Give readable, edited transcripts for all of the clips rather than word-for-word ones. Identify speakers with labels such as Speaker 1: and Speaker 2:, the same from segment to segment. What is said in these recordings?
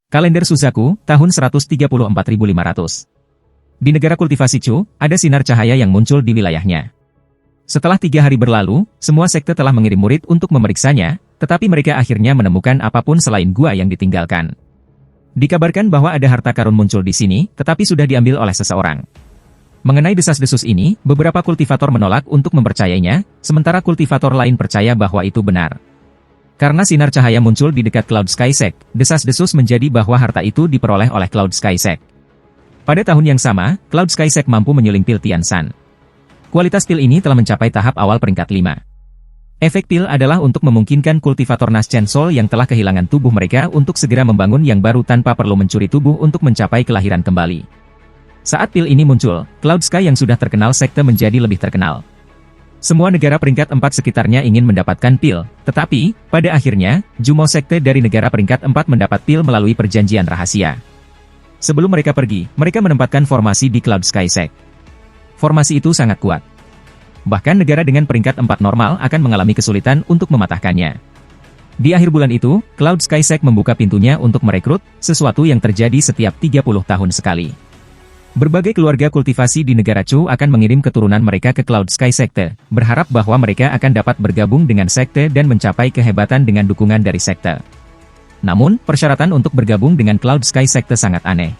Speaker 1: Kalender Suzaku, tahun 134.500. Di negara kultivasi Chu, ada sinar cahaya yang muncul di wilayahnya. Setelah 3 hari berlalu, semua sekte telah mengirim murid untuk memeriksanya, tetapi mereka akhirnya menemukan apapun selain gua yang ditinggalkan. Dikabarkan bahwa ada harta karun muncul di sini, tetapi sudah diambil oleh seseorang. Mengenai desas-desus ini, beberapa kultivator menolak untuk mempercayainya, sementara kultivator lain percaya bahwa itu benar. Karena sinar cahaya muncul di dekat Cloud Sky Sect, desas-desus menjadi bahwa harta itu diperoleh oleh Cloud Sky Sect. Pada tahun yang sama, Cloud Sky Sect mampu menyuling pil Tiansan. Kualitas pil ini telah mencapai tahap awal peringkat 5. Efek pil adalah untuk memungkinkan kultivator Naschen Soul yang telah kehilangan tubuh mereka untuk segera membangun yang baru tanpa perlu mencuri tubuh untuk mencapai kelahiran kembali. Saat pil ini muncul, Cloud Sky yang sudah terkenal sekte menjadi lebih terkenal. Semua negara peringkat 4 sekitarnya ingin mendapatkan pil, tetapi, pada akhirnya, Jumo sekte dari negara peringkat 4 mendapat pil melalui perjanjian rahasia. Sebelum mereka pergi, mereka menempatkan formasi di Cloud Sky Sect. Formasi itu sangat kuat. Bahkan negara dengan peringkat 4 normal akan mengalami kesulitan untuk mematahkannya. Di akhir bulan itu, Cloud Sky Sect membuka pintunya untuk merekrut, sesuatu yang terjadi setiap 30 tahun sekali. Berbagai keluarga kultivasi di negara Chu akan mengirim keturunan mereka ke Cloud Sky Sekte, berharap bahwa mereka akan dapat bergabung dengan sekte dan mencapai kehebatan dengan dukungan dari sekte. Namun, persyaratan untuk bergabung dengan Cloud Sky Sekte sangat aneh.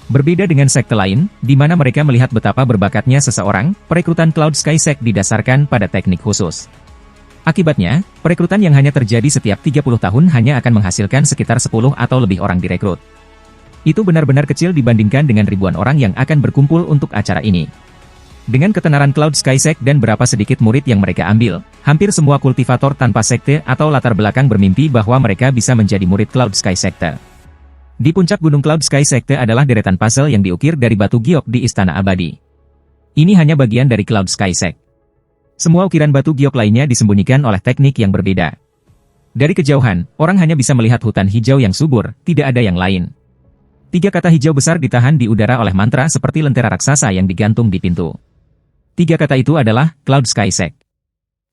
Speaker 1: Berbeda dengan sekte lain, di mana mereka melihat betapa berbakatnya seseorang, perekrutan Cloud Sky Sect didasarkan pada teknik khusus. Akibatnya, perekrutan yang hanya terjadi setiap 30 tahun hanya akan menghasilkan sekitar 10 atau lebih orang direkrut. Itu benar-benar kecil dibandingkan dengan ribuan orang yang akan berkumpul untuk acara ini. Dengan ketenaran Cloud Sky Sect dan berapa sedikit murid yang mereka ambil, hampir semua kultivator tanpa sekte atau latar belakang bermimpi bahwa mereka bisa menjadi murid Cloud Sky Sekte. Di puncak gunung Cloud Sky Sekte adalah deretan puzzle yang diukir dari batu giok di Istana Abadi. Ini hanya bagian dari Cloud Sky Sect. Semua ukiran batu giok lainnya disembunyikan oleh teknik yang berbeda. Dari kejauhan, orang hanya bisa melihat hutan hijau yang subur, tidak ada yang lain. 3 kata hijau besar ditahan di udara oleh mantra seperti lentera raksasa yang digantung di pintu. 3 kata itu adalah Cloud Sky Sect.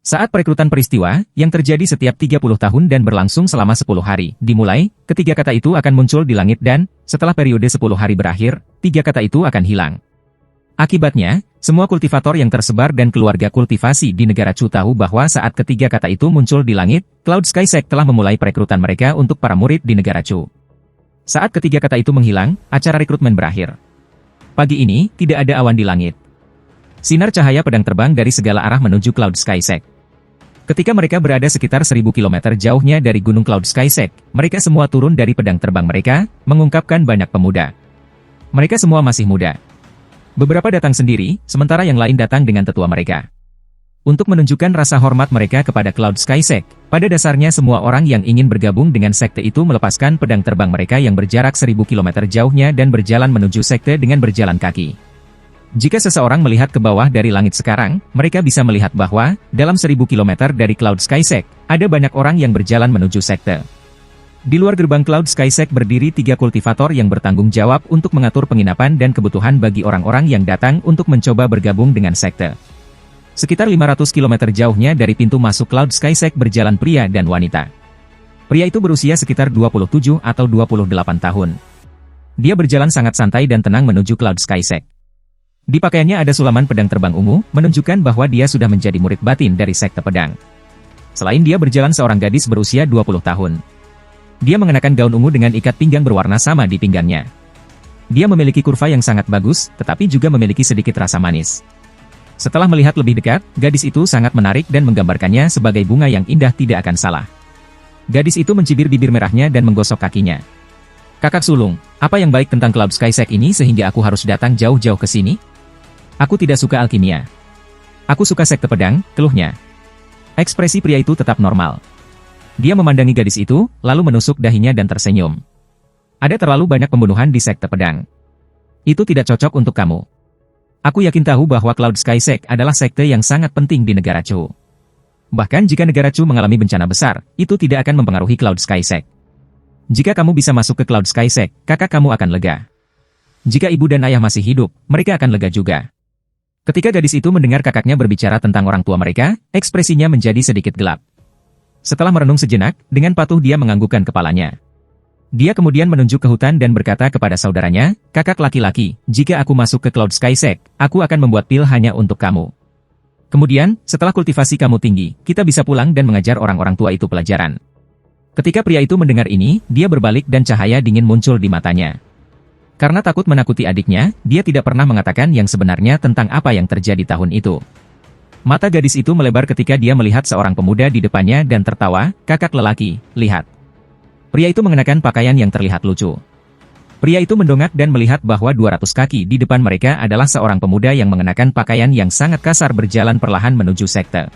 Speaker 1: Saat perekrutan peristiwa, yang terjadi setiap 30 tahun dan berlangsung selama 10 hari, dimulai, ketiga kata itu akan muncul di langit dan, setelah periode 10 hari berakhir, 3 kata itu akan hilang. Akibatnya, semua kultivator yang tersebar dan keluarga kultivasi di negara Chu tahu bahwa saat ketiga kata itu muncul di langit, Cloud Sky Sect telah memulai perekrutan mereka untuk para murid di negara Chu. Saat ketiga kata itu menghilang, acara rekrutmen berakhir. Pagi ini, tidak ada awan di langit. Sinar cahaya pedang terbang dari segala arah menuju Cloud Sky Sect. Ketika mereka berada sekitar 1000 km jauhnya dari gunung Cloud Sky Sect, mereka semua turun dari pedang terbang mereka, mengungkapkan banyak pemuda. Mereka semua masih muda. Beberapa datang sendiri, sementara yang lain datang dengan tetua mereka. Untuk menunjukkan rasa hormat mereka kepada Cloud Sky Sect, pada dasarnya semua orang yang ingin bergabung dengan sekte itu melepaskan pedang terbang mereka yang berjarak 1000 km jauhnya dan berjalan menuju sekte dengan berjalan kaki. Jika seseorang melihat ke bawah dari langit sekarang, mereka bisa melihat bahwa, dalam 1000 km dari Cloud Sky Sect, ada banyak orang yang berjalan menuju sekte. Di luar gerbang Cloud Sky Sect berdiri 3 kultivator yang bertanggung jawab untuk mengatur penginapan dan kebutuhan bagi orang-orang yang datang untuk mencoba bergabung dengan sekte. Sekitar 500 km jauhnya dari pintu masuk Cloud Sky Sect berjalan pria dan wanita. Pria itu berusia sekitar 27 atau 28 tahun. Dia berjalan sangat santai dan tenang menuju Cloud Sky Sect. Di pakaiannya ada sulaman pedang terbang ungu, menunjukkan bahwa dia sudah menjadi murid batin dari sekte pedang. Selain dia berjalan seorang gadis berusia 20 tahun. Dia mengenakan gaun ungu dengan ikat pinggang berwarna sama di pinggangnya. Dia memiliki kurva yang sangat bagus, tetapi juga memiliki sedikit rasa manis. Setelah melihat lebih dekat, gadis itu sangat menarik dan menggambarkannya sebagai bunga yang indah tidak akan salah. Gadis itu mencibir bibir merahnya dan menggosok kakinya. Kakak sulung, apa yang baik tentang Cloud Sky Sect ini sehingga aku harus datang jauh-jauh ke sini? Aku tidak suka alkimia. Aku suka sekte pedang, keluhnya. Ekspresi pria itu tetap normal. Dia memandangi gadis itu, lalu menusuk dahinya dan tersenyum. Ada terlalu banyak pembunuhan di sekte pedang. Itu tidak cocok untuk kamu. Aku yakin tahu bahwa Cloud Sky Sect adalah sekte yang sangat penting di negara Chu. Bahkan jika negara Chu mengalami bencana besar, itu tidak akan mempengaruhi Cloud Sky Sect. Jika kamu bisa masuk ke Cloud Sky Sect, kakak kamu akan lega. Jika ibu dan ayah masih hidup, mereka akan lega juga. Ketika gadis itu mendengar kakaknya berbicara tentang orang tua mereka, ekspresinya menjadi sedikit gelap. Setelah merenung sejenak, dengan patuh dia menganggukkan kepalanya. Dia kemudian menunjuk ke hutan dan berkata kepada saudaranya, "Kakak laki-laki, jika aku masuk ke Cloud Sky Sect, aku akan membuat pil hanya untuk kamu. Kemudian, setelah kultivasi kamu tinggi, kita bisa pulang dan mengajar orang-orang tua itu pelajaran." Ketika pria itu mendengar ini, dia berbalik dan cahaya dingin muncul di matanya. Karena takut menakuti adiknya, dia tidak pernah mengatakan yang sebenarnya tentang apa yang terjadi tahun itu. Mata gadis itu melebar ketika dia melihat seorang pemuda di depannya dan tertawa, "Kakak lelaki, lihat." Pria itu mengenakan pakaian yang terlihat lucu. Pria itu mendongak dan melihat bahwa 200 kaki di depan mereka adalah seorang pemuda yang mengenakan pakaian yang sangat kasar berjalan perlahan menuju sekte.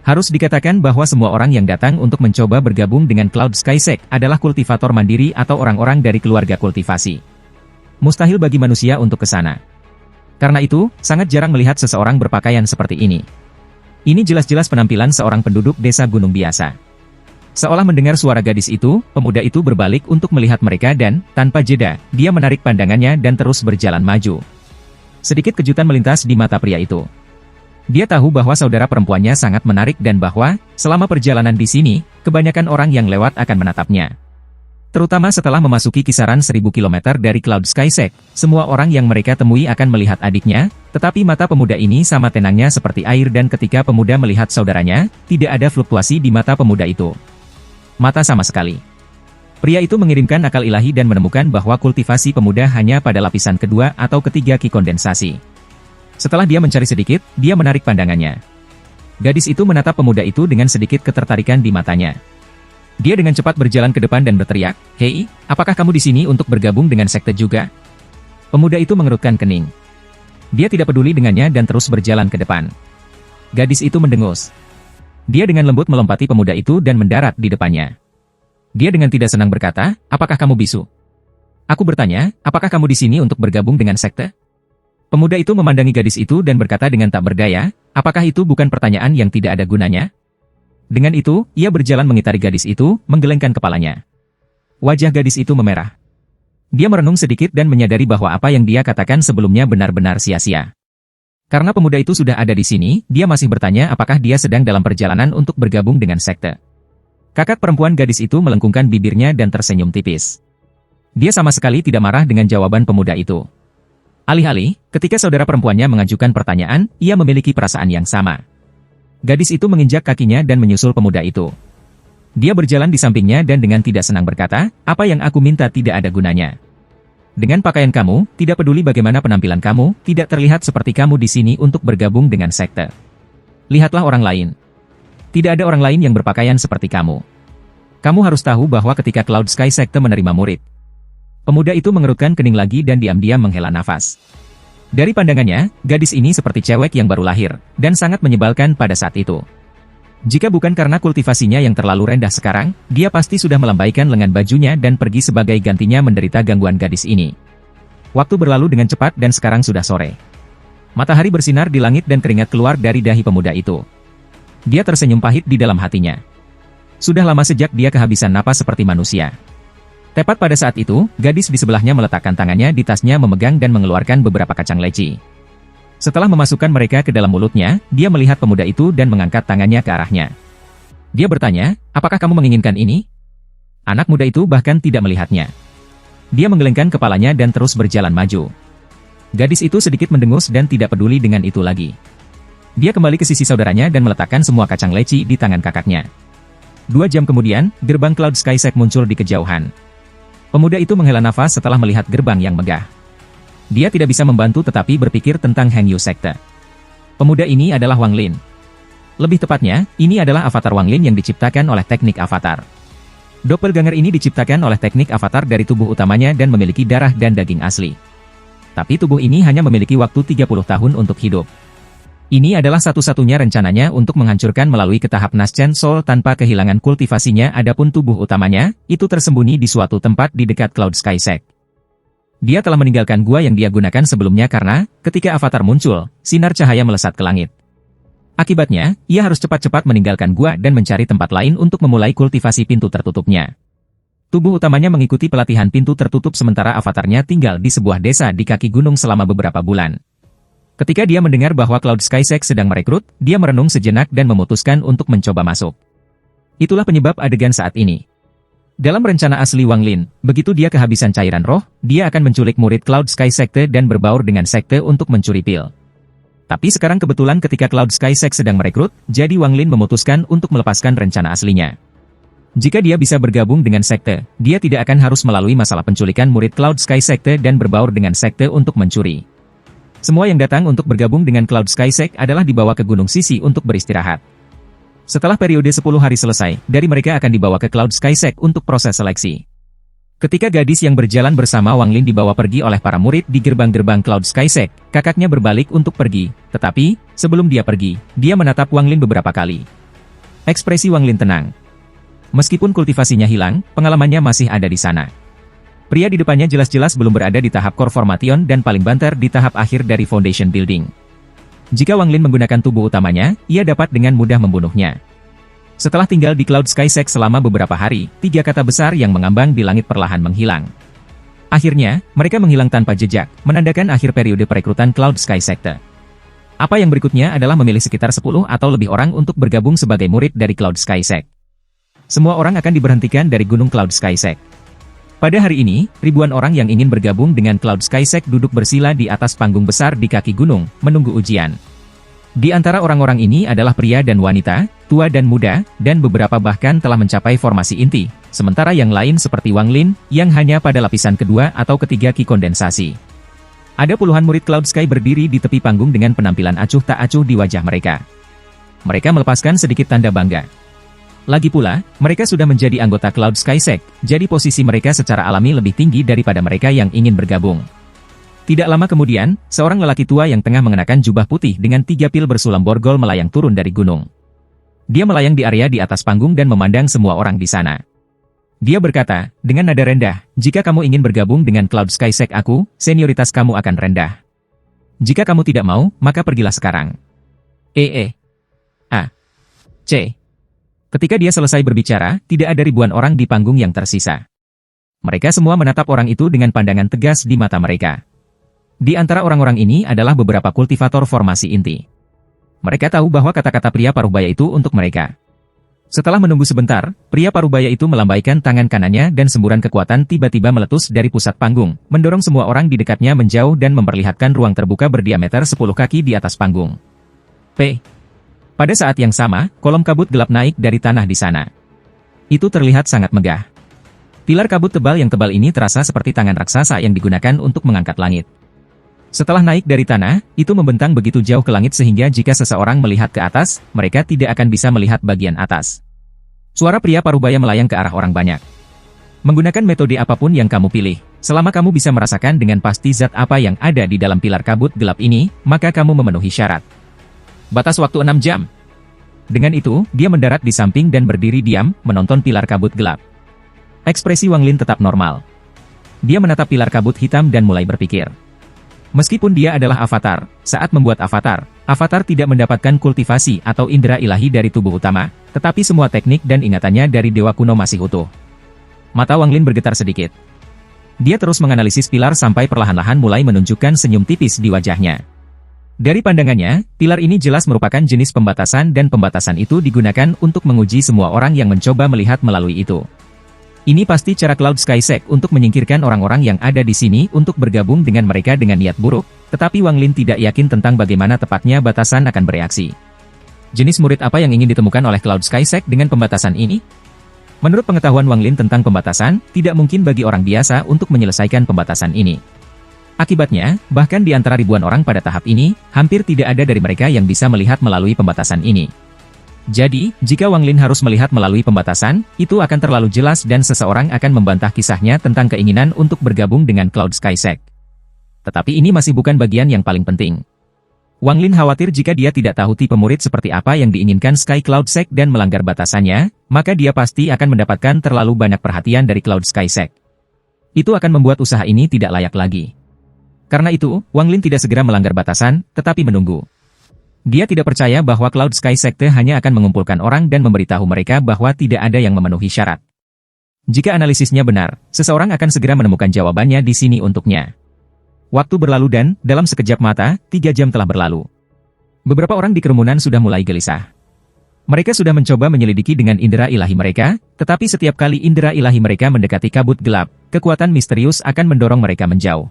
Speaker 1: Harus dikatakan bahwa semua orang yang datang untuk mencoba bergabung dengan Cloud Sky Sect adalah kultivator mandiri atau orang-orang dari keluarga kultivasi. Mustahil bagi manusia untuk ke sana. Karena itu, sangat jarang melihat seseorang berpakaian seperti ini. Ini jelas-jelas penampilan seorang penduduk desa gunung biasa. Seolah mendengar suara gadis itu, pemuda itu berbalik untuk melihat mereka dan, tanpa jeda, dia menarik pandangannya dan terus berjalan maju. Sedikit kejutan melintas di mata pria itu. Dia tahu bahwa saudara perempuannya sangat menarik dan bahwa, selama perjalanan di sini, kebanyakan orang yang lewat akan menatapnya. Terutama setelah memasuki kisaran 1000 km dari Cloud Sky Sect, semua orang yang mereka temui akan melihat adiknya, tetapi mata pemuda ini sama tenangnya seperti air dan ketika pemuda melihat saudaranya, tidak ada fluktuasi di mata pemuda itu. Mata sama sekali. Pria itu mengirimkan akal ilahi dan menemukan bahwa kultivasi pemuda hanya pada lapisan kedua atau ketiga ki kondensasi. Setelah dia mencari sedikit, dia menarik pandangannya. Gadis itu menatap pemuda itu dengan sedikit ketertarikan di matanya. Dia dengan cepat berjalan ke depan dan berteriak, "Hei, apakah kamu di sini untuk bergabung dengan sekte juga?" Pemuda itu mengerutkan kening. Dia tidak peduli dengannya dan terus berjalan ke depan. Gadis itu mendengus. Dia dengan lembut melompati pemuda itu dan mendarat di depannya. Dia dengan tidak senang berkata, "Apakah kamu bisu?" Aku bertanya, "Apakah kamu di sini untuk bergabung dengan sekte?" Pemuda itu memandangi gadis itu dan berkata dengan tak berdaya, "Apakah itu bukan pertanyaan yang tidak ada gunanya?" Dengan itu, ia berjalan mengitari gadis itu, menggelengkan kepalanya. Wajah gadis itu memerah. Dia merenung sedikit dan menyadari bahwa apa yang dia katakan sebelumnya benar-benar sia-sia. Karena pemuda itu sudah ada di sini, dia masih bertanya apakah dia sedang dalam perjalanan untuk bergabung dengan sekte. Kakak perempuan gadis itu melengkungkan bibirnya dan tersenyum tipis. Dia sama sekali tidak marah dengan jawaban pemuda itu. Alih-alih, ketika saudara perempuannya mengajukan pertanyaan, ia memiliki perasaan yang sama. Gadis itu menginjak kakinya dan menyusul pemuda itu. Dia berjalan di sampingnya dan dengan tidak senang berkata, "Apa yang aku minta tidak ada gunanya. Dengan pakaian kamu, tidak peduli bagaimana penampilan kamu, tidak terlihat seperti kamu di sini untuk bergabung dengan sekte. Lihatlah orang lain. Tidak ada orang lain yang berpakaian seperti kamu. Kamu harus tahu bahwa ketika Cloud Sky Sekte menerima murid." Pemuda itu mengerutkan kening lagi dan diam-diam menghela nafas. Dari pandangannya, gadis ini seperti cewek yang baru lahir, dan sangat menyebalkan pada saat itu. Jika bukan karena kultivasinya yang terlalu rendah sekarang, dia pasti sudah melambaikan lengan bajunya dan pergi sebagai gantinya menderita gangguan gadis ini. Waktu berlalu dengan cepat dan sekarang sudah sore. Matahari bersinar di langit dan keringat keluar dari dahi pemuda itu. Dia tersenyum pahit di dalam hatinya. Sudah lama sejak dia kehabisan napas seperti manusia. Tepat pada saat itu, gadis di sebelahnya meletakkan tangannya di tasnya memegang dan mengeluarkan beberapa kacang leci. Setelah memasukkan mereka ke dalam mulutnya, dia melihat pemuda itu dan mengangkat tangannya ke arahnya. Dia bertanya, "Apakah kamu menginginkan ini?" Anak muda itu bahkan tidak melihatnya. Dia menggelengkan kepalanya dan terus berjalan maju. Gadis itu sedikit mendengus dan tidak peduli dengan itu lagi. Dia kembali ke sisi saudaranya dan meletakkan semua kacang leci di tangan kakaknya. 2 jam kemudian, gerbang Cloud Sky Sect muncul di kejauhan. Pemuda itu menghela nafas setelah melihat gerbang yang megah. Dia tidak bisa membantu tetapi berpikir tentang Heng Yu Sekte. Pemuda ini adalah Wang Lin. Lebih tepatnya, ini adalah avatar Wang Lin yang diciptakan oleh teknik avatar. Doppelganger ini diciptakan oleh teknik avatar dari tubuh utamanya dan memiliki darah dan daging asli. Tapi tubuh ini hanya memiliki waktu 30 tahun untuk hidup. Ini adalah satu-satunya rencananya untuk menghancurkan melalui ke tahap Naschen Soul tanpa kehilangan kultivasinya. Adapun tubuh utamanya, itu tersembunyi di suatu tempat di dekat Cloud Sky Sect. Dia telah meninggalkan gua yang dia gunakan sebelumnya karena, ketika avatar muncul, sinar cahaya melesat ke langit. Akibatnya, ia harus cepat-cepat meninggalkan gua dan mencari tempat lain untuk memulai kultivasi pintu tertutupnya. Tubuh utamanya mengikuti pelatihan pintu tertutup sementara avatarnya tinggal di sebuah desa di kaki gunung selama beberapa bulan. Ketika dia mendengar bahwa Cloud Sky Sect sedang merekrut, dia merenung sejenak dan memutuskan untuk mencoba masuk. Itulah penyebab adegan saat ini. Dalam rencana asli Wang Lin, begitu dia kehabisan cairan roh, dia akan menculik murid Cloud Sky Sekte dan berbaur dengan sekte untuk mencuri pil. Tapi sekarang kebetulan ketika Cloud Sky Sekte sedang merekrut, jadi Wang Lin memutuskan untuk melepaskan rencana aslinya. Jika dia bisa bergabung dengan sekte, dia tidak akan harus melalui masalah penculikan murid Cloud Sky Sekte dan berbaur dengan sekte untuk mencuri. Semua yang datang untuk bergabung dengan Cloud Sky Sekte adalah dibawa ke Gunung Sisi untuk beristirahat. Setelah periode 10 hari selesai, dari mereka akan dibawa ke Cloud Sky Sekte untuk proses seleksi. Ketika gadis yang berjalan bersama Wang Lin dibawa pergi oleh para murid di gerbang-gerbang Cloud Sky Sekte, kakaknya berbalik untuk pergi, tetapi, sebelum dia pergi, dia menatap Wang Lin beberapa kali. Ekspresi Wang Lin tenang. Meskipun kultivasinya hilang, pengalamannya masih ada di sana. Pria di depannya jelas-jelas belum berada di tahap core formation dan paling banter di tahap akhir dari foundation building. Jika Wang Lin menggunakan tubuh utamanya, ia dapat dengan mudah membunuhnya. Setelah tinggal di Cloud Sky Sekte selama beberapa hari, 3 kata besar yang mengambang di langit perlahan menghilang. Akhirnya, mereka menghilang tanpa jejak, menandakan akhir periode perekrutan Cloud Sky Sekte. Apa yang berikutnya adalah memilih sekitar 10 atau lebih orang untuk bergabung sebagai murid dari Cloud Sky Sekte. Semua orang akan diberhentikan dari Gunung Cloud Sky Sekte. Pada hari ini, ribuan orang yang ingin bergabung dengan Cloud Sky Sekte duduk bersila di atas panggung besar di kaki gunung, menunggu ujian. Di antara orang-orang ini adalah pria dan wanita, tua dan muda, dan beberapa bahkan telah mencapai formasi inti, sementara yang lain seperti Wang Lin, yang hanya pada lapisan kedua atau ketiga ki kondensasi. Ada puluhan murid Cloud Sky berdiri di tepi panggung dengan penampilan acuh tak acuh di wajah mereka. Mereka melepaskan sedikit tanda bangga. Lagi pula, mereka sudah menjadi anggota Cloud Sky Sekte, jadi posisi mereka secara alami lebih tinggi daripada mereka yang ingin bergabung. Tidak lama kemudian, seorang lelaki tua yang tengah mengenakan jubah putih dengan 3 pil bersulam borgol melayang turun dari gunung. Dia melayang di area di atas panggung dan memandang semua orang di sana. Dia berkata, dengan nada rendah, jika kamu ingin bergabung dengan Cloud Sky Sekte aku, senioritas kamu akan rendah. Jika kamu tidak mau, maka pergilah sekarang. A. C. Ketika dia selesai berbicara, tidak ada ribuan orang di panggung yang tersisa. Mereka semua menatap orang itu dengan pandangan tegas di mata mereka. Di antara orang-orang ini adalah beberapa kultivator formasi inti. Mereka tahu bahwa kata-kata pria paruhbaya itu untuk mereka. Setelah menunggu sebentar, pria paruhbaya itu melambaikan tangan kanannya dan semburan kekuatan tiba-tiba meletus dari pusat panggung, mendorong semua orang di dekatnya menjauh dan memperlihatkan ruang terbuka berdiameter 10 kaki di atas panggung. Pada saat yang sama, kolom kabut gelap naik dari tanah di sana. Itu terlihat sangat megah. Pilar kabut tebal yang tebal ini terasa seperti tangan raksasa yang digunakan untuk mengangkat langit. Setelah naik dari tanah, itu membentang begitu jauh ke langit sehingga jika seseorang melihat ke atas, mereka tidak akan bisa melihat bagian atas. Suara pria paruhbaya melayang ke arah orang banyak. Menggunakan metode apapun yang kamu pilih, selama kamu bisa merasakan dengan pasti zat apa yang ada di dalam pilar kabut gelap ini, maka kamu memenuhi syarat. Batas waktu 6 jam. Dengan itu, dia mendarat di samping dan berdiri diam, menonton pilar kabut gelap. Ekspresi Wang Lin tetap normal. Dia menatap pilar kabut hitam dan mulai berpikir. Meskipun dia adalah avatar, saat membuat avatar, avatar tidak mendapatkan kultivasi atau indera ilahi dari tubuh utama, tetapi semua teknik dan ingatannya dari dewa kuno masih utuh. Mata Wang Lin bergetar sedikit. Dia terus menganalisis pilar sampai perlahan-lahan mulai menunjukkan senyum tipis di wajahnya. Dari pandangannya, pilar ini jelas merupakan jenis pembatasan dan pembatasan itu digunakan untuk menguji semua orang yang mencoba melihat melalui itu. Ini pasti cara Cloud Sky Sekte untuk menyingkirkan orang-orang yang ada di sini untuk bergabung dengan mereka dengan niat buruk, tetapi Wang Lin tidak yakin tentang bagaimana tepatnya batasan akan bereaksi. Jenis murid apa yang ingin ditemukan oleh Cloud Sky Sekte dengan pembatasan ini? Menurut pengetahuan Wang Lin tentang pembatasan, tidak mungkin bagi orang biasa untuk menyelesaikan pembatasan ini. Akibatnya, bahkan di antara ribuan orang pada tahap ini, hampir tidak ada dari mereka yang bisa melihat melalui pembatasan ini. Jadi, jika Wang Lin harus melihat melalui pembatasan, itu akan terlalu jelas dan seseorang akan membantah kisahnya tentang keinginan untuk bergabung dengan Cloud Sky Sekte. Tetapi ini masih bukan bagian yang paling penting. Wang Lin khawatir jika dia tidak tahu tipe murid seperti apa yang diinginkan Sky Cloud Sekte dan melanggar batasannya, maka dia pasti akan mendapatkan terlalu banyak perhatian dari Cloud Sky Sekte. Itu akan membuat usaha ini tidak layak lagi. Karena itu, Wang Lin tidak segera melanggar batasan, tetapi menunggu. Dia tidak percaya bahwa Cloud Sky Sekte hanya akan mengumpulkan orang dan memberitahu mereka bahwa tidak ada yang memenuhi syarat. Jika analisisnya benar, seseorang akan segera menemukan jawabannya di sini untuknya. Waktu berlalu dan, dalam sekejap mata, 3 jam telah berlalu. Beberapa orang di kerumunan sudah mulai gelisah. Mereka sudah mencoba menyelidiki dengan indera ilahi mereka, tetapi setiap kali indera ilahi mereka mendekati kabut gelap, kekuatan misterius akan mendorong mereka menjauh.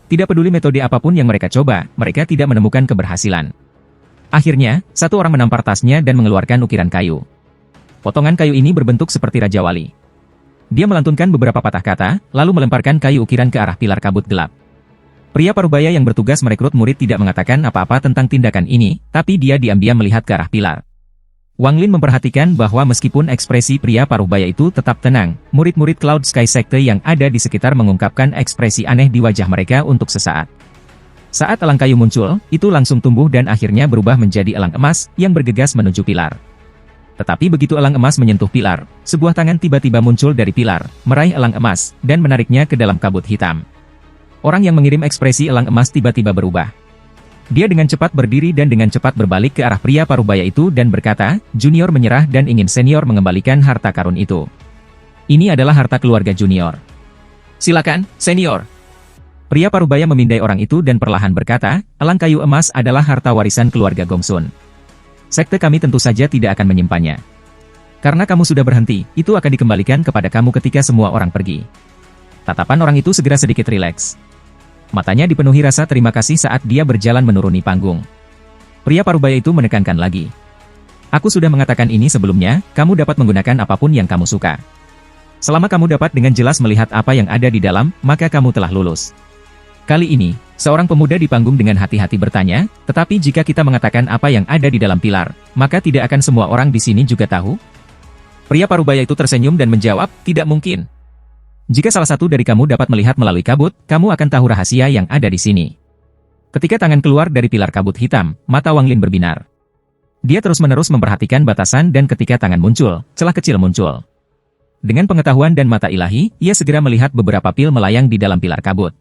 Speaker 1: Tidak peduli metode apapun yang mereka coba, mereka tidak menemukan keberhasilan. Akhirnya, satu orang menampar tasnya dan mengeluarkan ukiran kayu. Potongan kayu ini berbentuk seperti Raja Wali. Dia melantunkan beberapa patah kata, lalu melemparkan kayu ukiran ke arah pilar kabut gelap. Pria parubaya yang bertugas merekrut murid tidak mengatakan apa-apa tentang tindakan ini, tapi dia diam-diam melihat ke arah pilar. Wang Lin memperhatikan bahwa meskipun ekspresi pria parubaya itu tetap tenang, murid-murid Cloud Sky Sekte yang ada di sekitar mengungkapkan ekspresi aneh di wajah mereka untuk sesaat. Saat elang kayu muncul, itu langsung tumbuh dan akhirnya berubah menjadi elang emas yang bergegas menuju pilar. Tetapi begitu elang emas menyentuh pilar, sebuah tangan tiba-tiba muncul dari pilar, meraih elang emas, dan menariknya ke dalam kabut hitam. Orang yang mengirim ekspresi elang emas tiba-tiba berubah. Dia dengan cepat berdiri dan dengan cepat berbalik ke arah pria parubaya itu dan berkata, Junior menyerah dan ingin senior mengembalikan harta karun itu. Ini adalah harta keluarga Junior. Silakan, senior. Pria parubaya memindai orang itu dan perlahan berkata, elang kayu emas adalah harta warisan keluarga Gongsun. Sekte kami tentu saja tidak akan menyimpannya. Karena kamu sudah berhenti, itu akan dikembalikan kepada kamu ketika semua orang pergi. Tatapan orang itu segera sedikit rileks. Matanya dipenuhi rasa terima kasih saat dia berjalan menuruni panggung. Pria parubaya itu menekankan lagi. Aku sudah mengatakan ini sebelumnya, kamu dapat menggunakan apapun yang kamu suka. Selama kamu dapat dengan jelas melihat apa yang ada di dalam, maka kamu telah lulus. Kali ini, seorang pemuda di panggung dengan hati-hati bertanya, tetapi jika kita mengatakan apa yang ada di dalam pilar, maka tidak akan semua orang di sini juga tahu? Pria parubaya itu tersenyum dan menjawab, tidak mungkin. Jika salah satu dari kamu dapat melihat melalui kabut, kamu akan tahu rahasia yang ada di sini. Ketika tangan keluar dari pilar kabut hitam, mata Wang Lin berbinar. Dia terus-menerus memperhatikan batasan dan ketika tangan muncul, celah kecil muncul. Dengan pengetahuan dan mata ilahi, ia segera melihat beberapa pil melayang di dalam pilar kabut.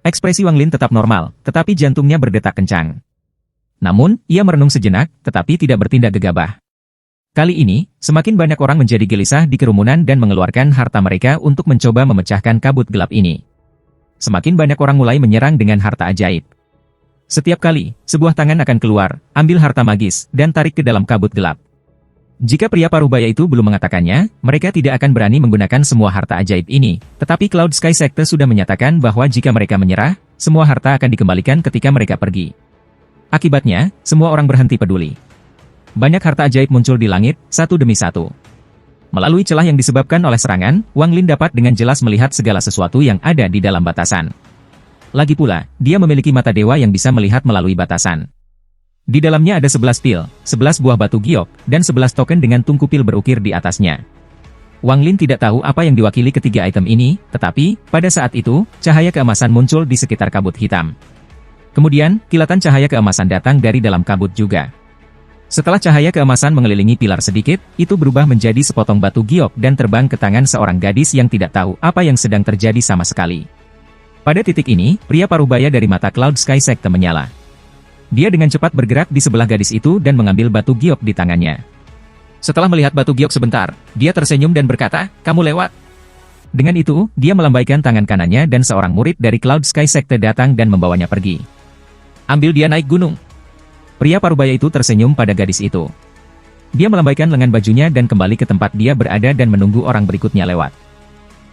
Speaker 1: Ekspresi Wang Lin tetap normal, tetapi jantungnya berdetak kencang. Namun, ia merenung sejenak, tetapi tidak bertindak gegabah. Kali ini, semakin banyak orang menjadi gelisah di kerumunan dan mengeluarkan harta mereka untuk mencoba memecahkan kabut gelap ini. Semakin banyak orang mulai menyerang dengan harta ajaib. Setiap kali, sebuah tangan akan keluar, ambil harta magis, dan tarik ke dalam kabut gelap. Jika pria parubaya itu belum mengatakannya, mereka tidak akan berani menggunakan semua harta ajaib ini, tetapi Cloud Sky Sekte sudah menyatakan bahwa jika mereka menyerah, semua harta akan dikembalikan ketika mereka pergi. Akibatnya, semua orang berhenti peduli. Banyak harta ajaib muncul di langit, satu demi satu. Melalui celah yang disebabkan oleh serangan, Wang Lin dapat dengan jelas melihat segala sesuatu yang ada di dalam batasan. Lagi pula, dia memiliki mata dewa yang bisa melihat melalui batasan. Di dalamnya ada 11 pil, 11 buah batu giok, dan 11 token dengan tungku pil berukir di atasnya. Wang Lin tidak tahu apa yang diwakili ketiga item ini, tetapi, pada saat itu, cahaya keemasan muncul di sekitar kabut hitam. Kemudian, kilatan cahaya keemasan datang dari dalam kabut juga. Setelah cahaya keemasan mengelilingi pilar sedikit, itu berubah menjadi sepotong batu giok dan terbang ke tangan seorang gadis yang tidak tahu apa yang sedang terjadi sama sekali. Pada titik ini, pria parubaya dari mata Cloud Sky Sekte menyala. Dia dengan cepat bergerak di sebelah gadis itu dan mengambil batu giok di tangannya. Setelah melihat batu giok sebentar, dia tersenyum dan berkata, kamu lewat. Dengan itu, dia melambaikan tangan kanannya dan seorang murid dari Cloud Sky Sekte datang dan membawanya pergi. Ambil dia naik gunung. Pria parubaya itu tersenyum pada gadis itu. Dia melambaikan lengan bajunya dan kembali ke tempat dia berada dan menunggu orang berikutnya lewat.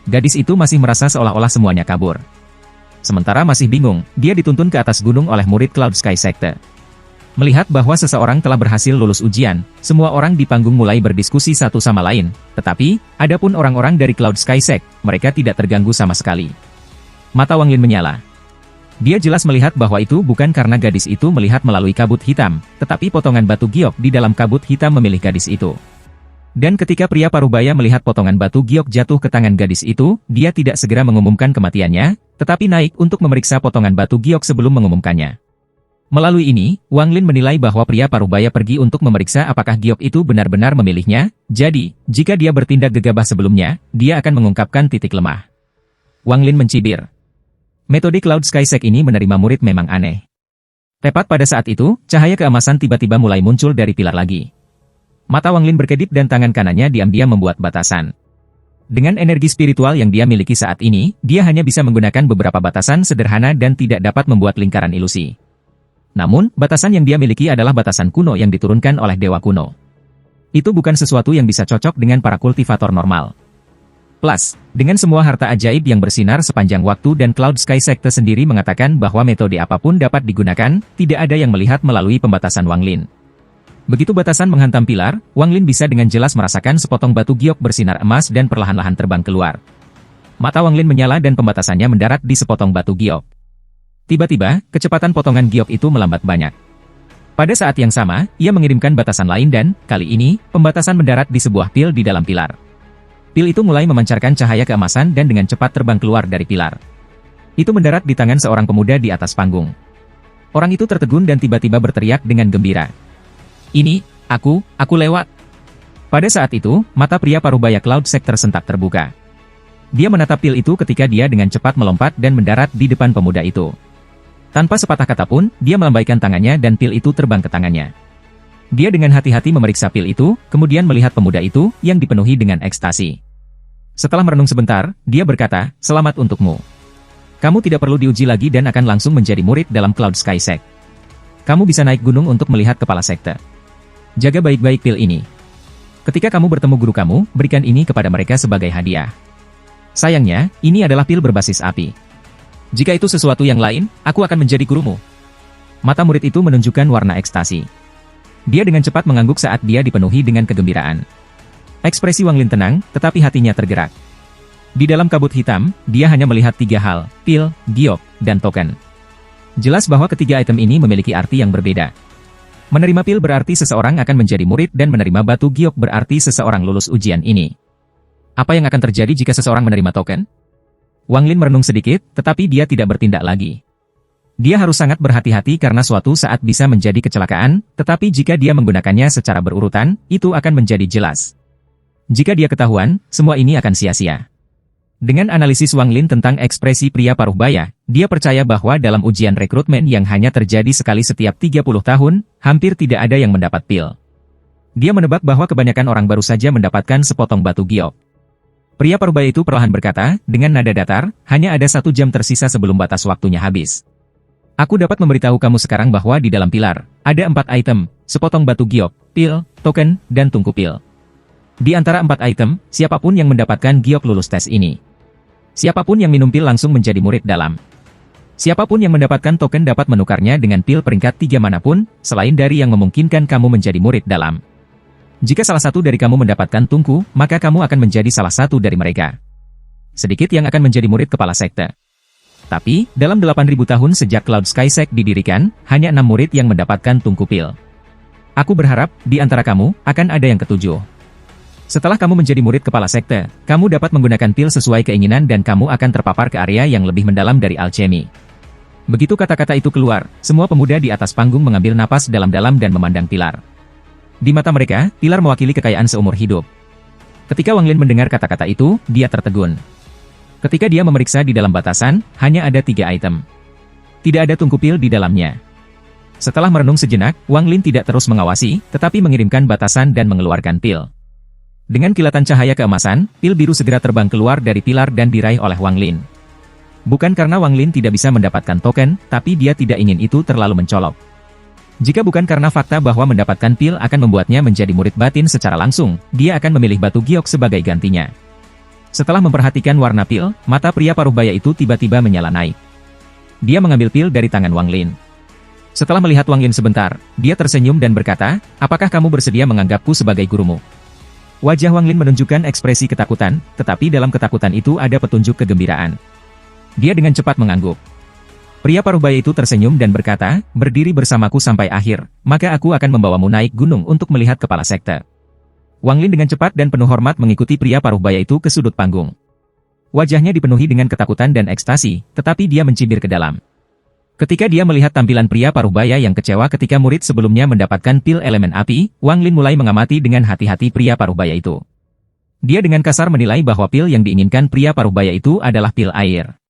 Speaker 1: Gadis itu masih merasa seolah-olah semuanya kabur. Sementara masih bingung, dia dituntun ke atas gunung oleh murid Cloud Sky Sekte. Melihat bahwa seseorang telah berhasil lulus ujian, semua orang di panggung mulai berdiskusi satu sama lain. Tetapi, adapun orang-orang dari Cloud Sky Sekte, mereka tidak terganggu sama sekali. Mata Wang Lin menyala. Dia jelas melihat bahwa itu bukan karena gadis itu melihat melalui kabut hitam, tetapi potongan batu giok di dalam kabut hitam memilih gadis itu. Dan ketika pria parubaya melihat potongan batu giok jatuh ke tangan gadis itu, dia tidak segera mengumumkan kematiannya, tetapi naik untuk memeriksa potongan batu giok sebelum mengumumkannya. Melalui ini, Wang Lin menilai bahwa pria parubaya pergi untuk memeriksa apakah giok itu benar-benar memilihnya, jadi, jika dia bertindak gegabah sebelumnya, dia akan mengungkapkan titik lemah. Wang Lin mencibir. Metode Cloud Sky Sekte ini menerima murid memang aneh. Tepat pada saat itu, cahaya keemasan tiba-tiba mulai muncul dari pilar lagi. Mata Wang Lin berkedip dan tangan kanannya diam-diam membuat batasan. Dengan energi spiritual yang dia miliki saat ini, dia hanya bisa menggunakan beberapa batasan sederhana dan tidak dapat membuat lingkaran ilusi. Namun, batasan yang dia miliki adalah batasan kuno yang diturunkan oleh Dewa Kuno. Itu bukan sesuatu yang bisa cocok dengan para kultivator normal. Plus, dengan semua harta ajaib yang bersinar sepanjang waktu dan Cloud Sky Sekte sendiri mengatakan bahwa metode apapun dapat digunakan, tidak ada yang melihat melalui pembatasan Wang Lin. Begitu batasan menghantam pilar, Wang Lin bisa dengan jelas merasakan sepotong batu giok bersinar emas dan perlahan-lahan terbang keluar. Mata Wang Lin menyala dan pembatasannya mendarat di sepotong batu giok. Tiba-tiba, kecepatan potongan giok itu melambat banyak. Pada saat yang sama, ia mengirimkan batasan lain dan, kali ini, pembatasan mendarat di sebuah pil di dalam pilar. Pil itu mulai memancarkan cahaya keemasan dan dengan cepat terbang keluar dari pilar. Itu mendarat di tangan seorang pemuda di atas panggung. Orang itu tertegun dan tiba-tiba berteriak dengan gembira. Ini, aku lewat. Pada saat itu, mata pria parubaya Cloud Sect tersentak terbuka. Dia menatap pil itu ketika dia dengan cepat melompat dan mendarat di depan pemuda itu. Tanpa sepatah kata pun, dia melambaikan tangannya dan pil itu terbang ke tangannya. Dia dengan hati-hati memeriksa pil itu, kemudian melihat pemuda itu, yang dipenuhi dengan ekstasi. Setelah merenung sebentar, dia berkata, "Selamat untukmu. Kamu tidak perlu diuji lagi dan akan langsung menjadi murid dalam Cloud Sky Sect. Kamu bisa naik gunung untuk melihat kepala sekte. Jaga baik-baik pil ini. Ketika kamu bertemu guru kamu, berikan ini kepada mereka sebagai hadiah. Sayangnya, ini adalah pil berbasis api. Jika itu sesuatu yang lain, aku akan menjadi gurumu." Mata murid itu menunjukkan warna ekstasi. Dia dengan cepat mengangguk saat dia dipenuhi dengan kegembiraan. Ekspresi Wang Lin tenang, tetapi hatinya tergerak. Di dalam kabut hitam, dia hanya melihat 3 hal, pil, giok, dan token. Jelas bahwa ketiga item ini memiliki arti yang berbeda. Menerima pil berarti seseorang akan menjadi murid dan menerima batu giok berarti seseorang lulus ujian ini. Apa yang akan terjadi jika seseorang menerima token? Wang Lin merenung sedikit, tetapi dia tidak bertindak lagi. Dia harus sangat berhati-hati karena suatu saat bisa menjadi kecelakaan, tetapi jika dia menggunakannya secara berurutan, itu akan menjadi jelas. Jika dia ketahuan, semua ini akan sia-sia. Dengan analisis Wang Lin tentang ekspresi pria paruhbaya, dia percaya bahwa dalam ujian rekrutmen yang hanya terjadi sekali setiap 30 tahun, hampir tidak ada yang mendapat pil. Dia menebak bahwa kebanyakan orang baru saja mendapatkan sepotong batu giok. Pria parubaya itu perlahan berkata, dengan nada datar, hanya ada 1 jam tersisa sebelum batas waktunya habis. Aku dapat memberitahu kamu sekarang bahwa di dalam pilar, ada 4 item, sepotong batu giok, pil, token, dan tungku pil. Di antara 4 item, siapapun yang mendapatkan giok lulus tes ini. Siapapun yang minum pil langsung menjadi murid dalam. Siapapun yang mendapatkan token dapat menukarnya dengan pil peringkat 3 manapun, selain dari yang memungkinkan kamu menjadi murid dalam. Jika salah satu dari kamu mendapatkan tungku, maka kamu akan menjadi salah satu dari mereka. Sedikit yang akan menjadi murid kepala sekte. Tapi, dalam 8.000 tahun sejak Cloud Sky Sect didirikan, hanya 6 murid yang mendapatkan tungku pil. Aku berharap, di antara kamu, akan ada yang ketujuh. Setelah kamu menjadi murid kepala sekte, kamu dapat menggunakan pil sesuai keinginan dan kamu akan terpapar ke area yang lebih mendalam dari alchemy. Begitu kata-kata itu keluar, semua pemuda di atas panggung mengambil napas dalam-dalam dan memandang pilar. Di mata mereka, pilar mewakili kekayaan seumur hidup. Ketika Wang Lin mendengar kata-kata itu, dia tertegun. Ketika dia memeriksa di dalam batasan, hanya ada 3 item. Tidak ada tungku pil di dalamnya. Setelah merenung sejenak, Wang Lin tidak terus mengawasi, tetapi mengirimkan batasan dan mengeluarkan pil. Dengan kilatan cahaya keemasan, pil biru segera terbang keluar dari pilar dan diraih oleh Wang Lin. Bukan karena Wang Lin tidak bisa mendapatkan token, tapi dia tidak ingin itu terlalu mencolok. Jika bukan karena fakta bahwa mendapatkan pil akan membuatnya menjadi murid batin secara langsung, dia akan memilih batu giok sebagai gantinya. Setelah memperhatikan warna pil, mata pria paruhbaya itu tiba-tiba menyala naik. Dia mengambil pil dari tangan Wang Lin. Setelah melihat Wang Lin sebentar, dia tersenyum dan berkata, "Apakah kamu bersedia menganggapku sebagai gurumu?" Wajah Wang Lin menunjukkan ekspresi ketakutan, tetapi dalam ketakutan itu ada petunjuk kegembiraan. Dia dengan cepat mengangguk. Pria paruhbaya itu tersenyum dan berkata, "Berdiri bersamaku sampai akhir, maka aku akan membawamu naik gunung untuk melihat kepala sekte." Wang Lin dengan cepat dan penuh hormat mengikuti pria paruhbaya itu ke sudut panggung. Wajahnya dipenuhi dengan ketakutan dan ekstasi, tetapi dia mencibir ke dalam. Ketika dia melihat tampilan pria paruhbaya yang kecewa ketika murid sebelumnya mendapatkan pil elemen api, Wang Lin mulai mengamati dengan hati-hati pria paruhbaya itu. Dia dengan kasar menilai bahwa pil yang diinginkan pria paruhbaya itu adalah pil air.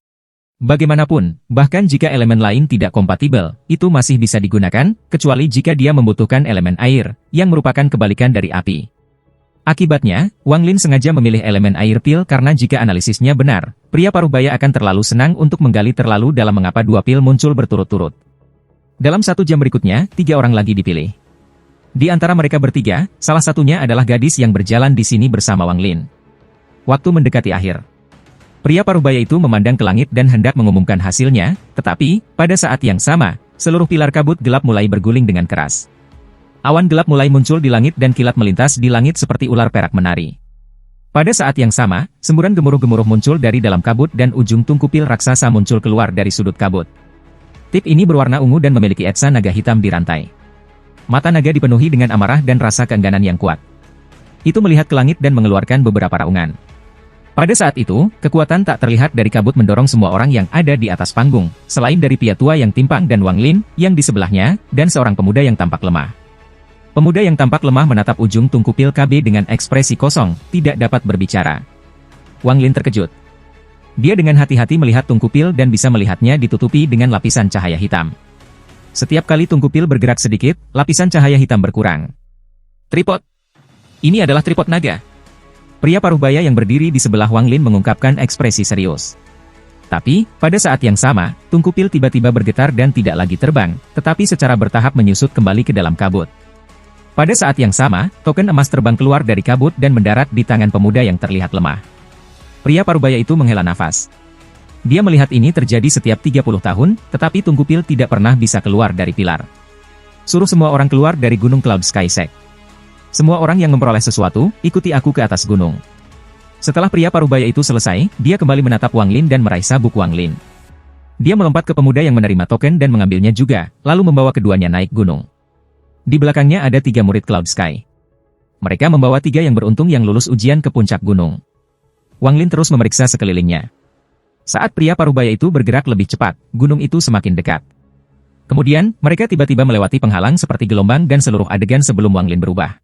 Speaker 1: Bagaimanapun, bahkan jika elemen lain tidak kompatibel, itu masih bisa digunakan, kecuali jika dia membutuhkan elemen air, yang merupakan kebalikan dari api. Akibatnya, Wang Lin sengaja memilih elemen air pil karena jika analisisnya benar, pria paruhbaya akan terlalu senang untuk menggali terlalu dalam mengapa 2 pil muncul berturut-turut. Dalam 1 jam berikutnya, 3 orang lagi dipilih. Di antara mereka bertiga, salah satunya adalah gadis yang berjalan di sini bersama Wang Lin. Waktu mendekati akhir. Pria paruh baya itu memandang ke langit dan hendak mengumumkan hasilnya, tetapi, pada saat yang sama, seluruh pilar kabut gelap mulai berguling dengan keras. Awan gelap mulai muncul di langit dan kilat melintas di langit seperti ular perak menari. Pada saat yang sama, semburan gemuruh-gemuruh muncul dari dalam kabut dan ujung tungku pil raksasa muncul keluar dari sudut kabut. Tip ini berwarna ungu dan memiliki etsa naga hitam di rantai. Mata naga dipenuhi dengan amarah dan rasa keengganan yang kuat. Itu melihat ke langit dan mengeluarkan beberapa raungan. Pada saat itu, kekuatan tak terlihat dari kabut mendorong semua orang yang ada di atas panggung, selain dari pria tua yang timpang dan Wang Lin, yang di sebelahnya, dan seorang pemuda yang tampak lemah. Pemuda yang tampak lemah menatap ujung tungku pil KB dengan ekspresi kosong, tidak dapat berbicara. Wang Lin terkejut. Dia dengan hati-hati melihat tungku pil dan bisa melihatnya ditutupi dengan lapisan cahaya hitam. Setiap kali tungku pil bergerak sedikit, lapisan cahaya hitam berkurang. Tripod. Ini adalah tripod naga. Pria paruh-baya yang berdiri di sebelah Wang Lin mengungkapkan ekspresi serius. Tapi, pada saat yang sama, tungku pil tiba-tiba bergetar dan tidak lagi terbang, tetapi secara bertahap menyusut kembali ke dalam kabut. Pada saat yang sama, token emas terbang keluar dari kabut dan mendarat di tangan pemuda yang terlihat lemah. Pria paruh-baya itu menghela nafas. Dia melihat ini terjadi setiap 30 tahun, tetapi tungku pil tidak pernah bisa keluar dari pilar. Suruh semua orang keluar dari Gunung Cloud Sky Sect. Semua orang yang memperoleh sesuatu, ikuti aku ke atas gunung. Setelah pria paruh-baya itu selesai, dia kembali menatap Wang Lin dan meraih sabuk Wang Lin. Dia melompat ke pemuda yang menerima token dan mengambilnya juga, lalu membawa keduanya naik gunung. Di belakangnya ada 3 murid Cloud Sky. Mereka membawa 3 yang beruntung yang lulus ujian ke puncak gunung. Wang Lin terus memeriksa sekelilingnya. Saat pria paruh-baya itu bergerak lebih cepat, gunung itu semakin dekat. Kemudian, mereka tiba-tiba melewati penghalang seperti gelombang dan seluruh adegan sebelum Wang Lin berubah.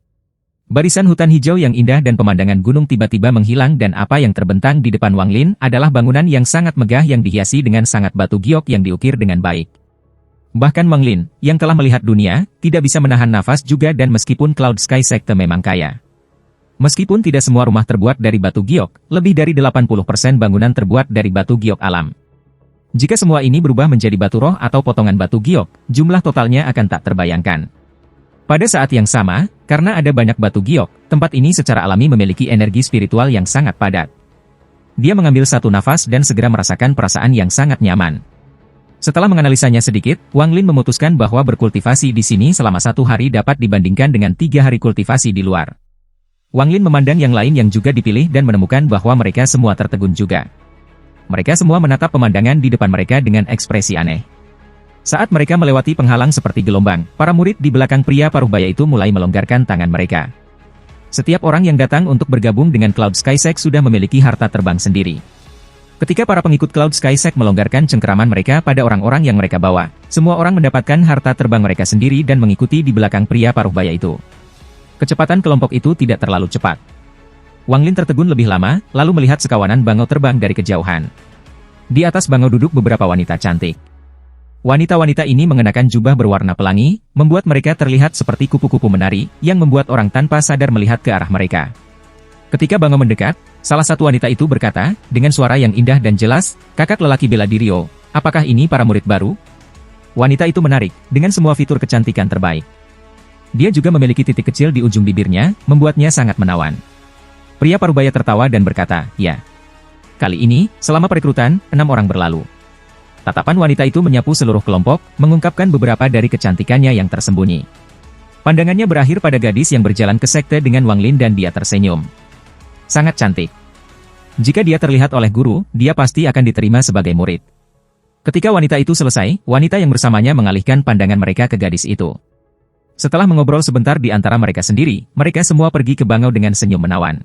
Speaker 1: Barisan hutan hijau yang indah dan pemandangan gunung tiba-tiba menghilang dan apa yang terbentang di depan Wang Lin adalah bangunan yang sangat megah yang dihiasi dengan sangat batu giok yang diukir dengan baik. Bahkan Wang Lin, yang telah melihat dunia, tidak bisa menahan nafas juga dan meskipun Cloud Sky Sector memang kaya. Meskipun tidak semua rumah terbuat dari batu giok, lebih dari 80% bangunan terbuat dari batu giok alam. Jika semua ini berubah menjadi batu roh atau potongan batu giok, jumlah totalnya akan tak terbayangkan. Pada saat yang sama, karena ada banyak batu giok, tempat ini secara alami memiliki energi spiritual yang sangat padat. Dia mengambil satu nafas dan segera merasakan perasaan yang sangat nyaman. Setelah menganalisanya sedikit, Wang Lin memutuskan bahwa berkultivasi di sini selama 1 hari dapat dibandingkan dengan 3 hari kultivasi di luar. Wang Lin memandang yang lain yang juga dipilih dan menemukan bahwa mereka semua tertegun juga. Mereka semua menatap pemandangan di depan mereka dengan ekspresi aneh. Saat mereka melewati penghalang seperti gelombang, para murid di belakang pria paruh-baya itu mulai melonggarkan tangan mereka. Setiap orang yang datang untuk bergabung dengan Cloud Sky Sect sudah memiliki harta terbang sendiri. Ketika para pengikut Cloud Sky Sect melonggarkan cengkeraman mereka pada orang-orang yang mereka bawa, semua orang mendapatkan harta terbang mereka sendiri dan mengikuti di belakang pria paruh-baya itu. Kecepatan kelompok itu tidak terlalu cepat. Wang Lin tertegun lebih lama, lalu melihat sekawanan bangau terbang dari kejauhan. Di atas bangau duduk beberapa wanita cantik. Wanita-wanita ini mengenakan jubah berwarna pelangi, membuat mereka terlihat seperti kupu-kupu menari, yang membuat orang tanpa sadar melihat ke arah mereka. Ketika bangau mendekat, salah satu wanita itu berkata, dengan suara yang indah dan jelas, "Kakak lelaki bela diri, apakah ini para murid baru?" Wanita itu menarik, dengan semua fitur kecantikan terbaik. Dia juga memiliki titik kecil di ujung bibirnya, membuatnya sangat menawan. Pria paruh-baya tertawa dan berkata, "Ya. Kali ini, selama perekrutan, 6 orang berlalu." Tatapan wanita itu menyapu seluruh kelompok, mengungkapkan beberapa dari kecantikannya yang tersembunyi. Pandangannya berakhir pada gadis yang berjalan ke sekte dengan Wang Lin dan dia tersenyum. Sangat cantik. Jika dia terlihat oleh guru, dia pasti akan diterima sebagai murid. Ketika wanita itu selesai, wanita yang bersamanya mengalihkan pandangan mereka ke gadis itu. Setelah mengobrol sebentar di antara mereka sendiri, mereka semua pergi ke bangau dengan senyum menawan.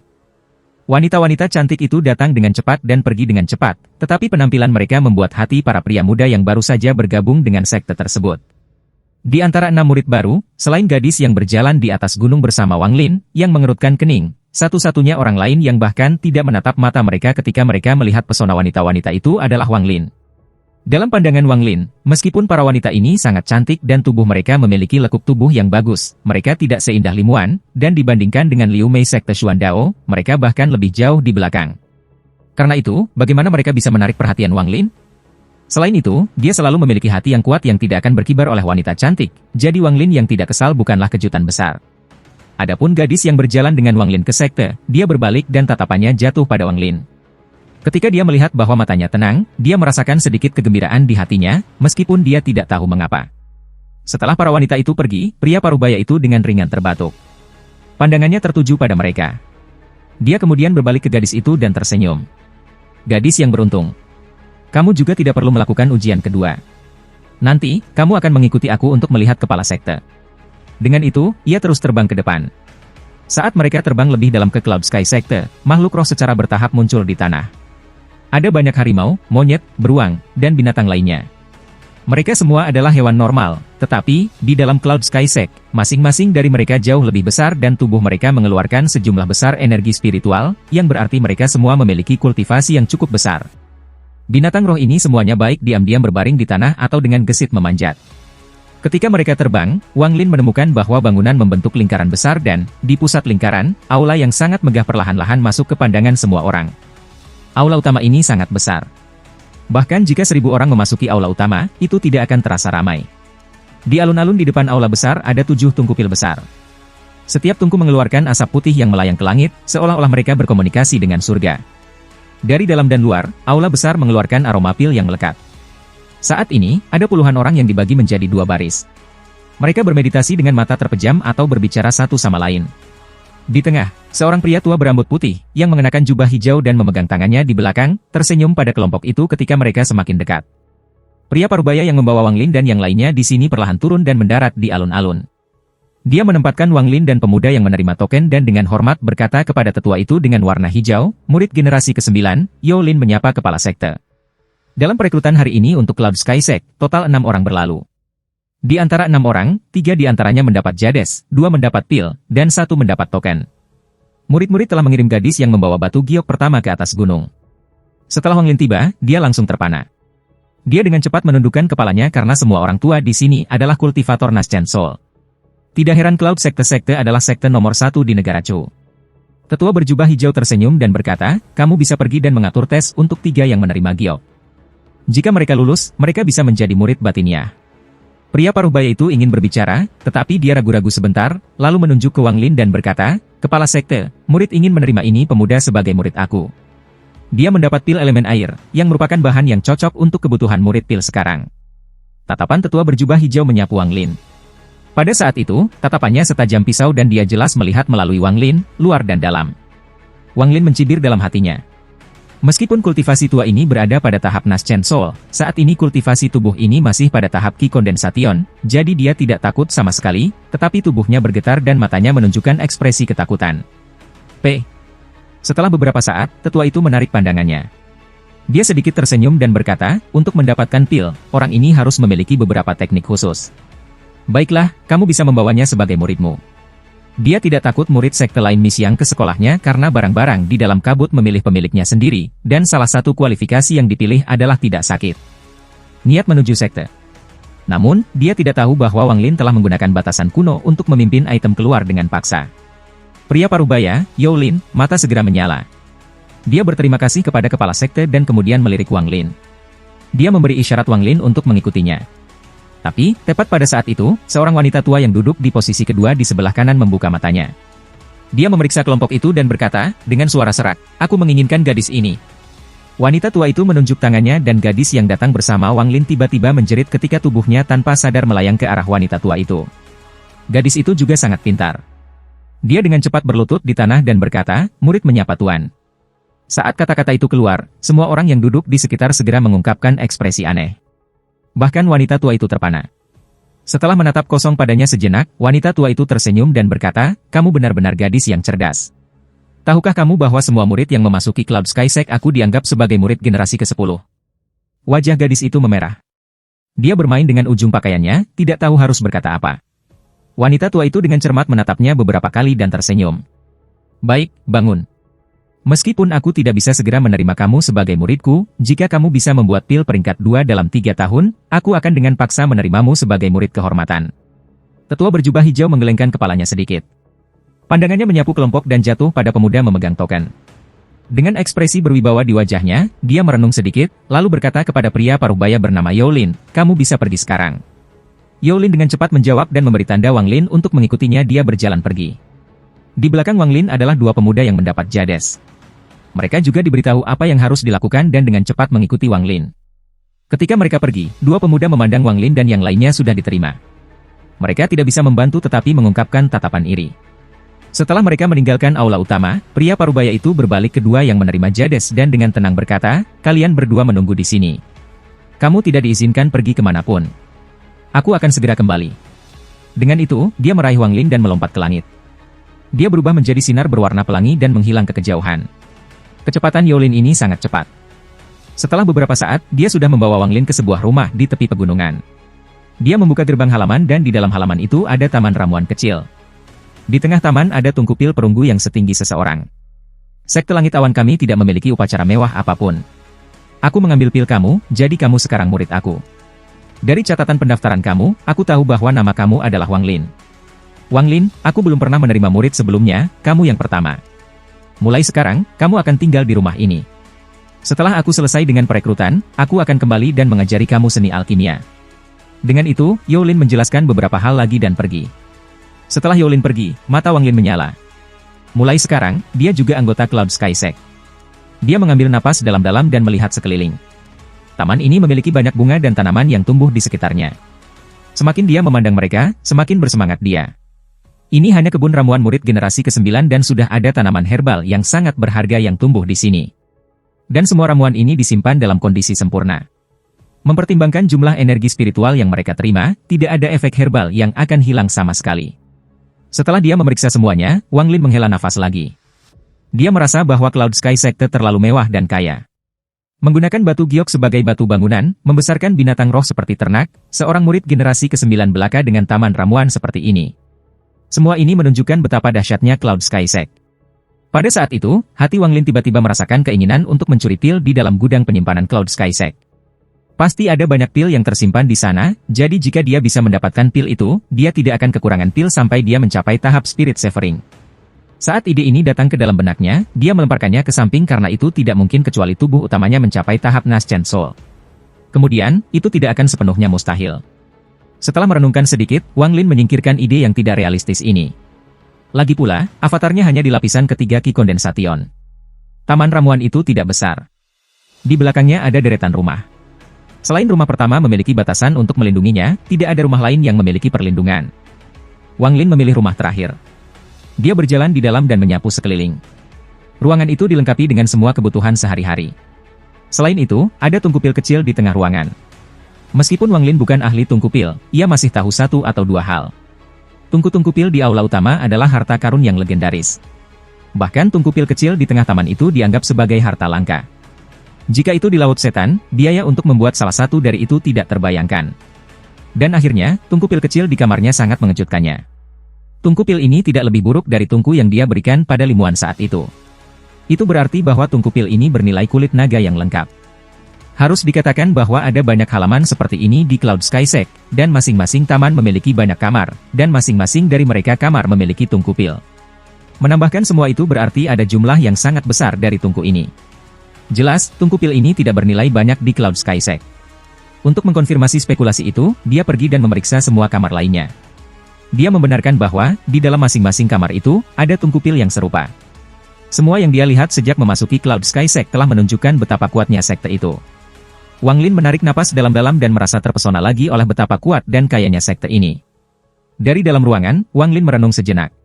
Speaker 1: Wanita-wanita cantik itu datang dengan cepat dan pergi dengan cepat, tetapi penampilan mereka membuat hati para pria muda yang baru saja bergabung dengan sekte tersebut. Di antara 6 murid baru, selain gadis yang berjalan di atas gunung bersama Wang Lin, yang mengerutkan kening, satu-satunya orang lain yang bahkan tidak menatap mata mereka ketika mereka melihat pesona wanita-wanita itu adalah Wang Lin. Dalam pandangan Wang Lin, meskipun para wanita ini sangat cantik dan tubuh mereka memiliki lekuk tubuh yang bagus, mereka tidak seindah Li Muan, dan dibandingkan dengan Liu Mei Sekte Xuan Dao, mereka bahkan lebih jauh di belakang. Karena itu, bagaimana mereka bisa menarik perhatian Wang Lin? Selain itu, dia selalu memiliki hati yang kuat yang tidak akan berkibar oleh wanita cantik, jadi Wang Lin yang tidak kesal bukanlah kejutan besar. Adapun gadis yang berjalan dengan Wang Lin ke sekte, dia berbalik dan tatapannya jatuh pada Wang Lin. Ketika dia melihat bahwa matanya tenang, dia merasakan sedikit kegembiraan di hatinya, meskipun dia tidak tahu mengapa. Setelah para wanita itu pergi, pria parubaya itu dengan ringan terbatuk. Pandangannya tertuju pada mereka. Dia kemudian berbalik ke gadis itu dan tersenyum. Gadis yang beruntung. Kamu juga tidak perlu melakukan ujian kedua. Nanti, kamu akan mengikuti aku untuk melihat kepala sekte. Dengan itu, ia terus terbang ke depan. Saat mereka terbang lebih dalam ke Cloud Sky Sekte, makhluk roh secara bertahap muncul di tanah. Ada banyak harimau, monyet, beruang, dan binatang lainnya. Mereka semua adalah hewan normal, tetapi, di dalam Cloud Sky Sect, masing-masing dari mereka jauh lebih besar dan tubuh mereka mengeluarkan sejumlah besar energi spiritual, yang berarti mereka semua memiliki kultivasi yang cukup besar. Binatang roh ini semuanya baik diam-diam berbaring di tanah atau dengan gesit memanjat. Ketika mereka terbang, Wang Lin menemukan bahwa bangunan membentuk lingkaran besar dan, di pusat lingkaran, aula yang sangat megah perlahan-lahan masuk ke pandangan semua orang. Aula utama ini sangat besar. Bahkan jika 1000 orang memasuki aula utama, itu tidak akan terasa ramai. Di alun-alun di depan aula besar ada 7 tungku pil besar. Setiap tungku mengeluarkan asap putih yang melayang ke langit, seolah-olah mereka berkomunikasi dengan surga. Dari dalam dan luar, aula besar mengeluarkan aroma pil yang melekat. Saat ini, ada puluhan orang yang dibagi menjadi 2 baris. Mereka bermeditasi dengan mata terpejam atau berbicara satu sama lain. Di tengah, seorang pria tua berambut putih, yang mengenakan jubah hijau dan memegang tangannya di belakang, tersenyum pada kelompok itu ketika mereka semakin dekat. Pria parubaya yang membawa Wang Lin dan yang lainnya di sini perlahan turun dan mendarat di alun-alun. Dia menempatkan Wang Lin dan pemuda yang menerima token dan dengan hormat berkata kepada tetua itu dengan warna hijau, murid generasi ke-9, Yo Lin menyapa kepala sekte. Dalam perekrutan hari ini untuk Cloud Sky Sect, total 6 orang berlalu. Di antara 6 orang, 3 di antaranya mendapat jades, 2 mendapat pil, dan 1 mendapat token. Murid-murid telah mengirim gadis yang membawa batu giok pertama ke atas gunung. Setelah Wang Lin tiba, dia langsung terpana. Dia dengan cepat menundukkan kepalanya karena semua orang tua di sini adalah kultivator Naschen Soul. Tidak heran Cloud Sekte-Sekte adalah sekte nomor 1 di negara Chu. Tetua berjubah hijau tersenyum dan berkata, kamu bisa pergi dan mengatur tes untuk 3 yang menerima giok. Jika mereka lulus, mereka bisa menjadi murid batinnya. Pria parubaya itu ingin berbicara, tetapi dia ragu-ragu sebentar, lalu menunjuk ke Wang Lin dan berkata, kepala sekte, murid ingin menerima ini pemuda sebagai murid aku. Dia mendapat pil elemen air, yang merupakan bahan yang cocok untuk kebutuhan murid pil sekarang. Tatapan tetua berjubah hijau menyapu Wang Lin. Pada saat itu, tatapannya setajam pisau dan dia jelas melihat melalui Wang Lin, luar dan dalam. Wang Lin mencibir dalam hatinya. Meskipun kultivasi tua ini berada pada tahap Naschen Soul, saat ini kultivasi tubuh ini masih pada tahap Qi Condensation, jadi dia tidak takut sama sekali, tetapi tubuhnya bergetar dan matanya menunjukkan ekspresi ketakutan. Setelah beberapa saat, tetua itu menarik pandangannya. Dia sedikit tersenyum dan berkata, untuk mendapatkan pil, orang ini harus memiliki beberapa teknik khusus. Baiklah, kamu bisa membawanya sebagai muridmu. Dia tidak takut murid sekte lain misiang ke sekolahnya karena barang-barang di dalam kabut memilih pemiliknya sendiri, dan salah satu kualifikasi yang dipilih adalah tidak sakit. Niat menuju sekte. Namun, dia tidak tahu bahwa Wang Lin telah menggunakan batasan kuno untuk memimpin item keluar dengan paksa. Pria parubaya, Yo Lin, mata segera menyala. Dia berterima kasih kepada kepala sekte dan kemudian melirik Wang Lin. Dia memberi isyarat Wang Lin untuk mengikutinya. Tapi, tepat pada saat itu, seorang wanita tua yang duduk di posisi kedua di sebelah kanan membuka matanya. Dia memeriksa kelompok itu dan berkata, dengan suara serak, aku menginginkan gadis ini. Wanita tua itu menunjuk tangannya dan gadis yang datang bersama Wang Lin tiba-tiba menjerit ketika tubuhnya tanpa sadar melayang ke arah wanita tua itu. Gadis itu juga sangat pintar. Dia dengan cepat berlutut di tanah dan berkata, murid menyapa tuan. Saat kata-kata itu keluar, semua orang yang duduk di sekitar segera mengungkapkan ekspresi aneh. Bahkan wanita tua itu terpana. Setelah menatap kosong padanya sejenak, wanita tua itu tersenyum dan berkata, kamu benar-benar gadis yang cerdas. Tahukah kamu bahwa semua murid yang memasuki Cloud Sky Sect aku dianggap sebagai murid generasi ke-10? Wajah gadis itu memerah. Dia bermain dengan ujung pakaiannya, tidak tahu harus berkata apa. Wanita tua itu dengan cermat menatapnya beberapa kali dan tersenyum. Baik, bangun. Meskipun aku tidak bisa segera menerima kamu sebagai muridku, jika kamu bisa membuat pil peringkat 2 dalam 3 tahun, aku akan dengan paksa menerimamu sebagai murid kehormatan. Tetua berjubah hijau menggelengkan kepalanya sedikit. Pandangannya menyapu kelompok dan jatuh pada pemuda memegang token. Dengan ekspresi berwibawa di wajahnya, dia merenung sedikit, lalu berkata kepada pria parubaya bernama Youlin, "Kamu bisa pergi sekarang." Youlin dengan cepat menjawab dan memberi tanda Wang Lin untuk mengikutinya. Dia berjalan pergi. Di belakang Wang Lin adalah dua pemuda yang mendapat jades. Mereka juga diberitahu apa yang harus dilakukan dan dengan cepat mengikuti Wang Lin. Ketika mereka pergi, dua pemuda memandang Wang Lin dan yang lainnya sudah diterima. Mereka tidak bisa membantu tetapi mengungkapkan tatapan iri. Setelah mereka meninggalkan aula utama, pria parubaya itu berbalik kedua yang menerima jades dan dengan tenang berkata, "Kalian berdua menunggu di sini. Kamu tidak diizinkan pergi kemanapun. Aku akan segera kembali." Dengan itu, dia meraih Wang Lin dan melompat ke langit. Dia berubah menjadi sinar berwarna pelangi dan menghilang ke kejauhan. Kecepatan Youlin ini sangat cepat. Setelah beberapa saat, dia sudah membawa Wang Lin ke sebuah rumah di tepi pegunungan. Dia membuka gerbang halaman dan di dalam halaman itu ada taman ramuan kecil. Di tengah taman ada tungku pil perunggu yang setinggi seseorang. "Sekte Langit Awan kami tidak memiliki upacara mewah apapun. Aku mengambil pil kamu, jadi kamu sekarang murid aku. Dari catatan pendaftaran kamu, aku tahu bahwa nama kamu adalah Wang Lin. Wang Lin, aku belum pernah menerima murid sebelumnya, kamu yang pertama. Mulai sekarang, kamu akan tinggal di rumah ini. Setelah aku selesai dengan perekrutan, aku akan kembali dan mengajari kamu seni alkimia." Dengan itu, Youlin menjelaskan beberapa hal lagi dan pergi. Setelah Youlin pergi, mata Wang Lin menyala. Mulai sekarang, dia juga anggota Cloud Sky Sect. Dia mengambil napas dalam-dalam dan melihat sekeliling. Taman ini memiliki banyak bunga dan tanaman yang tumbuh di sekitarnya. Semakin dia memandang mereka, semakin bersemangat dia. Ini hanya kebun ramuan murid generasi ke-9 dan sudah ada tanaman herbal yang sangat berharga yang tumbuh di sini. Dan semua ramuan ini disimpan dalam kondisi sempurna. Mempertimbangkan jumlah energi spiritual yang mereka terima, tidak ada efek herbal yang akan hilang sama sekali. Setelah dia memeriksa semuanya, Wang Lin menghela nafas lagi. Dia merasa bahwa Cloud Sky Sector terlalu mewah dan kaya. Menggunakan batu giok sebagai batu bangunan, membesarkan binatang roh seperti ternak, seorang murid generasi ke-9 belaka dengan taman ramuan seperti ini. Semua ini menunjukkan betapa dahsyatnya Cloud Sky Sect. Pada saat itu, hati Wang Lin tiba-tiba merasakan keinginan untuk mencuri pil di dalam gudang penyimpanan Cloud Sky Sect. Pasti ada banyak pil yang tersimpan di sana, jadi jika dia bisa mendapatkan pil itu, dia tidak akan kekurangan pil sampai dia mencapai tahap Spirit Severing. Saat ide ini datang ke dalam benaknya, dia melemparkannya ke samping karena itu tidak mungkin kecuali tubuh utamanya mencapai tahap Naschen Soul. Kemudian, itu tidak akan sepenuhnya mustahil. Setelah merenungkan sedikit, Wang Lin menyingkirkan ide yang tidak realistis ini. Lagi pula, avatarnya hanya di lapisan ketiga Ki Kondensation. Taman ramuan itu tidak besar. Di belakangnya ada deretan rumah. Selain rumah pertama memiliki batasan untuk melindunginya, tidak ada rumah lain yang memiliki perlindungan. Wang Lin memilih rumah terakhir. Dia berjalan di dalam dan menyapu sekeliling. Ruangan itu dilengkapi dengan semua kebutuhan sehari-hari. Selain itu, ada tungku pil kecil di tengah ruangan. Meskipun Wang Lin bukan ahli tungku pil, ia masih tahu satu atau dua hal. Tungku-tungku pil di aula utama adalah harta karun yang legendaris. Bahkan tungku pil kecil di tengah taman itu dianggap sebagai harta langka. Jika itu di Laut Setan, biaya untuk membuat salah satu dari itu tidak terbayangkan. Dan akhirnya, tungku pil kecil di kamarnya sangat mengejutkannya. Tungku pil ini tidak lebih buruk dari tungku yang dia berikan pada Limuan saat itu. Itu berarti bahwa tungku pil ini bernilai kulit naga yang lengkap. Harus dikatakan bahwa ada banyak halaman seperti ini di Cloud Sky Sect, dan masing-masing taman memiliki banyak kamar, dan masing-masing dari mereka kamar memiliki tungku pil. Menambahkan semua itu berarti ada jumlah yang sangat besar dari tungku ini. Jelas, tungku pil ini tidak bernilai banyak di Cloud Sky Sect. Untuk mengkonfirmasi spekulasi itu, dia pergi dan memeriksa semua kamar lainnya. Dia membenarkan bahwa, di dalam masing-masing kamar itu, ada tungku pil yang serupa. Semua yang dia lihat sejak memasuki Cloud Sky Sect telah menunjukkan betapa kuatnya sekte itu. Wang Lin menarik napas dalam-dalam dan merasa terpesona lagi oleh betapa kuat dan kayanya sekte ini. Dari dalam ruangan, Wang Lin merenung sejenak.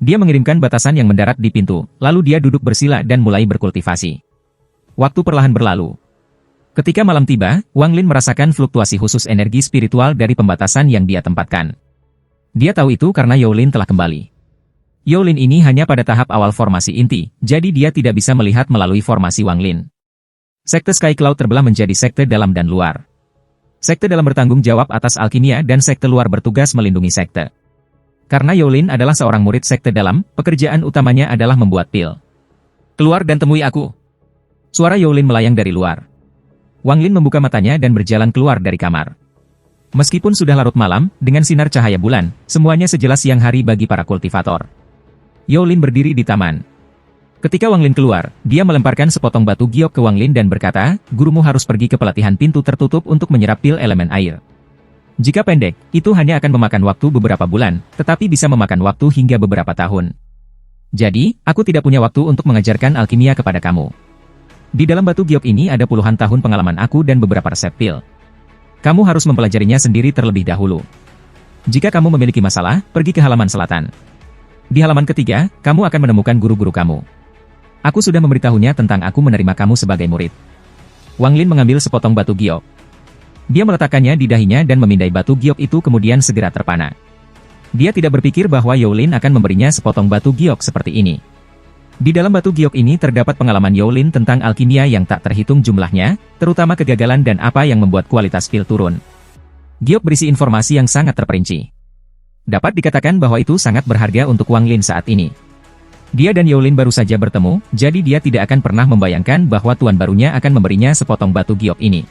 Speaker 1: Dia mengirimkan batasan yang mendarat di pintu, lalu dia duduk bersila dan mulai berkultivasi. Waktu perlahan berlalu. Ketika malam tiba, Wang Lin merasakan fluktuasi khusus energi spiritual dari pembatasan yang dia tempatkan. Dia tahu itu karena Youlin telah kembali. Youlin ini hanya pada tahap awal formasi inti, jadi dia tidak bisa melihat melalui formasi Wang Lin. Sekte Sky Cloud terbelah menjadi sekte dalam dan luar. Sekte dalam bertanggung jawab atas alkimia dan sekte luar bertugas melindungi sekte. Karena Youlin adalah seorang murid sekte dalam, pekerjaan utamanya adalah membuat pil. "Keluar dan temui aku." Suara Youlin melayang dari luar. Wang Lin membuka matanya dan berjalan keluar dari kamar. Meskipun sudah larut malam, dengan sinar cahaya bulan, semuanya sejelas siang hari bagi para kultivator. Youlin berdiri di taman. Ketika Wang Lin keluar, dia melemparkan sepotong batu giok ke Wang Lin dan berkata, gurumu harus pergi ke pelatihan pintu tertutup untuk menyerap pil elemen air. Jika pendek, itu hanya akan memakan waktu beberapa bulan, tetapi bisa memakan waktu hingga beberapa tahun. Jadi, aku tidak punya waktu untuk mengajarkan alkimia kepada kamu. Di dalam batu giok ini ada puluhan tahun pengalaman aku dan beberapa resep pil. Kamu harus mempelajarinya sendiri terlebih dahulu. Jika kamu memiliki masalah, pergi ke halaman selatan. Di halaman ketiga, kamu akan menemukan guru-guru kamu. Aku sudah memberitahunya tentang aku menerima kamu sebagai murid. Wang Lin mengambil sepotong batu giok. Dia meletakkannya di dahinya dan memindai batu giok itu kemudian segera terpana. Dia tidak berpikir bahwa Yao Lin akan memberinya sepotong batu giok seperti ini. Di dalam batu giok ini terdapat pengalaman Yao Lin tentang alkimia yang tak terhitung jumlahnya, terutama kegagalan dan apa yang membuat kualitas pil turun. Giok berisi informasi yang sangat terperinci. Dapat dikatakan bahwa itu sangat berharga untuk Wang Lin saat ini. Dia dan Yao Lin baru saja bertemu, jadi dia tidak akan pernah membayangkan bahwa tuan barunya akan memberinya sepotong batu giok ini.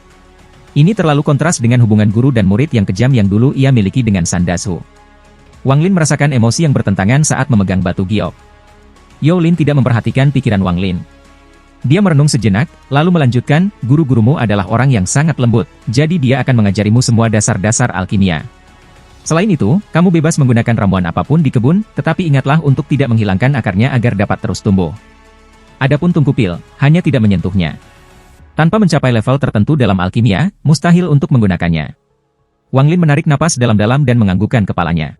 Speaker 1: Ini terlalu kontras dengan hubungan guru dan murid yang kejam yang dulu ia miliki dengan Sandasu. Wang Lin merasakan emosi yang bertentangan saat memegang batu giok. Yao Lin tidak memperhatikan pikiran Wang Lin. Dia merenung sejenak, lalu melanjutkan, guru-gurumu adalah orang yang sangat lembut, jadi dia akan mengajarimu semua dasar-dasar alkimia. Selain itu, kamu bebas menggunakan ramuan apapun di kebun, tetapi ingatlah untuk tidak menghilangkan akarnya agar dapat terus tumbuh. Adapun tungku pil, hanya tidak menyentuhnya. Tanpa mencapai level tertentu dalam alkimia, mustahil untuk menggunakannya. Wang Lin menarik napas dalam-dalam dan menganggukkan kepalanya.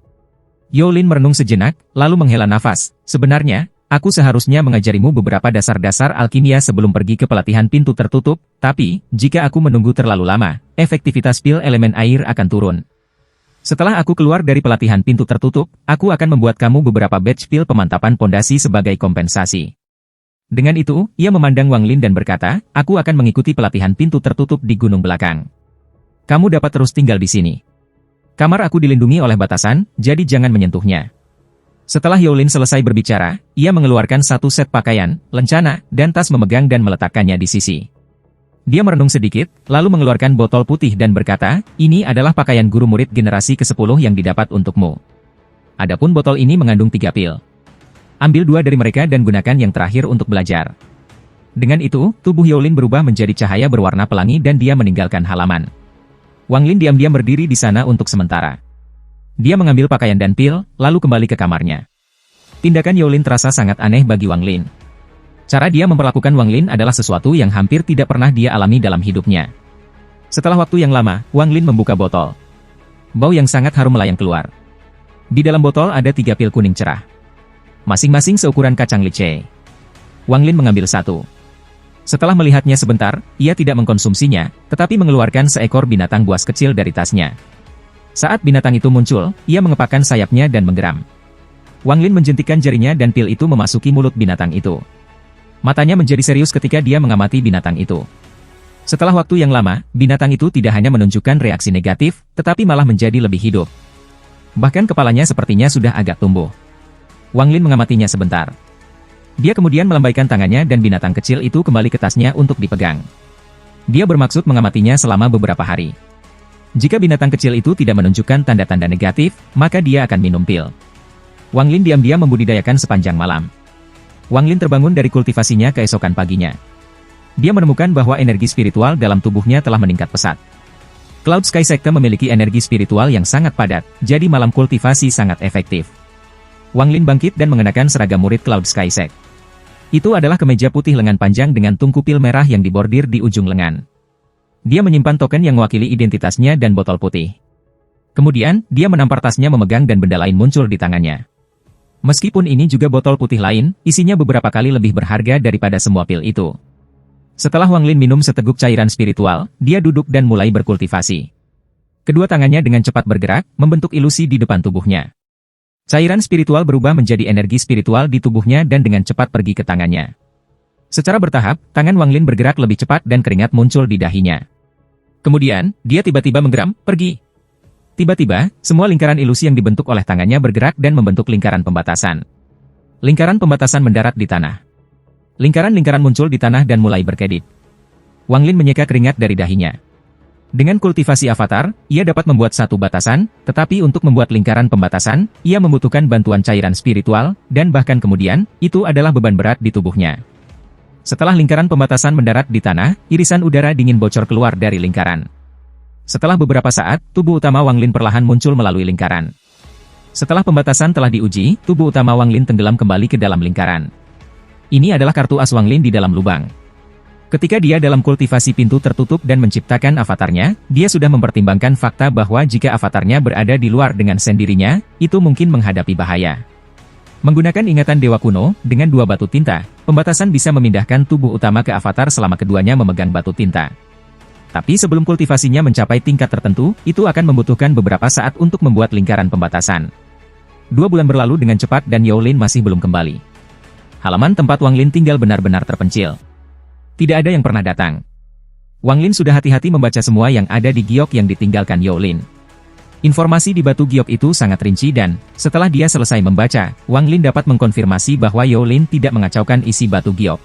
Speaker 1: Yao Lin merenung sejenak, lalu menghela nafas. Sebenarnya, aku seharusnya mengajarimu beberapa dasar-dasar alkimia sebelum pergi ke pelatihan pintu tertutup, tapi, jika aku menunggu terlalu lama, efektivitas pil elemen air akan turun. Setelah aku keluar dari pelatihan pintu tertutup, aku akan membuat kamu beberapa batch pil pemantapan pondasi sebagai kompensasi. Dengan itu, ia memandang Wang Lin dan berkata, aku akan mengikuti pelatihan pintu tertutup di gunung belakang. Kamu dapat terus tinggal di sini. Kamar aku dilindungi oleh batasan, jadi jangan menyentuhnya. Setelah Yao Lin selesai berbicara, ia mengeluarkan satu set pakaian, lencana, dan tas memegang dan meletakkannya di sisi. Dia merenung sedikit, lalu mengeluarkan botol putih dan berkata, ini adalah pakaian guru murid generasi ke-10 yang didapat untukmu. Adapun botol ini mengandung 3 pil. Ambil 2 dari mereka dan gunakan yang terakhir untuk belajar. Dengan itu, tubuh Yao Lin berubah menjadi cahaya berwarna pelangi dan dia meninggalkan halaman. Wang Lin diam-diam berdiri di sana untuk sementara. Dia mengambil pakaian dan pil, lalu kembali ke kamarnya. Tindakan Yao Lin terasa sangat aneh bagi Wang Lin. Cara dia memperlakukan Wang Lin adalah sesuatu yang hampir tidak pernah dia alami dalam hidupnya. Setelah waktu yang lama, Wang Lin membuka botol. Bau yang sangat harum melayang keluar. Di dalam botol ada 3 pil kuning cerah. Masing-masing seukuran kacang licei. Wang Lin mengambil satu. Setelah melihatnya sebentar, ia tidak mengkonsumsinya, tetapi mengeluarkan seekor binatang buas kecil dari tasnya. Saat binatang itu muncul, ia mengepakkan sayapnya dan menggeram. Wang Lin menjentikkan jarinya dan pil itu memasuki mulut binatang itu. Matanya menjadi serius ketika dia mengamati binatang itu. Setelah waktu yang lama, binatang itu tidak hanya menunjukkan reaksi negatif, tetapi malah menjadi lebih hidup. Bahkan kepalanya sepertinya sudah agak tumbuh. Wang Lin mengamatinya sebentar. Dia kemudian melambaikan tangannya dan binatang kecil itu kembali ke tasnya untuk dipegang. Dia bermaksud mengamatinya selama beberapa hari. Jika binatang kecil itu tidak menunjukkan tanda-tanda negatif, maka dia akan minum pil. Wang Lin diam-diam membudidayakan sepanjang malam. Wang Lin terbangun dari kultivasinya keesokan paginya. Dia menemukan bahwa energi spiritual dalam tubuhnya telah meningkat pesat. Cloud Sky Sekte memiliki energi spiritual yang sangat padat, jadi malam kultivasi sangat efektif. Wang Lin bangkit dan mengenakan seragam murid Cloud Sky Sekte. Itu adalah kemeja putih lengan panjang dengan tungku pil merah yang dibordir di ujung lengan. Dia menyimpan token yang mewakili identitasnya dan botol putih. Kemudian, dia menampar tasnya memegang dan benda lain muncul di tangannya. Meskipun ini juga botol putih lain, isinya beberapa kali lebih berharga daripada semua pil itu. Setelah Wang Lin minum seteguk cairan spiritual, dia duduk dan mulai berkultivasi. Kedua tangannya dengan cepat bergerak, membentuk ilusi di depan tubuhnya. Cairan spiritual berubah menjadi energi spiritual di tubuhnya dan dengan cepat pergi ke tangannya. Secara bertahap, tangan Wang Lin bergerak lebih cepat dan keringat muncul di dahinya. Kemudian, dia tiba-tiba menggeram, pergi. Tiba-tiba, semua lingkaran ilusi yang dibentuk oleh tangannya bergerak dan membentuk lingkaran pembatasan. Lingkaran pembatasan mendarat di tanah. Lingkaran-lingkaran muncul di tanah dan mulai berkedip. Wang Lin menyeka keringat dari dahinya. Dengan kultivasi avatar, ia dapat membuat satu batasan, tetapi untuk membuat lingkaran pembatasan, ia membutuhkan bantuan cairan spiritual, dan bahkan kemudian, itu adalah beban berat di tubuhnya. Setelah lingkaran pembatasan mendarat di tanah, irisan udara dingin bocor keluar dari lingkaran. Setelah beberapa saat, tubuh utama Wang Lin perlahan muncul melalui lingkaran. Setelah pembatasan telah diuji, tubuh utama Wang Lin tenggelam kembali ke dalam lingkaran. Ini adalah kartu as Wang Lin di dalam lubang. Ketika dia dalam kultivasi pintu tertutup dan menciptakan avatarnya, dia sudah mempertimbangkan fakta bahwa jika avatarnya berada di luar dengan sendirinya, itu mungkin menghadapi bahaya. Menggunakan ingatan dewa kuno, dengan 2 batu tinta, pembatasan bisa memindahkan tubuh utama ke avatar selama keduanya memegang batu tinta. Tapi sebelum kultivasinya mencapai tingkat tertentu, itu akan membutuhkan beberapa saat untuk membuat lingkaran pembatasan. 2 bulan berlalu dengan cepat dan Yao Lin masih belum kembali. Halaman tempat Wang Lin tinggal benar-benar terpencil. Tidak ada yang pernah datang. Wang Lin sudah hati-hati membaca semua yang ada di giok yang ditinggalkan Yao Lin. Informasi di batu giok itu sangat rinci dan, setelah dia selesai membaca, Wang Lin dapat mengkonfirmasi bahwa Yao Lin tidak mengacaukan isi batu giok.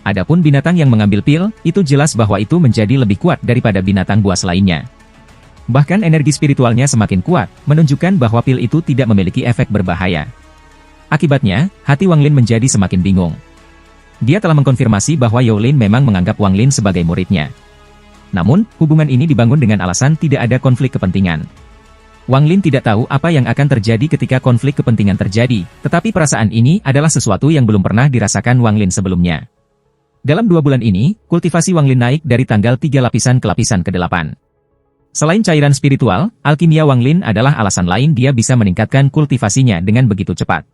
Speaker 1: Adapun binatang yang mengambil pil, itu jelas bahwa itu menjadi lebih kuat daripada binatang buas lainnya. Bahkan energi spiritualnya semakin kuat, menunjukkan bahwa pil itu tidak memiliki efek berbahaya. Akibatnya, hati Wang Lin menjadi semakin bingung. Dia telah mengkonfirmasi bahwa Yao Lin memang menganggap Wang Lin sebagai muridnya. Namun, hubungan ini dibangun dengan alasan tidak ada konflik kepentingan. Wang Lin tidak tahu apa yang akan terjadi ketika konflik kepentingan terjadi, tetapi perasaan ini adalah sesuatu yang belum pernah dirasakan Wang Lin sebelumnya. Dalam 2 bulan ini, kultivasi Wang Lin naik dari tanggal 3 lapisan ke lapisan ke-8. Selain cairan spiritual, alkimia Wang Lin adalah alasan lain dia bisa meningkatkan kultivasinya dengan begitu cepat.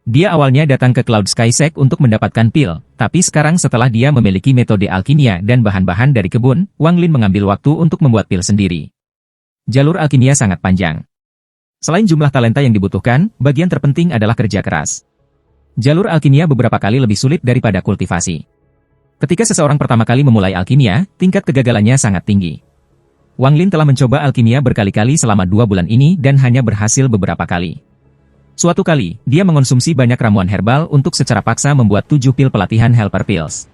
Speaker 1: Dia awalnya datang ke Cloud Sky Sect untuk mendapatkan pil, tapi sekarang setelah dia memiliki metode alkimia dan bahan-bahan dari kebun, Wang Lin mengambil waktu untuk membuat pil sendiri. Jalur alkimia sangat panjang. Selain jumlah talenta yang dibutuhkan, bagian terpenting adalah kerja keras. Jalur alkimia beberapa kali lebih sulit daripada kultivasi. Ketika seseorang pertama kali memulai alkimia, tingkat kegagalannya sangat tinggi. Wang Lin telah mencoba alkimia berkali-kali selama 2 bulan ini dan hanya berhasil beberapa kali. Suatu kali, dia mengonsumsi banyak ramuan herbal untuk secara paksa membuat 7 pil pelatihan Helper Pills.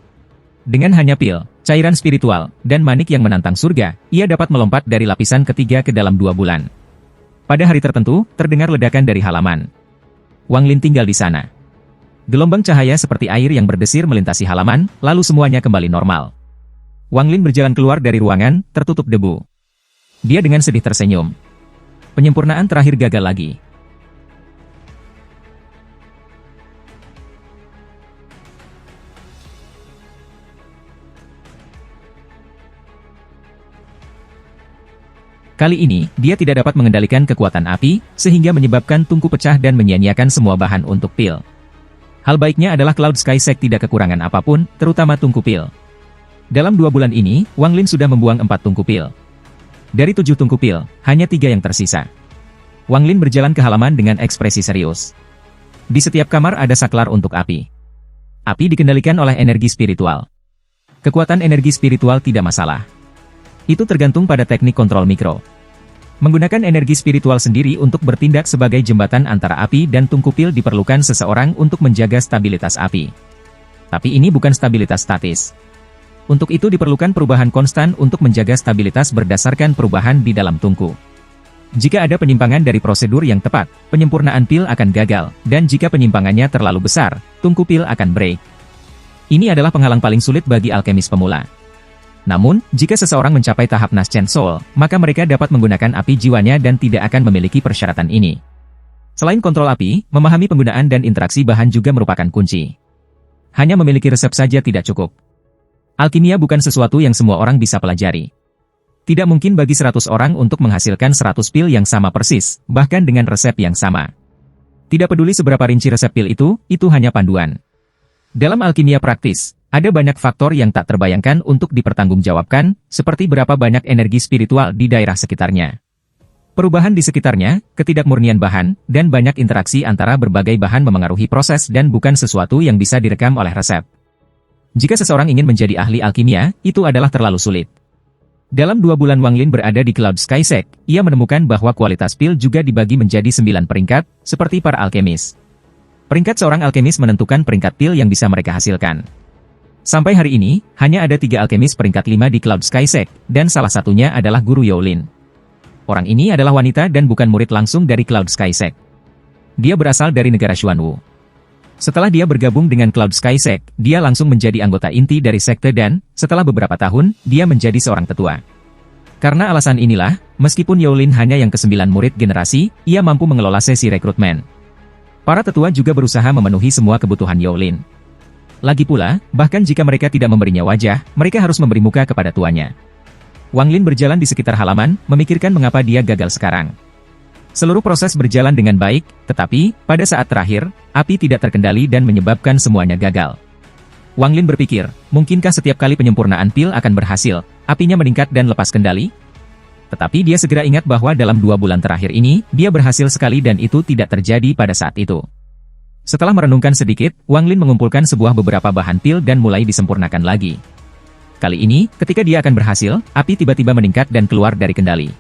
Speaker 1: Dengan hanya pil, cairan spiritual, dan manik yang menantang surga, ia dapat melompat dari lapisan ketiga ke dalam 2 bulan. Pada hari tertentu, terdengar ledakan dari halaman. Wang Lin tinggal di sana. Gelombang cahaya seperti air yang berdesir melintasi halaman, lalu semuanya kembali normal. Wang Lin berjalan keluar dari ruangan, tertutup debu. Dia dengan sedih tersenyum. Penyempurnaan terakhir gagal lagi. Kali ini, dia tidak dapat mengendalikan kekuatan api, sehingga menyebabkan tungku pecah dan menyia-nyiakan semua bahan untuk pil. Hal baiknya adalah Cloud Sky Sect tidak kekurangan apapun, terutama tungku pil. Dalam 2 bulan ini, Wang Lin sudah membuang 4 tungku pil. Dari 7 tungku pil, hanya 3 yang tersisa. Wang Lin berjalan ke halaman dengan ekspresi serius. Di setiap kamar ada saklar untuk api. Api dikendalikan oleh energi spiritual. Kekuatan energi spiritual tidak masalah. Itu tergantung pada teknik kontrol mikro. Menggunakan energi spiritual sendiri untuk bertindak sebagai jembatan antara api dan tungku pil diperlukan seseorang untuk menjaga stabilitas api. Tapi ini bukan stabilitas statis. Untuk itu diperlukan perubahan konstan untuk menjaga stabilitas berdasarkan perubahan di dalam tungku. Jika ada penyimpangan dari prosedur yang tepat, penyempurnaan pil akan gagal, dan jika penyimpangannya terlalu besar, tungku pil akan break. Ini adalah penghalang paling sulit bagi alkemis pemula. Namun, jika seseorang mencapai tahap Nascent Soul, maka mereka dapat menggunakan api jiwanya dan tidak akan memiliki persyaratan ini. Selain kontrol api, memahami penggunaan dan interaksi bahan juga merupakan kunci. Hanya memiliki resep saja tidak cukup. Alkimia bukan sesuatu yang semua orang bisa pelajari. Tidak mungkin bagi 100 orang untuk menghasilkan 100 pil yang sama persis, bahkan dengan resep yang sama. Tidak peduli seberapa rinci resep pil itu hanya panduan. Dalam alkimia praktis, ada banyak faktor yang tak terbayangkan untuk dipertanggungjawabkan, seperti berapa banyak energi spiritual di daerah sekitarnya. Perubahan di sekitarnya, ketidakmurnian bahan, dan banyak interaksi antara berbagai bahan memengaruhi proses dan bukan sesuatu yang bisa direkam oleh resep. Jika seseorang ingin menjadi ahli alkimia, itu adalah terlalu sulit. Dalam 2 bulan Wang Lin berada di Cloud Sky Sect, ia menemukan bahwa kualitas pil juga dibagi menjadi 9 peringkat, seperti para alkemis. Peringkat seorang alkemis menentukan peringkat pil yang bisa mereka hasilkan. Sampai hari ini, hanya ada 3 alkemis peringkat 5 di Cloud Sky Sect, dan salah satunya adalah Guru Youlin. Orang ini adalah wanita dan bukan murid langsung dari Cloud Sky Sect. Dia berasal dari negara Xuanwu. Setelah dia bergabung dengan Cloud Sky Sect, dia langsung menjadi anggota inti dari sekte dan, setelah beberapa tahun, dia menjadi seorang tetua. Karena alasan inilah, meskipun Youlin hanya yang ke-9 murid generasi, ia mampu mengelola sesi rekrutmen. Para tetua juga berusaha memenuhi semua kebutuhan Youlin. Lagi pula, bahkan jika mereka tidak memberinya wajah, mereka harus memberi muka kepada tuanya. Wang Lin berjalan di sekitar halaman, memikirkan mengapa dia gagal sekarang. Seluruh proses berjalan dengan baik, tetapi, pada saat terakhir, api tidak terkendali dan menyebabkan semuanya gagal. Wang Lin berpikir, mungkinkah setiap kali penyempurnaan pil akan berhasil, apinya meningkat dan lepas kendali? Tetapi dia segera ingat bahwa dalam 2 bulan terakhir ini, dia berhasil sekali dan itu tidak terjadi pada saat itu. Setelah merenungkan sedikit, Wang Lin mengumpulkan beberapa bahan pil dan mulai disempurnakan lagi. Kali ini, ketika dia akan berhasil, api tiba-tiba meningkat dan keluar dari kendali.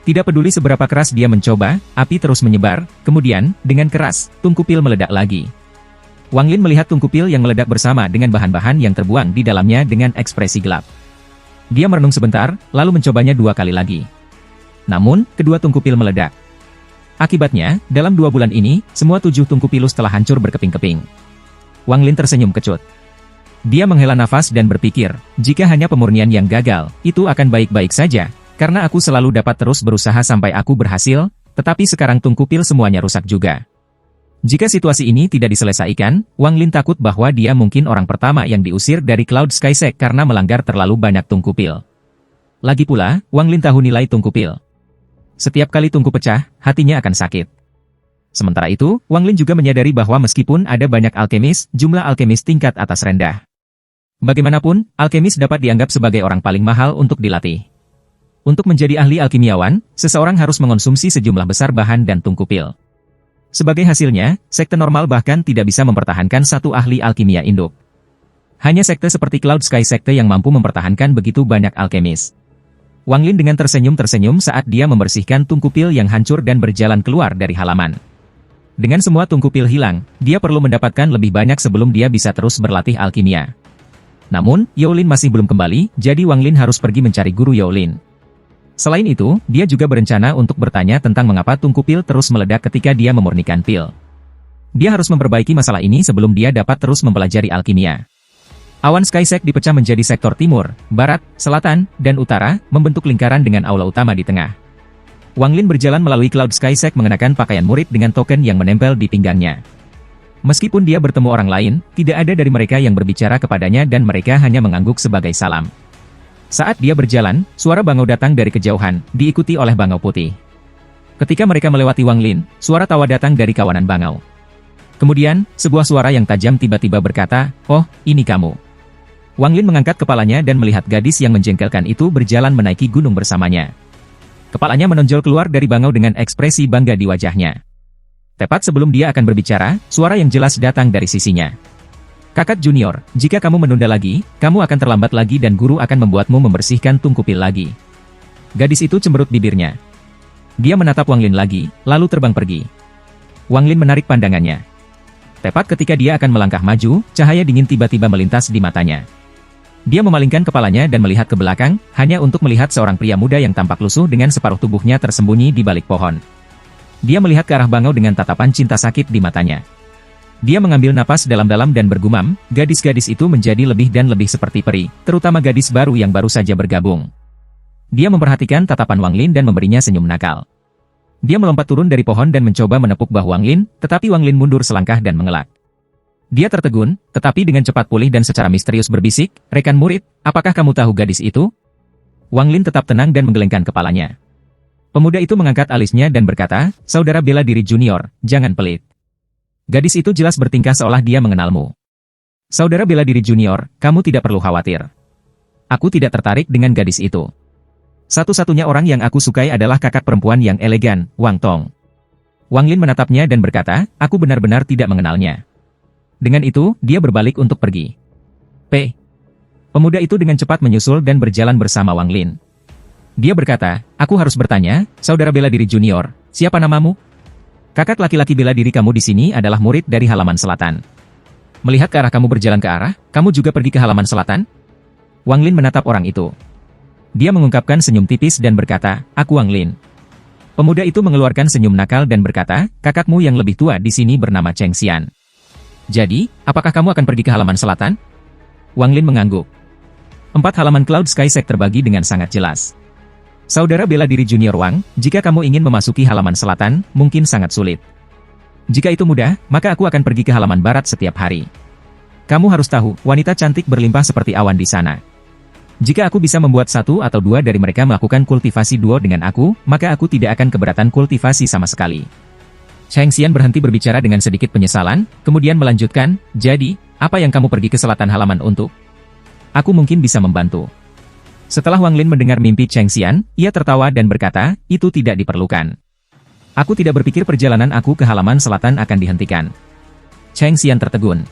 Speaker 1: Tidak peduli seberapa keras dia mencoba, api terus menyebar, kemudian, dengan keras, tungku pil meledak lagi. Wang Lin melihat tungku pil yang meledak bersama dengan bahan-bahan yang terbuang di dalamnya dengan ekspresi gelap. Dia merenung sebentar, lalu mencobanya 2 kali lagi. Namun, kedua tungku pil meledak. Akibatnya, dalam 2 bulan ini, semua 7 tungku pilus telah hancur berkeping-keping. Wang Lin tersenyum kecut. Dia menghela nafas dan berpikir, jika hanya pemurnian yang gagal, itu akan baik-baik saja. Karena aku selalu dapat terus berusaha sampai aku berhasil, tetapi sekarang tungku pil semuanya rusak juga. Jika situasi ini tidak diselesaikan, Wang Lin takut bahwa dia mungkin orang pertama yang diusir dari Cloud Sky Sect karena melanggar terlalu banyak tungku pil. Lagi pula, Wang Lin tahu nilai tungku pil. Setiap kali tungku pecah, hatinya akan sakit. Sementara itu, Wang Lin juga menyadari bahwa meskipun ada banyak alkemis, jumlah alkemis tingkat atas rendah. Bagaimanapun, alkemis dapat dianggap sebagai orang paling mahal untuk dilatih. Untuk menjadi ahli alkimiawan, seseorang harus mengonsumsi sejumlah besar bahan dan tungku pil. Sebagai hasilnya, sekte normal bahkan tidak bisa mempertahankan satu ahli alkimia induk. Hanya sekte seperti Cloud Sky Sekte yang mampu mempertahankan begitu banyak alkemis. Wang Lin dengan tersenyum-tersenyum saat dia membersihkan tungku pil yang hancur dan berjalan keluar dari halaman. Dengan semua tungku pil hilang, dia perlu mendapatkan lebih banyak sebelum dia bisa terus berlatih alkimia. Namun, Youlin masih belum kembali, jadi Wang Lin harus pergi mencari guru Youlin. Selain itu, dia juga berencana untuk bertanya tentang mengapa tungku pil terus meledak ketika dia memurnikan pil. Dia harus memperbaiki masalah ini sebelum dia dapat terus mempelajari alkimia. Awan Sky Sect dipecah menjadi sektor timur, barat, selatan, dan utara, membentuk lingkaran dengan aula utama di tengah. Wang Lin berjalan melalui Cloud Sky Sect mengenakan pakaian murid dengan token yang menempel di pinggangnya. Meskipun dia bertemu orang lain, tidak ada dari mereka yang berbicara kepadanya dan mereka hanya mengangguk sebagai salam. Saat dia berjalan, suara bangau datang dari kejauhan, diikuti oleh bangau putih. Ketika mereka melewati Wang Lin, suara tawa datang dari kawanan bangau. Kemudian, sebuah suara yang tajam tiba-tiba berkata, "Oh, ini kamu." Wang Lin mengangkat kepalanya dan melihat gadis yang menjengkelkan itu berjalan menaiki gunung bersamanya. Kepalanya menonjol keluar dari bangau dengan ekspresi bangga di wajahnya. Tepat sebelum dia akan berbicara, suara yang jelas datang dari sisinya. "Kakak junior, jika kamu menunda lagi, kamu akan terlambat lagi dan guru akan membuatmu membersihkan tungku pil lagi." Gadis itu cemberut bibirnya. Dia menatap Wang Lin lagi, lalu terbang pergi. Wang Lin menarik pandangannya. Tepat ketika dia akan melangkah maju, cahaya dingin tiba-tiba melintas di matanya. Dia memalingkan kepalanya dan melihat ke belakang, hanya untuk melihat seorang pria muda yang tampak lusuh dengan separuh tubuhnya tersembunyi di balik pohon. Dia melihat ke arah bangau dengan tatapan cinta sakit di matanya. Dia mengambil napas dalam-dalam dan bergumam, gadis-gadis itu menjadi lebih dan lebih seperti peri, terutama gadis baru yang baru saja bergabung. Dia memperhatikan tatapan Wang Lin dan memberinya senyum nakal. Dia melompat turun dari pohon dan mencoba menepuk bahu Wang Lin, tetapi Wang Lin mundur selangkah dan mengelak. Dia tertegun, tetapi dengan cepat pulih dan secara misterius berbisik, "Rekan murid, apakah kamu tahu gadis itu?" Wang Lin tetap tenang dan menggelengkan kepalanya. Pemuda itu mengangkat alisnya dan berkata, "Saudara bela diri junior, jangan pelit." Gadis itu jelas bertingkah seolah dia mengenalmu. "Saudara bela diri junior, kamu tidak perlu khawatir. Aku tidak tertarik dengan gadis itu. Satu-satunya orang yang aku sukai adalah kakak perempuan yang elegan, Wang Tong." Wang Lin menatapnya dan berkata, "Aku benar-benar tidak mengenalnya." Dengan itu, dia berbalik untuk pergi. Pemuda itu dengan cepat menyusul dan berjalan bersama Wang Lin. Dia berkata, "Aku harus bertanya, saudara bela diri junior, siapa namamu?" "Kakak laki-laki bela diri kamu di sini adalah murid dari halaman selatan." Melihat ke arah kamu berjalan ke arah, kamu juga pergi ke halaman selatan? Wang Lin menatap orang itu. Dia mengungkapkan senyum tipis dan berkata, aku Wang Lin. Pemuda itu mengeluarkan senyum nakal dan berkata, kakakmu yang lebih tua di sini bernama Cheng Xian. Jadi, apakah kamu akan pergi ke halaman selatan? Wang Lin mengangguk. 4 halaman Cloud Sky Sect terbagi dengan sangat jelas. Saudara bela diri Junior Wang, jika kamu ingin memasuki halaman selatan, mungkin sangat sulit. Jika itu mudah, maka aku akan pergi ke halaman barat setiap hari. Kamu harus tahu, wanita cantik berlimpah seperti awan di sana. Jika aku bisa membuat 1 atau 2 dari mereka melakukan kultivasi duo dengan aku, maka aku tidak akan keberatan kultivasi sama sekali. Cheng Xian berhenti berbicara dengan sedikit penyesalan, kemudian melanjutkan, jadi, apa yang kamu pergi ke selatan halaman untuk? Aku mungkin bisa membantu. Setelah Wang Lin mendengar mimpi Cheng Xian, ia tertawa dan berkata, itu tidak diperlukan. Aku tidak berpikir perjalanan aku ke halaman selatan akan dihentikan. Cheng Xian tertegun.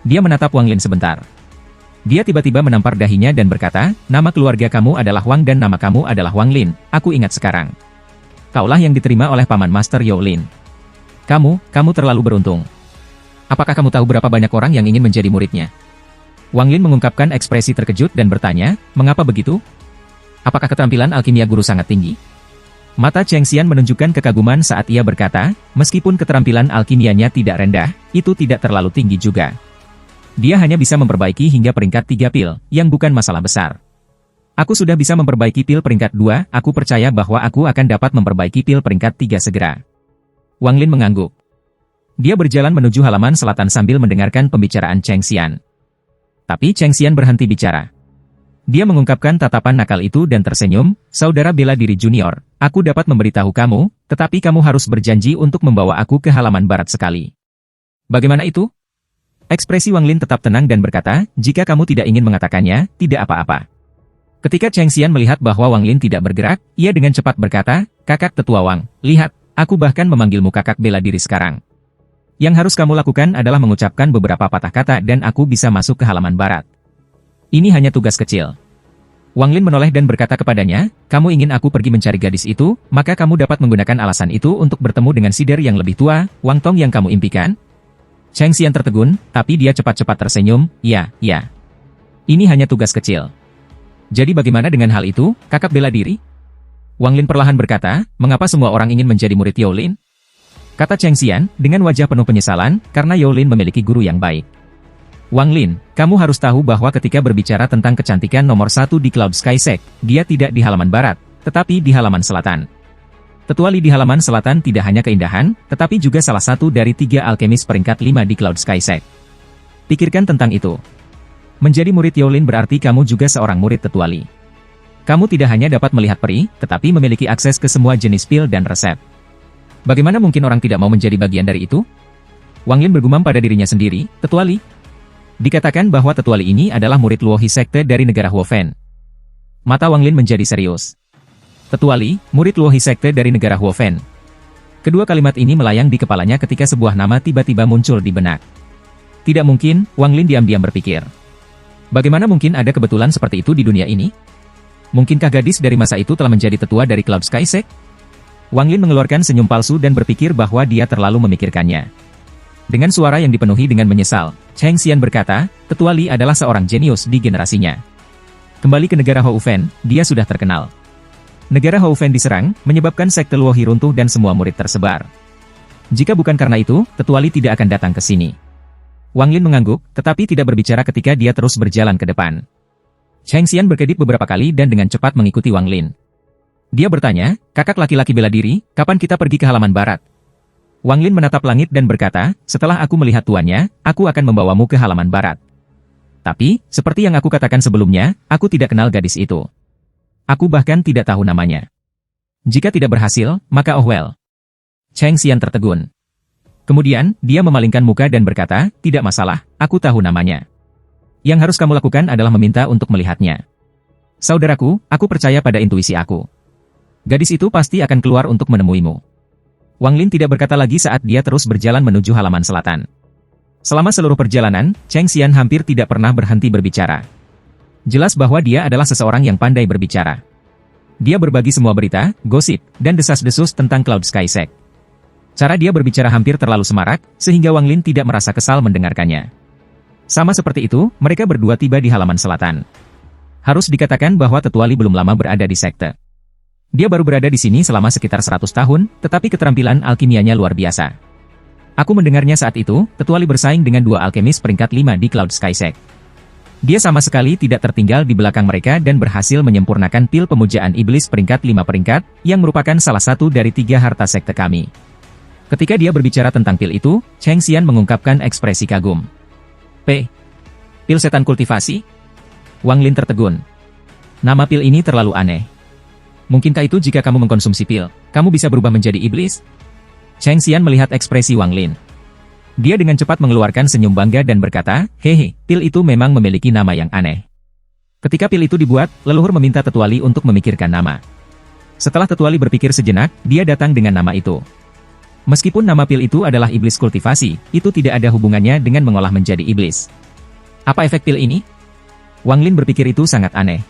Speaker 1: Dia menatap Wang Lin sebentar. Dia tiba-tiba menampar dahinya dan berkata, nama keluarga kamu adalah Wang dan nama kamu adalah Wang Lin, aku ingat sekarang. Kaulah yang diterima oleh Paman Master Yao Lin. Kamu terlalu beruntung. Apakah kamu tahu berapa banyak orang yang ingin menjadi muridnya? Wang Lin mengungkapkan ekspresi terkejut dan bertanya, mengapa begitu? Apakah keterampilan alkimia guru sangat tinggi? Mata Cheng Xian menunjukkan kekaguman saat ia berkata, meskipun keterampilan alkimianya tidak rendah, itu tidak terlalu tinggi juga. Dia hanya bisa memperbaiki hingga peringkat 3 pil, yang bukan masalah besar. Aku sudah bisa memperbaiki pil peringkat 2, aku percaya bahwa aku akan dapat memperbaiki pil peringkat 3 segera. Wang Lin mengangguk. Dia berjalan menuju halaman selatan sambil mendengarkan pembicaraan Cheng Xian. Tapi Cheng Xian berhenti bicara. Dia mengungkapkan tatapan nakal itu dan tersenyum, saudara bela diri junior, aku dapat memberitahu kamu, tetapi kamu harus berjanji untuk membawa aku ke halaman barat sekali. Bagaimana itu? Ekspresi Wang Lin tetap tenang dan berkata, jika kamu tidak ingin mengatakannya, tidak apa-apa. Ketika Cheng Xian melihat bahwa Wang Lin tidak bergerak, ia dengan cepat berkata, kakak tetua Wang, lihat, aku bahkan memanggilmu kakak bela diri sekarang. Yang harus kamu lakukan adalah mengucapkan beberapa patah kata dan aku bisa masuk ke halaman barat. Ini hanya tugas kecil. Wang Lin menoleh dan berkata kepadanya, kamu ingin aku pergi mencari gadis itu, maka kamu dapat menggunakan alasan itu untuk bertemu dengan sider yang lebih tua, Wang Tong yang kamu impikan? Cheng Xian tertegun, tapi dia cepat-cepat tersenyum, ya. Ini hanya tugas kecil. Jadi bagaimana dengan hal itu, kakak bela diri? Wang Lin perlahan berkata, mengapa semua orang ingin menjadi murid Yao Lin? Kata Cheng Xian, dengan wajah penuh penyesalan, karena Yao Lin memiliki guru yang baik. Wang Lin, kamu harus tahu bahwa ketika berbicara tentang kecantikan nomor 1 di Cloud Sky Sect, dia tidak di halaman barat, tetapi di halaman selatan. Tetua Li di halaman selatan tidak hanya keindahan, tetapi juga salah satu dari 3 alkemis peringkat 5 di Cloud Sky Sect. Pikirkan tentang itu. Menjadi murid Yao Lin berarti kamu juga seorang murid Tetua Li. Kamu tidak hanya dapat melihat peri, tetapi memiliki akses ke semua jenis pil dan resep. Bagaimana mungkin orang tidak mau menjadi bagian dari itu? Wang Lin bergumam pada dirinya sendiri, Tetua Li. Dikatakan bahwa Tetua Li ini adalah murid Luohi Sekte dari negara Huofen. Mata Wang Lin menjadi serius. Tetua Li, murid Luohi Sekte dari negara Huofen. Kedua kalimat ini melayang di kepalanya ketika sebuah nama tiba-tiba muncul di benak. Tidak mungkin, Wang Lin diam-diam berpikir. Bagaimana mungkin ada kebetulan seperti itu di dunia ini? Mungkinkah gadis dari masa itu telah menjadi tetua dari Cloud Sky Sect? Wang Lin mengeluarkan senyum palsu dan berpikir bahwa dia terlalu memikirkannya. Dengan suara yang dipenuhi dengan menyesal, Cheng Xian berkata, Tetua Li adalah seorang jenius di generasinya. Kembali ke negara Huofen, dia sudah terkenal. Negara Huofen diserang, menyebabkan sekte Luohi runtuh dan semua murid tersebar. Jika bukan karena itu, Tetua Li tidak akan datang ke sini. Wang Lin mengangguk, tetapi tidak berbicara ketika dia terus berjalan ke depan. Cheng Xian berkedip beberapa kali dan dengan cepat mengikuti Wang Lin. Dia bertanya, kakak laki-laki bela diri, kapan kita pergi ke halaman barat? Wang Lin menatap langit dan berkata, setelah aku melihat tuannya, aku akan membawamu ke halaman barat. Tapi, seperti yang aku katakan sebelumnya, aku tidak kenal gadis itu. Aku bahkan tidak tahu namanya. Jika tidak berhasil, maka oh well. Cheng Xian tertegun. Kemudian, dia memalingkan muka dan berkata, tidak masalah, aku tahu namanya. Yang harus kamu lakukan adalah meminta untuk melihatnya. Saudaraku, aku percaya pada intuisi aku. Gadis itu pasti akan keluar untuk menemuimu. Wang Lin tidak berkata lagi saat dia terus berjalan menuju halaman selatan. Selama seluruh perjalanan, Cheng Xian hampir tidak pernah berhenti berbicara. Jelas bahwa dia adalah seseorang yang pandai berbicara. Dia berbagi semua berita, gosip, dan desas-desus tentang Cloud Sky Sect. Cara dia berbicara hampir terlalu semarak, sehingga Wang Lin tidak merasa kesal mendengarkannya. Sama seperti itu, mereka berdua tiba di halaman selatan. Harus dikatakan bahwa Tetuali belum lama berada di sekte. Dia baru berada di sini selama sekitar 100 tahun, tetapi keterampilan alkimianya luar biasa. Aku mendengarnya saat itu, Tetuali bersaing dengan dua alkemis peringkat 5 di Cloud Sky Sect. Dia sama sekali tidak tertinggal di belakang mereka dan berhasil menyempurnakan pil pemujaan iblis peringkat 5 peringkat, yang merupakan salah satu dari 3 harta sekte kami. Ketika dia berbicara tentang pil itu, Cheng Xian mengungkapkan ekspresi kagum. Pil setan kultivasi? Wang Lin tertegun. Nama pil ini terlalu aneh. Mungkinkah itu jika kamu mengkonsumsi pil, kamu bisa berubah menjadi iblis? Cheng Xian melihat ekspresi Wang Lin. Dia dengan cepat mengeluarkan senyum bangga dan berkata, hehe, pil itu memang memiliki nama yang aneh. Ketika pil itu dibuat, leluhur meminta Tetuali untuk memikirkan nama. Setelah Tetuali berpikir sejenak, dia datang dengan nama itu. Meskipun nama pil itu adalah iblis kultivasi, itu tidak ada hubungannya dengan mengolah menjadi iblis. Apa efek pil ini? Wang Lin berpikir itu sangat aneh.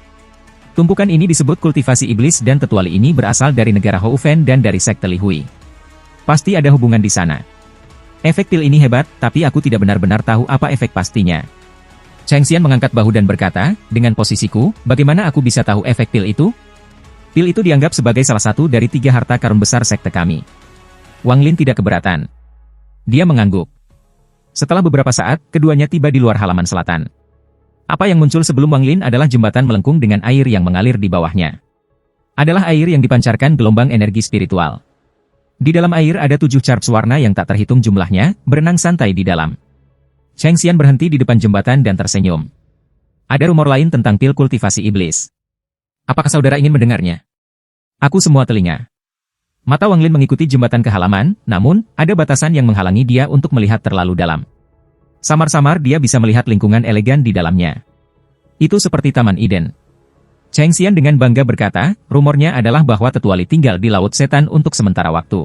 Speaker 1: Tumpukan ini disebut kultivasi iblis dan Tetuali ini berasal dari negara Houfen dan dari sekte Li Hui. Pasti ada hubungan di sana. Efek pil ini hebat, tapi aku tidak benar-benar tahu apa efek pastinya. Cheng Xian mengangkat bahu dan berkata, dengan posisiku, bagaimana aku bisa tahu efek pil itu? Pil itu dianggap sebagai salah satu dari 3 harta karun besar sekte kami. Wang Lin tidak keberatan. Dia mengangguk. Setelah beberapa saat, keduanya tiba di luar halaman selatan. Apa yang muncul sebelum Wang Lin adalah jembatan melengkung dengan air yang mengalir di bawahnya. Adalah air yang dipancarkan gelombang energi spiritual. Di dalam air ada 7 charps warna yang tak terhitung jumlahnya, berenang santai di dalam. Cheng Xian berhenti di depan jembatan dan tersenyum. Ada rumor lain tentang pil kultivasi iblis. Apakah saudara ingin mendengarnya? Aku semua telinga. Mata Wang Lin mengikuti jembatan ke halaman, namun, ada batasan yang menghalangi dia untuk melihat terlalu dalam. Samar-samar dia bisa melihat lingkungan elegan di dalamnya. Itu seperti Taman Eden. Cheng Xian dengan bangga berkata, rumornya adalah bahwa Tetuali tinggal di Laut Setan untuk sementara waktu.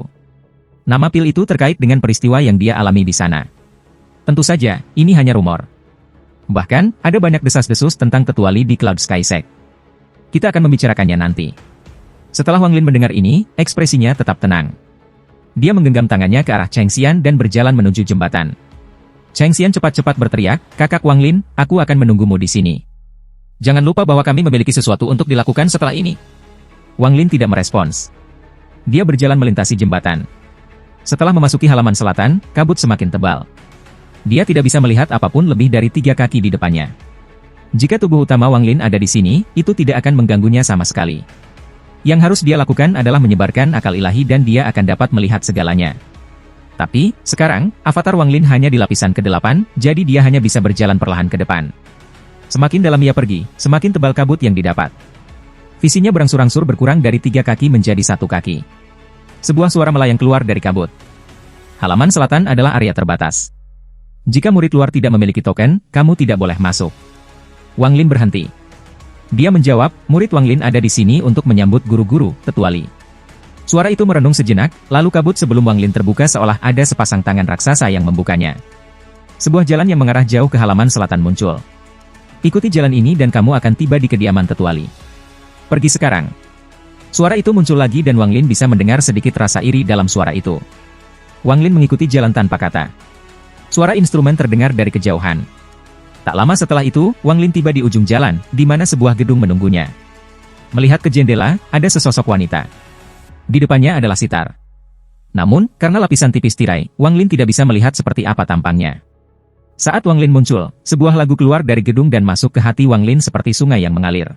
Speaker 1: Nama pil itu terkait dengan peristiwa yang dia alami di sana. Tentu saja, ini hanya rumor. Bahkan, ada banyak desas-desus tentang Tetuali di Cloud Sky Sect. Kita akan membicarakannya nanti. Setelah Wang Lin mendengar ini, ekspresinya tetap tenang. Dia menggenggam tangannya ke arah Cheng Xian dan berjalan menuju jembatan. Cheng Xian cepat-cepat berteriak, "Kakak Wang Lin, aku akan menunggumu di sini. Jangan lupa bahwa kami memiliki sesuatu untuk dilakukan setelah ini." Wang Lin tidak merespons. Dia berjalan melintasi jembatan. Setelah memasuki halaman selatan, kabut semakin tebal. Dia tidak bisa melihat apapun lebih dari 3 kaki di depannya. Jika tubuh utama Wang Lin ada di sini, itu tidak akan mengganggunya sama sekali. Yang harus dia lakukan adalah menyebarkan akal ilahi dan dia akan dapat melihat segalanya. Tapi, sekarang, avatar Wang Lin hanya di lapisan ke-8, jadi dia hanya bisa berjalan perlahan ke depan. Semakin dalam ia pergi, semakin tebal kabut yang didapat. Visinya berangsur-angsur berkurang dari 3 kaki menjadi 1 kaki. Sebuah suara melayang keluar dari kabut. Halaman selatan adalah area terbatas. Jika murid luar tidak memiliki token, kamu tidak boleh masuk. Wang Lin berhenti. Dia menjawab, murid Wang Lin ada di sini untuk menyambut guru-guru, Tetuali. Suara itu merenung sejenak, lalu kabut sebelum Wang Lin terbuka seolah ada sepasang tangan raksasa yang membukanya. Sebuah jalan yang mengarah jauh ke halaman selatan muncul. Ikuti jalan ini dan kamu akan tiba di kediaman Tetuali. Pergi sekarang. Suara itu muncul lagi dan Wang Lin bisa mendengar sedikit rasa iri dalam suara itu. Wang Lin mengikuti jalan tanpa kata. Suara instrumen terdengar dari kejauhan. Tak lama setelah itu, Wang Lin tiba di ujung jalan, di mana sebuah gedung menunggunya. Melihat ke jendela, ada sesosok wanita. Di depannya adalah sitar. Namun, karena lapisan tipis tirai, Wang Lin tidak bisa melihat seperti apa tampangnya. Saat Wang Lin muncul, sebuah lagu keluar dari gedung dan masuk ke hati Wang Lin seperti sungai yang mengalir.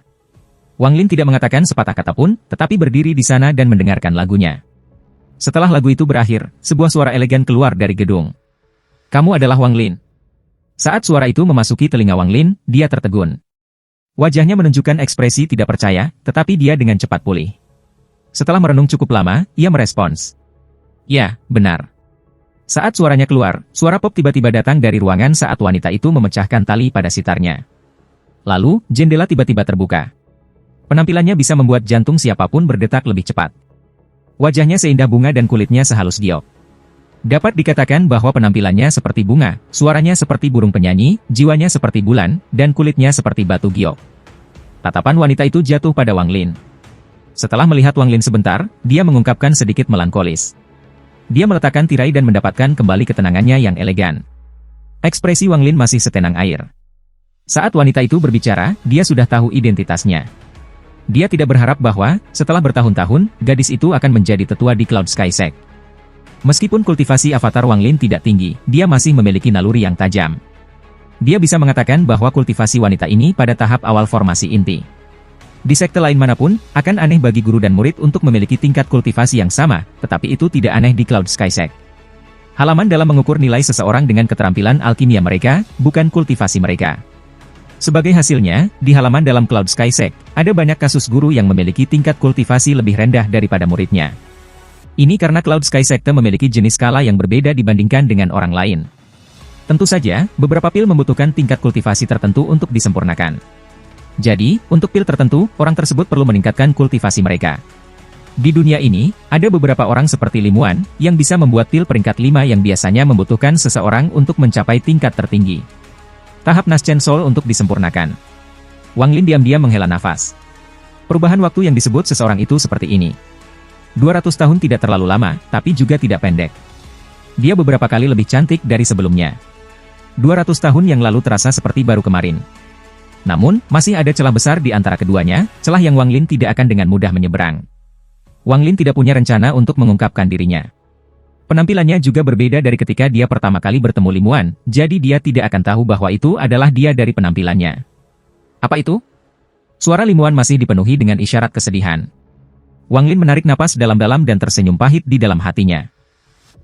Speaker 1: Wang Lin tidak mengatakan sepatah kata pun, tetapi berdiri di sana dan mendengarkan lagunya. Setelah lagu itu berakhir, sebuah suara elegan keluar dari gedung. Kamu adalah Wang Lin. Saat suara itu memasuki telinga Wang Lin, dia tertegun. Wajahnya menunjukkan ekspresi tidak percaya, tetapi dia dengan cepat pulih. Setelah merenung cukup lama, ia merespons. Ya, benar. Saat suaranya keluar, suara pop tiba-tiba datang dari ruangan saat wanita itu memecahkan tali pada sitarnya. Lalu, jendela tiba-tiba terbuka. Penampilannya bisa membuat jantung siapapun berdetak lebih cepat. Wajahnya seindah bunga dan kulitnya sehalus giok. Dapat dikatakan bahwa penampilannya seperti bunga, suaranya seperti burung penyanyi, jiwanya seperti bulan, dan kulitnya seperti batu giok. Tatapan wanita itu jatuh pada Wang Lin. Setelah melihat Wang Lin sebentar, dia mengungkapkan sedikit melankolis. Dia meletakkan tirai dan mendapatkan kembali ketenangannya yang elegan. Ekspresi Wang Lin masih setenang air. Saat wanita itu berbicara, dia sudah tahu identitasnya. Dia tidak berharap bahwa, setelah bertahun-tahun, gadis itu akan menjadi tetua di Cloud Sky Sect. Meskipun kultivasi avatar Wang Lin tidak tinggi, dia masih memiliki naluri yang tajam. Dia bisa mengatakan bahwa kultivasi wanita ini pada tahap awal formasi inti. Di sekte lain manapun, akan aneh bagi guru dan murid untuk memiliki tingkat kultivasi yang sama, tetapi itu tidak aneh di Cloud Sky Sect. Halaman dalam mengukur nilai seseorang dengan keterampilan alkimia mereka, bukan kultivasi mereka. Sebagai hasilnya, di halaman dalam Cloud Sky Sect, ada banyak kasus guru yang memiliki tingkat kultivasi lebih rendah daripada muridnya. Ini karena Cloud Sky Secte memiliki jenis skala yang berbeda dibandingkan dengan orang lain. Tentu saja, beberapa pil membutuhkan tingkat kultivasi tertentu untuk disempurnakan. Jadi, untuk pil tertentu, orang tersebut perlu meningkatkan kultivasi mereka. Di dunia ini, ada beberapa orang seperti Limuan, yang bisa membuat pil peringkat 5 yang biasanya membutuhkan seseorang untuk mencapai tingkat tertinggi. Tahap Naschen Soul untuk disempurnakan. Wang Lin diam-diam menghela nafas. Perubahan waktu yang disebut seseorang itu seperti ini. 200 tahun tidak terlalu lama, tapi juga tidak pendek. Dia beberapa kali lebih cantik dari sebelumnya. 200 tahun yang lalu terasa seperti baru kemarin. Namun, masih ada celah besar di antara keduanya, celah yang Wang Lin tidak akan dengan mudah menyeberang. Wang Lin tidak punya rencana untuk mengungkapkan dirinya. Penampilannya juga berbeda dari ketika dia pertama kali bertemu Limuan, jadi dia tidak akan tahu bahwa itu adalah dia dari penampilannya. Apa itu? Suara Limuan masih dipenuhi dengan isyarat kesedihan. Wang Lin menarik napas dalam-dalam dan tersenyum pahit di dalam hatinya.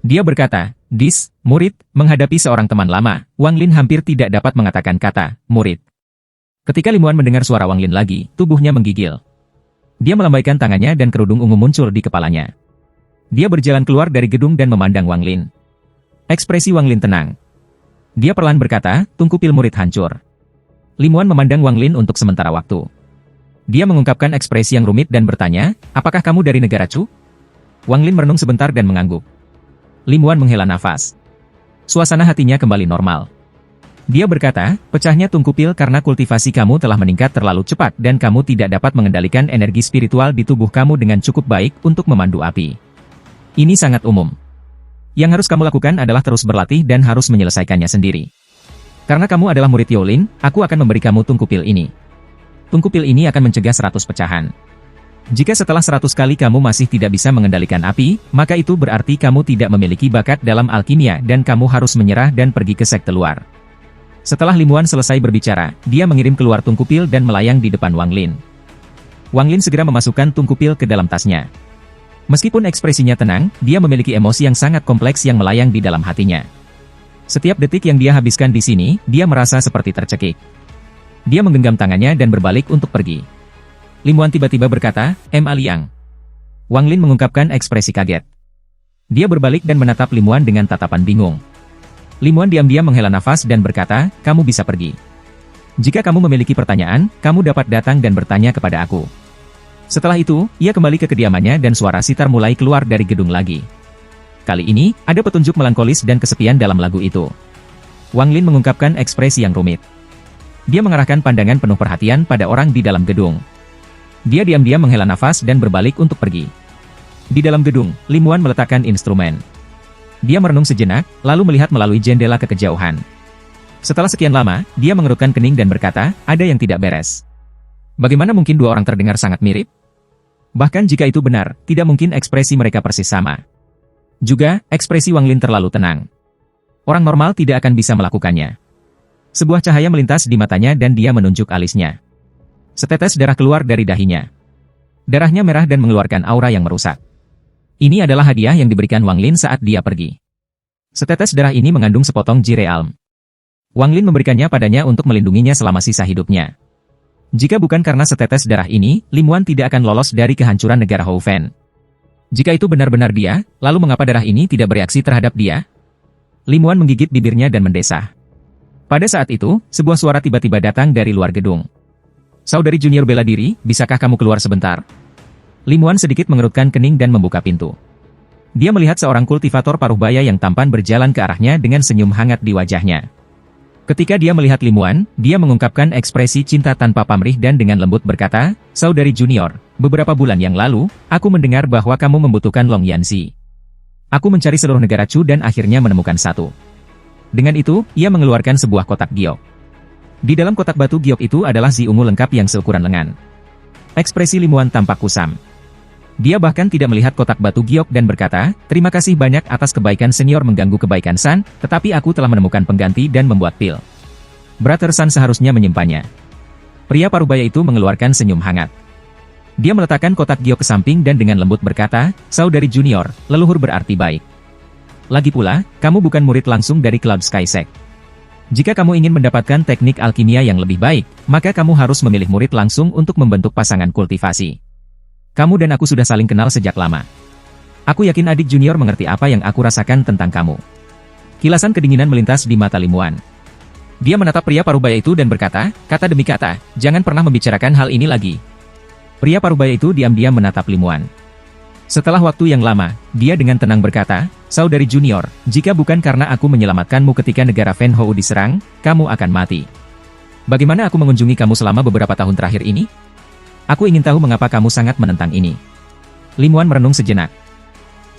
Speaker 1: Dia berkata, "Dis, murid," menghadapi seorang teman lama, Wang Lin hampir tidak dapat mengatakan kata, "murid." Ketika Limuan mendengar suara Wang Lin lagi, tubuhnya menggigil. Dia melambaikan tangannya dan kerudung ungu muncul di kepalanya. Dia berjalan keluar dari gedung dan memandang Wang Lin. Ekspresi Wang Lin tenang. Dia perlahan berkata, "Tungku pil murid hancur." Limuan memandang Wang Lin untuk sementara waktu. Dia mengungkapkan ekspresi yang rumit dan bertanya, "Apakah kamu dari negara Chu?" Wang Lin merenung sebentar dan mengangguk. Limuan menghela nafas. Suasana hatinya kembali normal. Dia berkata, "Pecahnya tungku pil karena kultivasi kamu telah meningkat terlalu cepat dan kamu tidak dapat mengendalikan energi spiritual di tubuh kamu dengan cukup baik untuk memandu api. Ini sangat umum. Yang harus kamu lakukan adalah terus berlatih dan harus menyelesaikannya sendiri. Karena kamu adalah murid Yolin, aku akan memberi kamu tungku pil ini. Tungku pil ini akan mencegah 100 pecahan. Jika setelah 100 kali kamu masih tidak bisa mengendalikan api, maka itu berarti kamu tidak memiliki bakat dalam alkimia dan kamu harus menyerah dan pergi ke sekte luar." Setelah Limuan selesai berbicara, dia mengirim keluar tungku pil dan melayang di depan Wang Lin. Wang Lin segera memasukkan tungku pil ke dalam tasnya. Meskipun ekspresinya tenang, dia memiliki emosi yang sangat kompleks yang melayang di dalam hatinya. Setiap detik yang dia habiskan di sini, dia merasa seperti tercekik. Dia menggenggam tangannya dan berbalik untuk pergi. Limuan tiba-tiba berkata, "Ma Liang." Wang Lin mengungkapkan ekspresi kaget. Dia berbalik dan menatap Limuan dengan tatapan bingung. Limuan diam-diam menghela nafas dan berkata, "Kamu bisa pergi. Jika kamu memiliki pertanyaan, kamu dapat datang dan bertanya kepada aku." Setelah itu, ia kembali ke kediamannya dan suara sitar mulai keluar dari gedung lagi. Kali ini, ada petunjuk melankolis dan kesepian dalam lagu itu. Wang Lin mengungkapkan ekspresi yang rumit. Dia mengarahkan pandangan penuh perhatian pada orang di dalam gedung. Dia diam-diam menghela nafas dan berbalik untuk pergi. Di dalam gedung, Limuan meletakkan instrumen. Dia merenung sejenak, lalu melihat melalui jendela ke kejauhan. Setelah sekian lama, dia mengerutkan kening dan berkata, "Ada yang tidak beres. Bagaimana mungkin dua orang terdengar sangat mirip? Bahkan jika itu benar, tidak mungkin ekspresi mereka persis sama. Juga, ekspresi Wang Lin terlalu tenang. Orang normal tidak akan bisa melakukannya." Sebuah cahaya melintas di matanya dan dia menunjuk alisnya. Setetes darah keluar dari dahinya. Darahnya merah dan mengeluarkan aura yang merusak. Ini adalah hadiah yang diberikan Wang Lin saat dia pergi. Setetes darah ini mengandung sepotong jirealm. Wang Lin memberikannya padanya untuk melindunginya selama sisa hidupnya. Jika bukan karena setetes darah ini, Limuan tidak akan lolos dari kehancuran negara Houfen. Jika itu benar-benar dia, lalu mengapa darah ini tidak bereaksi terhadap dia? Limuan menggigit bibirnya dan mendesah. Pada saat itu, sebuah suara tiba-tiba datang dari luar gedung. "Saudari junior bela diri, bisakah kamu keluar sebentar?" Limuan sedikit mengerutkan kening dan membuka pintu. Dia melihat seorang kultivator paruh baya yang tampan berjalan ke arahnya dengan senyum hangat di wajahnya. Ketika dia melihat Limuan, dia mengungkapkan ekspresi cinta tanpa pamrih dan dengan lembut berkata, "Saudari junior, beberapa bulan yang lalu, aku mendengar bahwa kamu membutuhkan Long Yanzi. Aku mencari seluruh negara Chu dan akhirnya menemukan satu. Dengan itu, ia mengeluarkan sebuah kotak giok. Di dalam kotak batu giok itu adalah zi ungu lengkap yang seukuran lengan. Ekspresi Lim Wan tampak kusam. Dia bahkan tidak melihat kotak batu giok dan berkata, "Terima kasih banyak atas kebaikan senior mengganggu kebaikan San, tetapi aku telah menemukan pengganti dan membuat pil. Brother San seharusnya menyimpannya." Pria parubaya itu mengeluarkan senyum hangat. Dia meletakkan kotak giok ke samping dan dengan lembut berkata, "Saudari junior, leluhur berarti baik. Lagi pula, kamu bukan murid langsung dari Cloud Sky Sect. Jika kamu ingin mendapatkan teknik alkimia yang lebih baik, maka kamu harus memilih murid langsung untuk membentuk pasangan kultivasi. Kamu dan aku sudah saling kenal sejak lama. Aku yakin adik junior mengerti apa yang aku rasakan tentang kamu." Kilasan kedinginan melintas di mata Lim Wan. Dia menatap pria parubaya itu dan berkata, kata demi kata, "Jangan pernah membicarakan hal ini lagi." Pria parubaya itu diam-diam menatap Lim Wan. Setelah waktu yang lama, dia dengan tenang berkata, "Saudari junior, jika bukan karena aku menyelamatkanmu ketika negara Fen Hou diserang, kamu akan mati. Bagaimana aku mengunjungi kamu selama beberapa tahun terakhir ini? Aku ingin tahu mengapa kamu sangat menentang ini." Lim Wan merenung sejenak.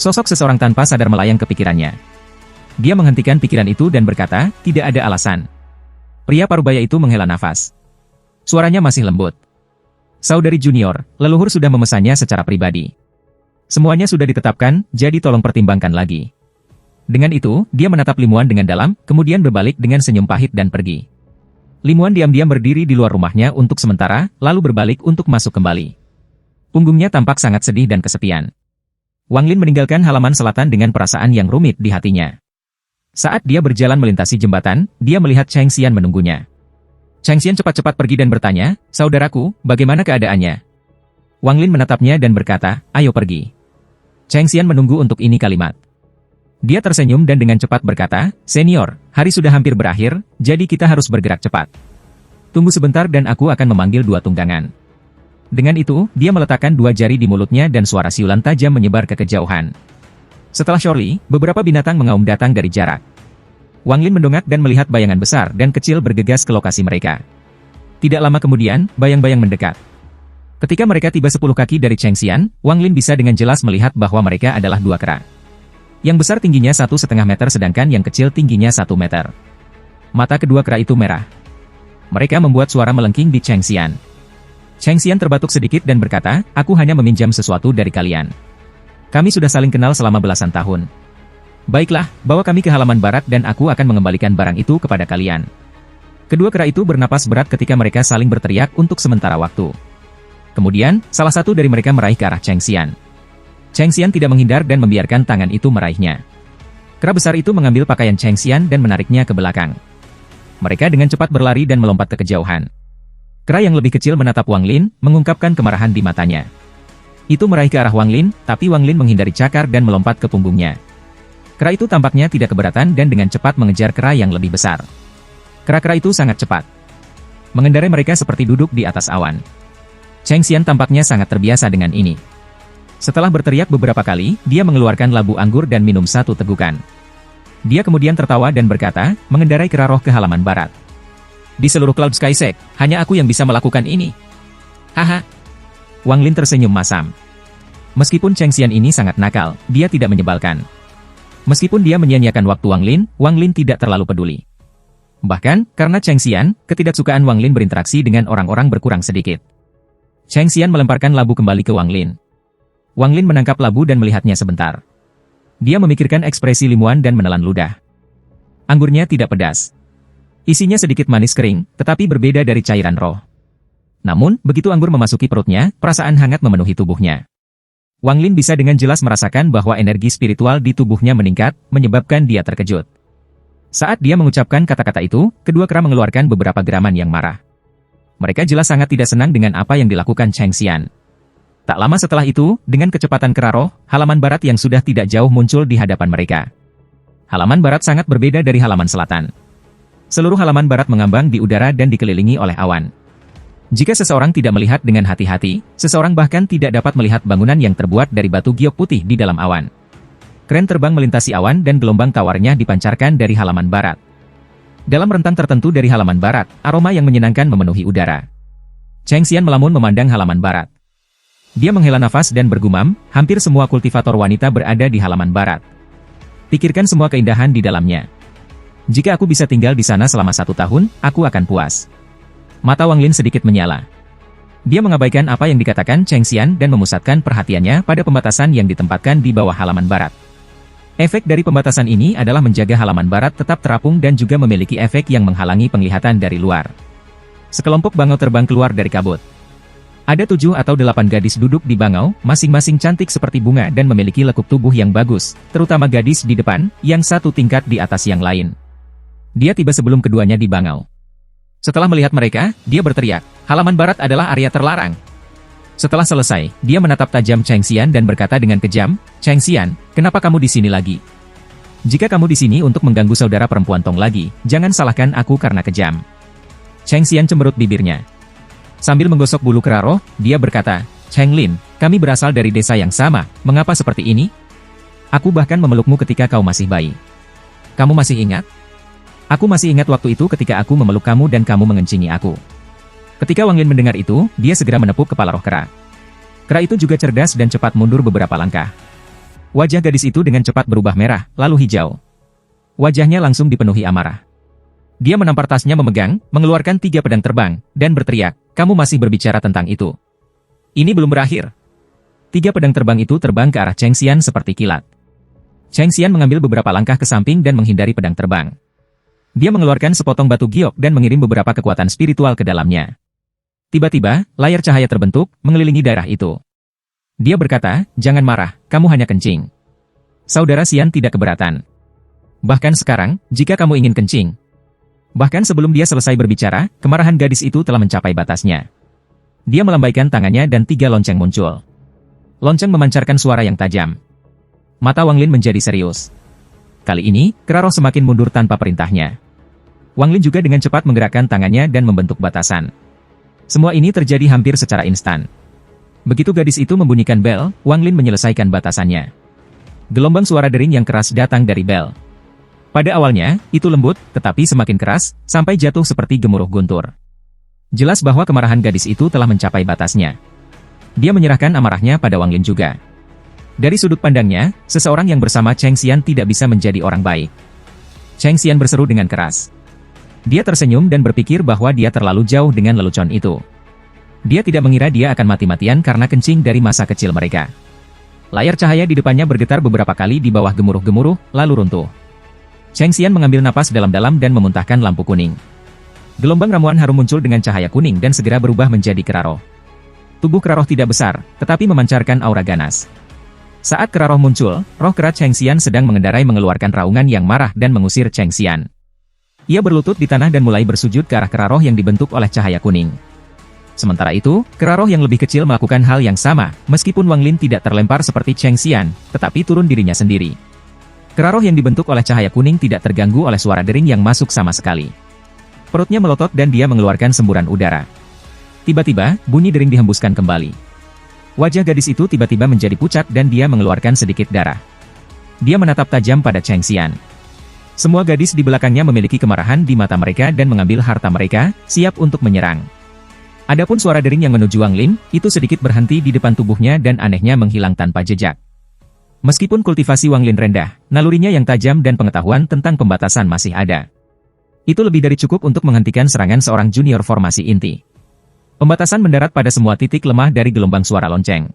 Speaker 1: Sosok seseorang tanpa sadar melayang ke pikirannya. Dia menghentikan pikiran itu dan berkata, "Tidak ada alasan." Pria parubaya itu menghela nafas. Suaranya masih lembut. "Saudari junior, leluhur sudah memesannya secara pribadi. Semuanya sudah ditetapkan, jadi tolong pertimbangkan lagi." Dengan itu, dia menatap Lim Wan dengan dalam, kemudian berbalik dengan senyum pahit dan pergi. Lim Wan diam-diam berdiri di luar rumahnya untuk sementara, lalu berbalik untuk masuk kembali. Punggungnya tampak sangat sedih dan kesepian. Wang Lin meninggalkan halaman selatan dengan perasaan yang rumit di hatinya. Saat dia berjalan melintasi jembatan, dia melihat Cheng Xian menunggunya. Cheng Xian cepat-cepat pergi dan bertanya, "Saudaraku, bagaimana keadaannya?" Wang Lin menatapnya dan berkata, "Ayo pergi." Cheng Xian menunggu untuk ini kalimat. Dia tersenyum dan dengan cepat berkata, "Senior, hari sudah hampir berakhir, jadi kita harus bergerak cepat. Tunggu sebentar dan aku akan memanggil dua tunggangan." Dengan itu, dia meletakkan dua jari di mulutnya dan suara siulan tajam menyebar ke kejauhan. Setelah Shorli, beberapa binatang mengaum datang dari jarak. Wang Lin mendongak dan melihat bayangan besar dan kecil bergegas ke lokasi mereka. Tidak lama kemudian, bayang-bayang mendekat. Ketika mereka tiba 10 kaki dari Cheng Xian, Wang Lin bisa dengan jelas melihat bahwa mereka adalah dua kera. Yang besar tingginya 1,5 meter sedangkan yang kecil tingginya 1 meter. Mata kedua kera itu merah. Mereka membuat suara melengking di Cheng Xian. Cheng Xian terbatuk sedikit dan berkata, "Aku hanya meminjam sesuatu dari kalian. Kami sudah saling kenal selama belasan tahun. Baiklah, bawa kami ke halaman barat dan aku akan mengembalikan barang itu kepada kalian." Kedua kera itu bernapas berat ketika mereka saling berteriak untuk sementara waktu. Kemudian, salah satu dari mereka meraih ke arah Cheng Xian. Cheng Xian tidak menghindar dan membiarkan tangan itu meraihnya. Kera besar itu mengambil pakaian Cheng Xian dan menariknya ke belakang. Mereka dengan cepat berlari dan melompat ke kejauhan. Kera yang lebih kecil menatap Wang Lin, mengungkapkan kemarahan di matanya. Itu meraih ke arah Wang Lin, tapi Wang Lin menghindari cakar dan melompat ke punggungnya. Kera itu tampaknya tidak keberatan dan dengan cepat mengejar kera yang lebih besar. Kera-kera itu sangat cepat. Mengendarai mereka seperti duduk di atas awan. Cheng Xian tampaknya sangat terbiasa dengan ini. Setelah berteriak beberapa kali, dia mengeluarkan labu anggur dan minum satu tegukan. Dia kemudian tertawa dan berkata, mengendarai kera roh ke halaman barat. "Di seluruh Cloud Sky Sect, hanya aku yang bisa melakukan ini." Haha. Wang Lin tersenyum masam. Meskipun Cheng Xian ini sangat nakal, dia tidak menyebalkan. Meskipun dia menyia-nyiakan waktu Wang Lin tidak terlalu peduli. Bahkan, karena Cheng Xian, ketidaksukaan Wang Lin berinteraksi dengan orang-orang berkurang sedikit. Cheng Xian melemparkan labu kembali ke Wang Lin. Wang Lin menangkap labu dan melihatnya sebentar. Dia memikirkan ekspresi Lim Wan dan menelan ludah. Anggurnya tidak pedas. Isinya sedikit manis kering, tetapi berbeda dari cairan roh. Namun, begitu anggur memasuki perutnya, perasaan hangat memenuhi tubuhnya. Wang Lin bisa dengan jelas merasakan bahwa energi spiritual di tubuhnya meningkat, menyebabkan dia terkejut. Saat dia mengucapkan kata-kata itu, kedua kera mengeluarkan beberapa geraman yang marah. Mereka jelas sangat tidak senang dengan apa yang dilakukan Cheng Xian. Tak lama setelah itu, dengan kecepatan kera roh, halaman barat yang sudah tidak jauh muncul di hadapan mereka. Halaman barat sangat berbeda dari halaman selatan. Seluruh halaman barat mengambang di udara dan dikelilingi oleh awan. Jika seseorang tidak melihat dengan hati-hati, seseorang bahkan tidak dapat melihat bangunan yang terbuat dari batu giok putih di dalam awan. Kren terbang melintasi awan dan gelombang tawarnya dipancarkan dari halaman barat. Dalam rentang tertentu dari halaman barat, aroma yang menyenangkan memenuhi udara. Cheng Xian melamun memandang halaman barat. Dia menghela nafas dan bergumam, hampir semua kultivator wanita berada di halaman barat. Pikirkan semua keindahan di dalamnya. Jika aku bisa tinggal di sana selama 1 tahun, aku akan puas. Mata Wang Lin sedikit menyala. Dia mengabaikan apa yang dikatakan Cheng Xian dan memusatkan perhatiannya pada pembatasan yang ditempatkan di bawah halaman barat. Efek dari pembatasan ini adalah menjaga halaman barat tetap terapung dan juga memiliki efek yang menghalangi penglihatan dari luar. Sekelompok bangau terbang keluar dari kabut. Ada 7 atau 8 gadis duduk di bangau, masing-masing cantik seperti bunga dan memiliki lekuk tubuh yang bagus, terutama gadis di depan, yang satu tingkat di atas yang lain. Dia tiba sebelum keduanya di bangau. Setelah melihat mereka, dia berteriak, halaman barat adalah area terlarang. Setelah selesai, dia menatap tajam Cheng Xian dan berkata dengan kejam, Cheng Xian, kenapa kamu di sini lagi? Jika kamu di sini untuk mengganggu saudara perempuan Tong lagi, jangan salahkan aku karena kejam. Cheng Xian cemberut bibirnya. Sambil menggosok bulu kera roh, dia berkata, Cheng Lin, kami berasal dari desa yang sama, mengapa seperti ini? Aku bahkan memelukmu ketika kau masih bayi. Kamu masih ingat? Aku masih ingat waktu itu ketika aku memeluk kamu dan kamu mengencingi aku. Ketika Wang Lin mendengar itu, dia segera menepuk kepala roh kera. Kera itu juga cerdas dan cepat mundur beberapa langkah. Wajah gadis itu dengan cepat berubah merah, lalu hijau. Wajahnya langsung dipenuhi amarah. Dia menampar tasnya memegang, mengeluarkan 3 pedang terbang, dan berteriak, kamu masih berbicara tentang itu. Ini belum berakhir. 3 pedang terbang itu terbang ke arah Cheng Xian seperti kilat. Cheng Xian mengambil beberapa langkah ke samping dan menghindari pedang terbang. Dia mengeluarkan sepotong batu giok dan mengirim beberapa kekuatan spiritual ke dalamnya. Tiba-tiba, layar cahaya terbentuk, mengelilingi daerah itu. Dia berkata, jangan marah, kamu hanya kencing. Saudara Xian tidak keberatan. Bahkan sekarang, jika kamu ingin kencing. Bahkan sebelum dia selesai berbicara, kemarahan gadis itu telah mencapai batasnya. Dia melambaikan tangannya dan 3 lonceng muncul. Lonceng memancarkan suara yang tajam. Mata Wang Lin menjadi serius. Kali ini, kera roh semakin mundur tanpa perintahnya. Wang Lin juga dengan cepat menggerakkan tangannya dan membentuk batasan. Semua ini terjadi hampir secara instan. Begitu gadis itu membunyikan bel, Wang Lin menyelesaikan batasannya. Gelombang suara dering yang keras datang dari bel. Pada awalnya, itu lembut, tetapi semakin keras, sampai jatuh seperti gemuruh guntur. Jelas bahwa kemarahan gadis itu telah mencapai batasnya. Dia menyerahkan amarahnya pada Wang Lin juga. Dari sudut pandangnya, seseorang yang bersama Cheng Xian tidak bisa menjadi orang baik. Cheng Xian berseru dengan keras. Dia tersenyum dan berpikir bahwa dia terlalu jauh dengan lelucon itu. Dia tidak mengira dia akan mati-matian karena kencing dari masa kecil mereka. Layar cahaya di depannya bergetar beberapa kali di bawah gemuruh-gemuruh, lalu runtuh. Cheng Xian mengambil napas dalam-dalam dan memuntahkan lampu kuning. Gelombang ramuan harum muncul dengan cahaya kuning dan segera berubah menjadi kera roh. Tubuh kera roh tidak besar, tetapi memancarkan aura ganas. Saat kera roh muncul, roh kera Cheng Xian sedang mengendarai mengeluarkan raungan yang marah dan mengusir Cheng Xian. Ia berlutut di tanah dan mulai bersujud ke arah kera roh yang dibentuk oleh cahaya kuning. Sementara itu, kera roh yang lebih kecil melakukan hal yang sama, meskipun Wang Lin tidak terlempar seperti Cheng Xian, tetapi turun dirinya sendiri. Kera roh yang dibentuk oleh cahaya kuning tidak terganggu oleh suara dering yang masuk sama sekali. Perutnya melotot dan dia mengeluarkan semburan udara. Tiba-tiba, bunyi dering dihembuskan kembali. Wajah gadis itu tiba-tiba menjadi pucat dan dia mengeluarkan sedikit darah. Dia menatap tajam pada Cheng Xian. Semua gadis di belakangnya memiliki kemarahan di mata mereka dan mengambil harta mereka, siap untuk menyerang. Adapun suara dering yang menuju Wang Lin, itu sedikit berhenti di depan tubuhnya dan anehnya menghilang tanpa jejak. Meskipun kultivasi Wang Lin rendah, nalurinya yang tajam dan pengetahuan tentang pembatasan masih ada. Itu lebih dari cukup untuk menghentikan serangan seorang junior formasi inti. Pembatasan mendarat pada semua titik lemah dari gelombang suara lonceng.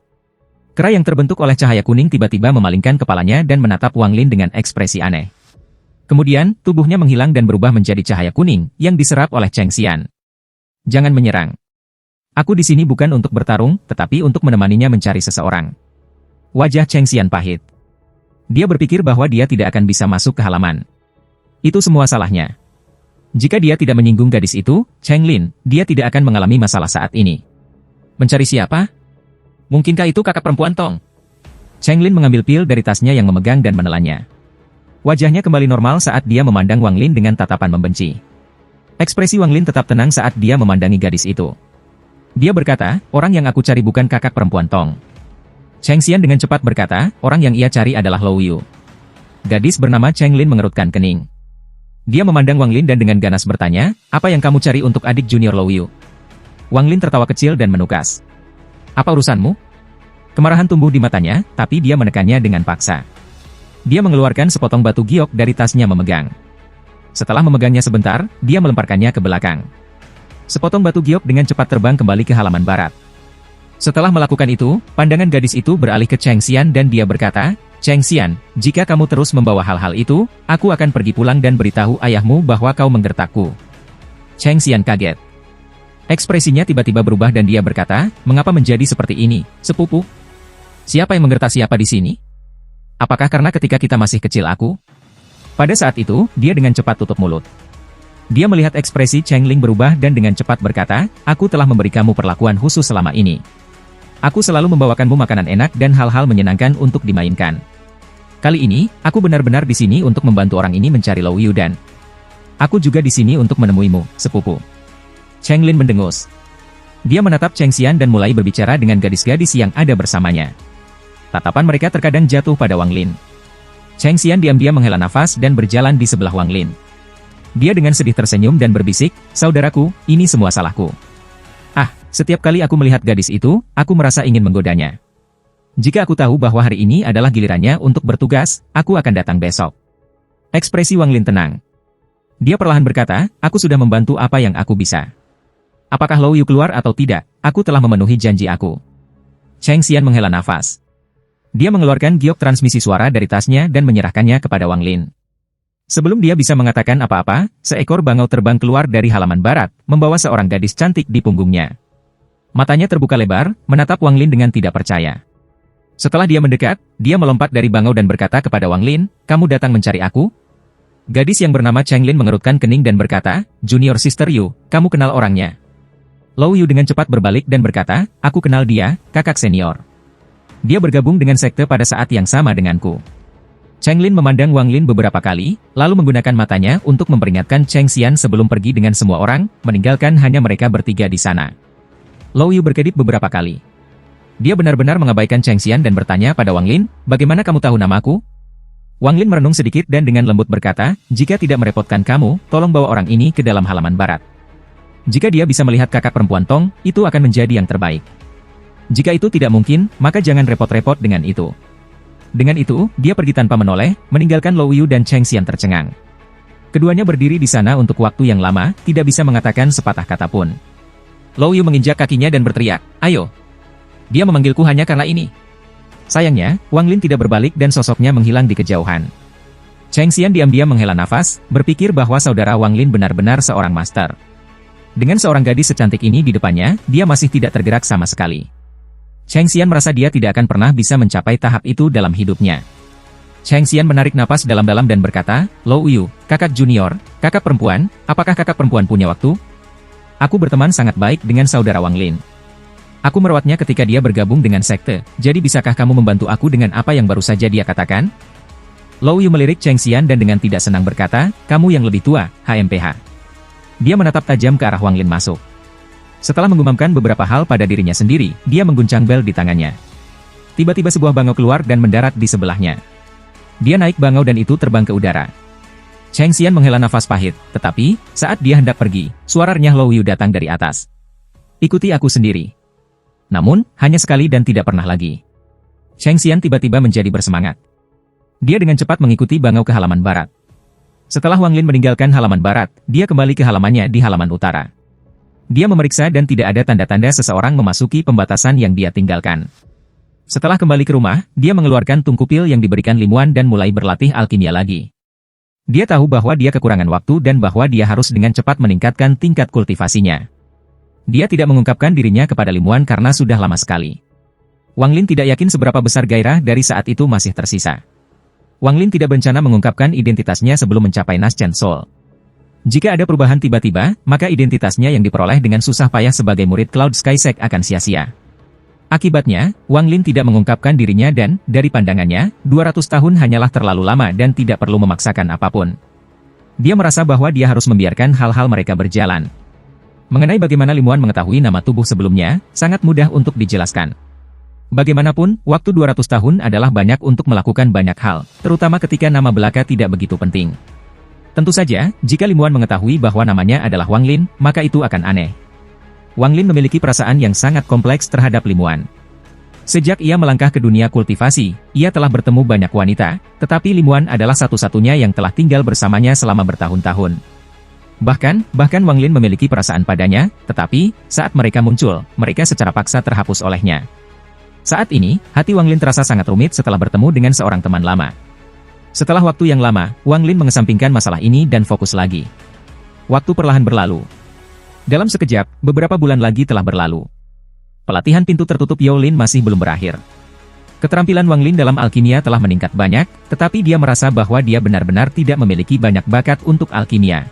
Speaker 1: Kera yang terbentuk oleh cahaya kuning tiba-tiba memalingkan kepalanya dan menatap Wang Lin dengan ekspresi aneh. Kemudian, tubuhnya menghilang dan berubah menjadi cahaya kuning, yang diserap oleh Cheng Xian. Jangan menyerang. Aku di sini bukan untuk bertarung, tetapi untuk menemaninya mencari seseorang. Wajah Cheng Xian pahit. Dia berpikir bahwa dia tidak akan bisa masuk ke halaman. Itu semua salahnya. Jika dia tidak menyinggung gadis itu, Cheng Lin, dia tidak akan mengalami masalah saat ini. Mencari siapa? Mungkinkah itu kakak perempuan Tong? Cheng Lin mengambil pil dari tasnya yang memegang dan menelannya. Wajahnya kembali normal saat dia memandang Wang Lin dengan tatapan membenci. Ekspresi Wang Lin tetap tenang saat dia memandangi gadis itu. Dia berkata, orang yang aku cari bukan kakak perempuan Tong. Cheng Xian dengan cepat berkata, orang yang ia cari adalah Lou Yu. Gadis bernama Cheng Lin mengerutkan kening. Dia memandang Wang Lin dan dengan ganas bertanya, apa yang kamu cari untuk adik junior Lou Yu? Wang Lin tertawa kecil dan menukas. Apa urusanmu? Kemarahan tumbuh di matanya, tapi dia menekannya dengan paksa. Dia mengeluarkan sepotong batu giok dari tasnya memegang. Setelah memegangnya sebentar, dia melemparkannya ke belakang. Sepotong batu giok dengan cepat terbang kembali ke halaman barat. Setelah melakukan itu, pandangan gadis itu beralih ke Cheng Xian dan dia berkata, "Cheng Xian, jika kamu terus membawa hal-hal itu, aku akan pergi pulang dan beritahu ayahmu bahwa kau menggertakku." Cheng Xian kaget. Ekspresinya tiba-tiba berubah dan dia berkata, "Mengapa menjadi seperti ini, sepupu? Siapa yang menggertak siapa di sini? Apakah karena ketika kita masih kecil aku?" Pada saat itu, dia dengan cepat tutup mulut. Dia melihat ekspresi Cheng Ling berubah dan dengan cepat berkata, "Aku telah memberi kamu perlakuan khusus selama ini. Aku selalu membawakanmu makanan enak dan hal-hal menyenangkan untuk dimainkan. Kali ini, aku benar-benar di sini untuk membantu orang ini mencari Lou Yu dan aku juga di sini untuk menemuimu, sepupu." Cheng Lin mendengus. Dia menatap Cheng Xian dan mulai berbicara dengan gadis-gadis yang ada bersamanya. Tatapan mereka terkadang jatuh pada Wang Lin. Cheng Xian diam-diam menghela nafas dan berjalan di sebelah Wang Lin. Dia dengan sedih tersenyum dan berbisik, "Saudaraku, ini semua salahku. Setiap kali aku melihat gadis itu, aku merasa ingin menggodanya. Jika aku tahu bahwa hari ini adalah gilirannya untuk bertugas, aku akan datang besok." Ekspresi Wang Lin tenang. Dia perlahan berkata, "Aku sudah membantu apa yang aku bisa. Apakah Lou Yu keluar atau tidak, aku telah memenuhi janji aku." Cheng Xian menghela nafas. Dia mengeluarkan giok transmisi suara dari tasnya dan menyerahkannya kepada Wang Lin. Sebelum dia bisa mengatakan apa-apa, seekor bangau terbang keluar dari halaman barat, membawa seorang gadis cantik di punggungnya. Matanya terbuka lebar, menatap Wang Lin dengan tidak percaya. Setelah dia mendekat, dia melompat dari bangau dan berkata kepada Wang Lin, "Kamu datang mencari aku?" Gadis yang bernama Cheng Lin mengerutkan kening dan berkata, "Junior Sister Yu, kamu kenal orangnya?" Lou Yu dengan cepat berbalik dan berkata, "Aku kenal dia, kakak senior. Dia bergabung dengan sekte pada saat yang sama denganku." Cheng Lin memandang Wang Lin beberapa kali, lalu menggunakan matanya untuk memperingatkan Cheng Xian sebelum pergi dengan semua orang, meninggalkan hanya mereka bertiga di sana. Lou Yu berkedip beberapa kali. Dia benar-benar mengabaikan Cheng Xian dan bertanya pada Wang Lin, "Bagaimana kamu tahu namaku?" Wang Lin merenung sedikit dan dengan lembut berkata, "Jika tidak merepotkan kamu, tolong bawa orang ini ke dalam halaman barat. Jika dia bisa melihat kakak perempuan Tong, itu akan menjadi yang terbaik. Jika itu tidak mungkin, maka jangan repot-repot dengan itu." Dengan itu, dia pergi tanpa menoleh, meninggalkan Lou Yu dan Cheng Xian tercengang. Keduanya berdiri di sana untuk waktu yang lama, tidak bisa mengatakan sepatah kata pun. Lou Yu menginjak kakinya dan berteriak, "Ayo! Dia memanggilku hanya karena ini." Sayangnya, Wang Lin tidak berbalik dan sosoknya menghilang di kejauhan. Cheng Xian diam-diam menghela nafas, berpikir bahwa saudara Wang Lin benar-benar seorang master. Dengan seorang gadis secantik ini di depannya, dia masih tidak tergerak sama sekali. Cheng Xian merasa dia tidak akan pernah bisa mencapai tahap itu dalam hidupnya. Cheng Xian menarik napas dalam-dalam dan berkata, "Lou Yu, kakak junior, kakak perempuan, apakah kakak perempuan punya waktu? Aku berteman sangat baik dengan saudara Wang Lin. Aku merawatnya ketika dia bergabung dengan sekte, jadi bisakah kamu membantu aku dengan apa yang baru saja dia katakan?" Lou Yu melirik Cheng Xian dan dengan tidak senang berkata, "Kamu yang lebih tua, HMPH." Dia menatap tajam ke arah Wang Lin masuk. Setelah menggumamkan beberapa hal pada dirinya sendiri, dia mengguncang bel di tangannya. Tiba-tiba sebuah bangau keluar dan mendarat di sebelahnya. Dia naik bangau dan itu terbang ke udara. Cheng Xian menghela nafas pahit, tetapi, saat dia hendak pergi, suara renyah Lou Yu datang dari atas. "Ikuti aku sendiri." Namun, hanya sekali dan tidak pernah lagi. Cheng Xian tiba-tiba menjadi bersemangat. Dia dengan cepat mengikuti bangau ke halaman barat. Setelah Wang Lin meninggalkan halaman barat, dia kembali ke halamannya di halaman utara. Dia memeriksa dan tidak ada tanda-tanda seseorang memasuki pembatasan yang dia tinggalkan. Setelah kembali ke rumah, dia mengeluarkan tungku pil yang diberikan Limuan dan mulai berlatih alkimia lagi. Dia tahu bahwa dia kekurangan waktu dan bahwa dia harus dengan cepat meningkatkan tingkat kultivasinya. Dia tidak mengungkapkan dirinya kepada Limuan karena sudah lama sekali. Wang Lin tidak yakin seberapa besar gairah dari saat itu masih tersisa. Wang Lin tidak berencana mengungkapkan identitasnya sebelum mencapai Naschen Soul. Jika ada perubahan tiba-tiba, maka identitasnya yang diperoleh dengan susah payah sebagai murid Cloud Sky Sect akan sia-sia. Akibatnya, Wang Lin tidak mengungkapkan dirinya dan, dari pandangannya, 200 tahun hanyalah terlalu lama dan tidak perlu memaksakan apapun. Dia merasa bahwa dia harus membiarkan hal-hal mereka berjalan. Mengenai bagaimana Limuan mengetahui nama tubuh sebelumnya, sangat mudah untuk dijelaskan. Bagaimanapun, waktu 200 tahun adalah banyak untuk melakukan banyak hal, terutama ketika nama belaka tidak begitu penting. Tentu saja, jika Limuan mengetahui bahwa namanya adalah Wang Lin, maka itu akan aneh. Wang Lin memiliki perasaan yang sangat kompleks terhadap Limuan. Sejak ia melangkah ke dunia kultivasi, ia telah bertemu banyak wanita, tetapi Limuan adalah satu-satunya yang telah tinggal bersamanya selama bertahun-tahun. Bahkan Wang Lin memiliki perasaan padanya, tetapi, saat mereka muncul, mereka secara paksa terhapus olehnya. Saat ini, hati Wang Lin terasa sangat rumit setelah bertemu dengan seorang teman lama. Setelah waktu yang lama, Wang Lin mengesampingkan masalah ini dan fokus lagi. Waktu perlahan berlalu. Dalam sekejap, beberapa bulan lagi telah berlalu. Pelatihan pintu tertutup Yao Lin masih belum berakhir. Keterampilan Wang Lin dalam alkimia telah meningkat banyak, tetapi dia merasa bahwa dia benar-benar tidak memiliki banyak bakat untuk alkimia.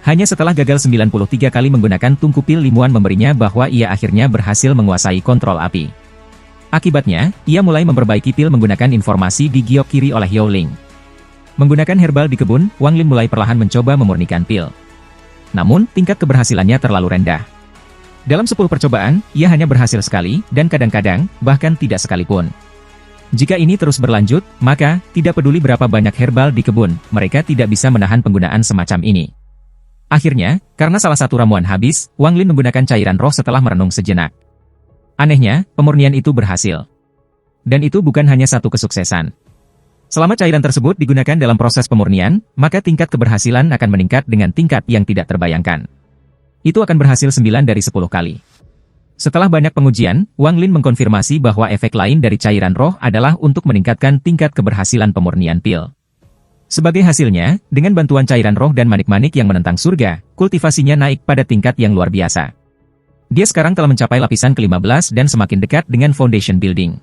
Speaker 1: Hanya setelah gagal 93 kali menggunakan tungku pil Limuan memberinya bahwa ia akhirnya berhasil menguasai kontrol api. Akibatnya, ia mulai memperbaiki pil menggunakan informasi di giok kiri oleh Yao Ling. Menggunakan herbal di kebun, Wang Lin mulai perlahan mencoba memurnikan pil. Namun, tingkat keberhasilannya terlalu rendah. Dalam 10 percobaan, ia hanya berhasil sekali, dan kadang-kadang, bahkan tidak sekalipun. Jika ini terus berlanjut, maka, tidak peduli berapa banyak herbal di kebun, mereka tidak bisa menahan penggunaan semacam ini. Akhirnya, karena salah satu ramuan habis, Wang Lin menggunakan cairan roh setelah merenung sejenak. Anehnya, pemurnian itu berhasil. Dan itu bukan hanya satu kesuksesan. Selama cairan tersebut digunakan dalam proses pemurnian, maka tingkat keberhasilan akan meningkat dengan tingkat yang tidak terbayangkan. Itu akan berhasil 9 dari 10 kali. Setelah banyak pengujian, Wang Lin mengkonfirmasi bahwa efek lain dari cairan roh adalah untuk meningkatkan tingkat keberhasilan pemurnian pil. Sebagai hasilnya, dengan bantuan cairan roh dan manik-manik yang menentang surga, kultivasinya naik pada tingkat yang luar biasa. Dia sekarang telah mencapai lapisan ke-15 dan semakin dekat dengan foundation building.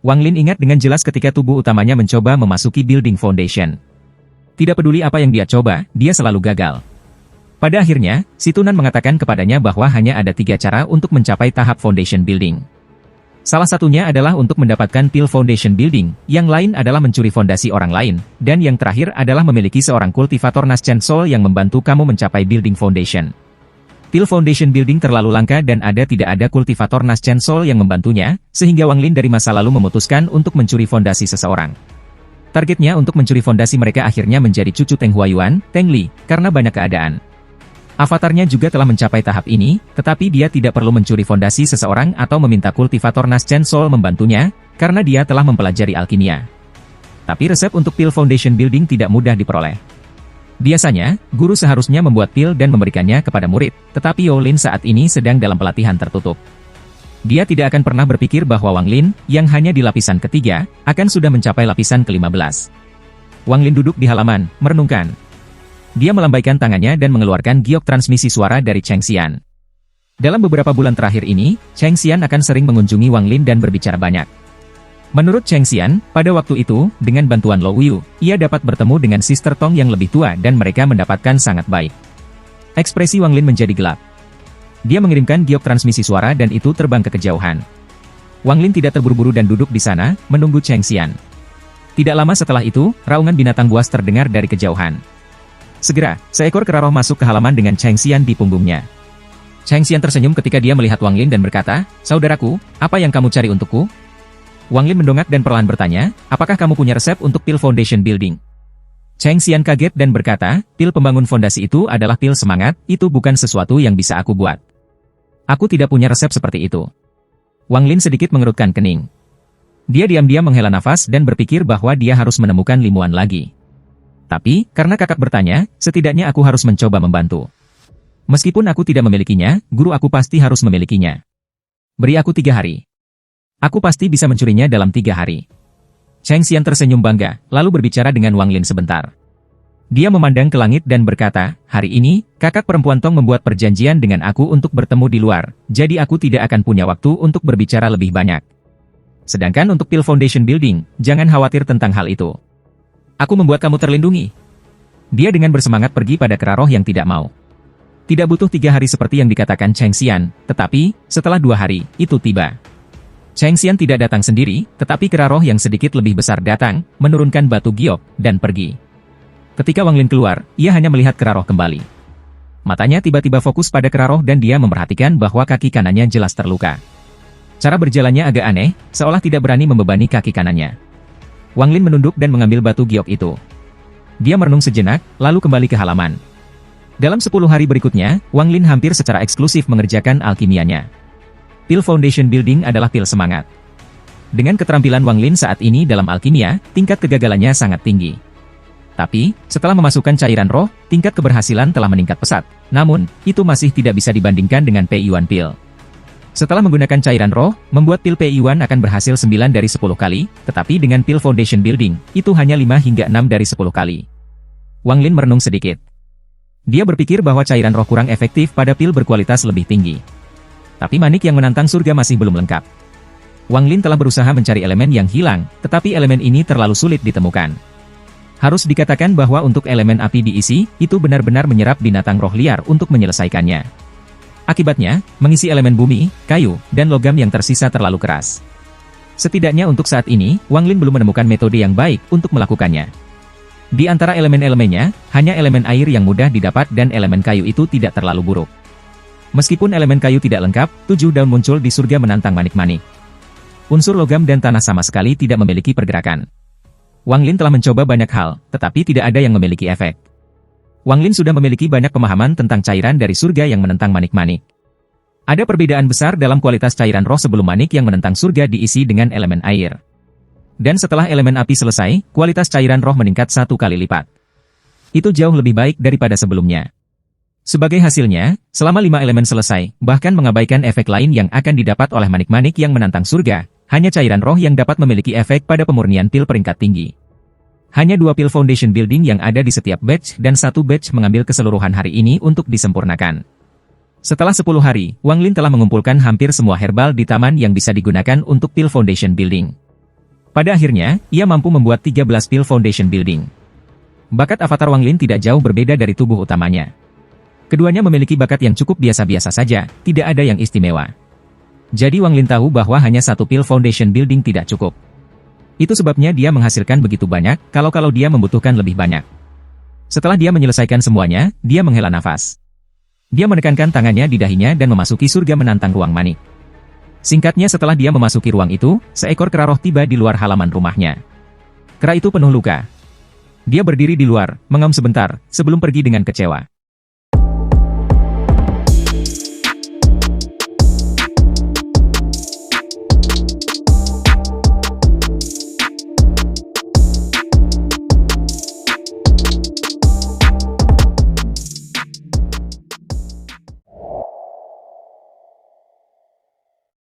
Speaker 1: Wang Lin ingat dengan jelas ketika tubuh utamanya mencoba memasuki building foundation. Tidak peduli apa yang dia coba, dia selalu gagal. Pada akhirnya, si Tunan mengatakan kepadanya bahwa hanya ada 3 cara untuk mencapai tahap foundation building. Salah satunya adalah untuk mendapatkan pil foundation building, yang lain adalah mencuri fondasi orang lain, dan yang terakhir adalah memiliki seorang kultivator Nascent Soul yang membantu kamu mencapai building foundation. Pil foundation building terlalu langka dan tidak ada kultivator Nascent Soul yang membantunya, sehingga Wang Lin dari masa lalu memutuskan untuk mencuri fondasi seseorang. Targetnya untuk mencuri fondasi mereka akhirnya menjadi cucu Teng Huayuan, Teng Li, karena banyak keadaan. Avatarnya juga telah mencapai tahap ini, tetapi dia tidak perlu mencuri fondasi seseorang atau meminta kultivator Nascent Soul membantunya, karena dia telah mempelajari alkimia. Tapi resep untuk pil foundation building tidak mudah diperoleh. Biasanya, guru seharusnya membuat pil dan memberikannya kepada murid, tetapi Yao Lin saat ini sedang dalam pelatihan tertutup. Dia tidak akan pernah berpikir bahwa Wang Lin, yang hanya di lapisan ketiga, akan sudah mencapai lapisan ke-15. Wang Lin duduk di halaman, merenungkan. Dia melambaikan tangannya dan mengeluarkan giok transmisi suara dari Cheng Xian. Dalam beberapa bulan terakhir ini, Cheng Xian akan sering mengunjungi Wang Lin dan berbicara banyak. Menurut Cheng Xian, pada waktu itu, dengan bantuan Lo Yu, ia dapat bertemu dengan Sister Tong yang lebih tua dan mereka mendapatkan sangat baik. Ekspresi Wang Lin menjadi gelap. Dia mengirimkan giok transmisi suara dan itu terbang ke kejauhan. Wang Lin tidak terburu-buru dan duduk di sana, menunggu Cheng Xian. Tidak lama setelah itu, raungan binatang buas terdengar dari kejauhan. Segera, seekor kera roh masuk ke halaman dengan Cheng Xian di punggungnya. Cheng Xian tersenyum ketika dia melihat Wang Lin dan berkata, "Saudaraku, apa yang kamu cari untukku?" Wang Lin mendongak dan perlahan bertanya, "Apakah kamu punya resep untuk pil foundation building?" Cheng Xian kaget dan berkata, "Pil pembangun fondasi itu adalah pil semangat, itu bukan sesuatu yang bisa aku buat. Aku tidak punya resep seperti itu." Wang Lin sedikit mengerutkan kening. Dia diam-diam menghela nafas dan berpikir bahwa dia harus menemukan Limuan lagi. Tapi, karena kakak bertanya, setidaknya aku harus mencoba membantu. Meskipun aku tidak memilikinya, guru aku pasti harus memilikinya. Beri aku 3 hari. Aku pasti bisa mencurinya dalam 3 hari. Cheng Xian tersenyum bangga, lalu berbicara dengan Wang Lin sebentar. Dia memandang ke langit dan berkata, "Hari ini, kakak perempuan Tong membuat perjanjian dengan aku untuk bertemu di luar, jadi aku tidak akan punya waktu untuk berbicara lebih banyak. Sedangkan untuk pil foundation building, jangan khawatir tentang hal itu. Aku membuat kamu terlindungi." Dia dengan bersemangat pergi pada kera roh yang tidak mau. Tidak butuh 3 hari seperti yang dikatakan Cheng Xian, tetapi, setelah 2 hari, itu tiba. Cheng Xian tidak datang sendiri, tetapi kera roh yang sedikit lebih besar datang, menurunkan batu giok, dan pergi. Ketika Wang Lin keluar, ia hanya melihat kera roh kembali. Matanya tiba-tiba fokus pada kera roh dan dia memperhatikan bahwa kaki kanannya jelas terluka. Cara berjalannya agak aneh, seolah tidak berani membebani kaki kanannya. Wang Lin menunduk dan mengambil batu giok itu. Dia merenung sejenak, lalu kembali ke halaman. Dalam 10 hari berikutnya, Wang Lin hampir secara eksklusif mengerjakan alkimianya. Pil foundation building adalah pil semangat. Dengan keterampilan Wang Lin saat ini dalam alkimia, tingkat kegagalannya sangat tinggi. Tapi, setelah memasukkan cairan roh, tingkat keberhasilan telah meningkat pesat. Namun, itu masih tidak bisa dibandingkan dengan Pei Yuan Pil. Setelah menggunakan cairan roh, membuat pil Pei Yuan akan berhasil 9 dari 10 kali, tetapi dengan pil Foundation Building, itu hanya 5 hingga 6 dari 10 kali. Wang Lin merenung sedikit. Dia berpikir bahwa cairan roh kurang efektif pada pil berkualitas lebih tinggi. Tapi manik yang menantang surga masih belum lengkap. Wang Lin telah berusaha mencari elemen yang hilang, tetapi elemen ini terlalu sulit ditemukan. Harus dikatakan bahwa untuk elemen api diisi, itu benar-benar menyerap binatang roh liar untuk menyelesaikannya. Akibatnya, mengisi elemen bumi, kayu, dan logam yang tersisa terlalu keras. Setidaknya untuk saat ini, Wang Lin belum menemukan metode yang baik untuk melakukannya. Di antara elemen-elemennya, hanya elemen air yang mudah didapat dan elemen kayu itu tidak terlalu buruk. Meskipun elemen kayu tidak lengkap, 7 daun muncul di surga menantang manik-manik. Unsur logam dan tanah sama sekali tidak memiliki pergerakan. Wang Lin telah mencoba banyak hal, tetapi tidak ada yang memiliki efek. Wang Lin sudah memiliki banyak pemahaman tentang cairan dari surga yang menentang manik-manik. Ada perbedaan besar dalam kualitas cairan roh sebelum manik yang menentang surga diisi dengan elemen air. Dan setelah elemen api selesai, kualitas cairan roh meningkat 1 kali lipat. Itu jauh lebih baik daripada sebelumnya. Sebagai hasilnya, selama 5 elemen selesai, bahkan mengabaikan efek lain yang akan didapat oleh manik-manik yang menantang surga, hanya cairan roh yang dapat memiliki efek pada pemurnian pil peringkat tinggi. Hanya 2 pil Foundation Building yang ada di setiap batch dan 1 batch mengambil keseluruhan hari ini untuk disempurnakan. Setelah 10 hari, Wang Lin telah mengumpulkan hampir semua herbal di taman yang bisa digunakan untuk pil Foundation Building. Pada akhirnya, ia mampu membuat 13 pil Foundation Building. Bakat avatar Wang Lin tidak jauh berbeda dari tubuh utamanya. Keduanya memiliki bakat yang cukup biasa-biasa saja, tidak ada yang istimewa. Jadi Wang Lin tahu bahwa hanya 1 pil Foundation Building tidak cukup. Itu sebabnya dia menghasilkan begitu banyak, kalau dia membutuhkan lebih banyak. Setelah dia menyelesaikan semuanya, dia menghela nafas. Dia menekankan tangannya di dahinya dan memasuki surga menantang ruang manik. Singkatnya setelah dia memasuki ruang itu, seekor kera roh tiba di luar halaman rumahnya. Kera itu penuh luka. Dia berdiri di luar, mengaum sebentar, sebelum pergi dengan kecewa.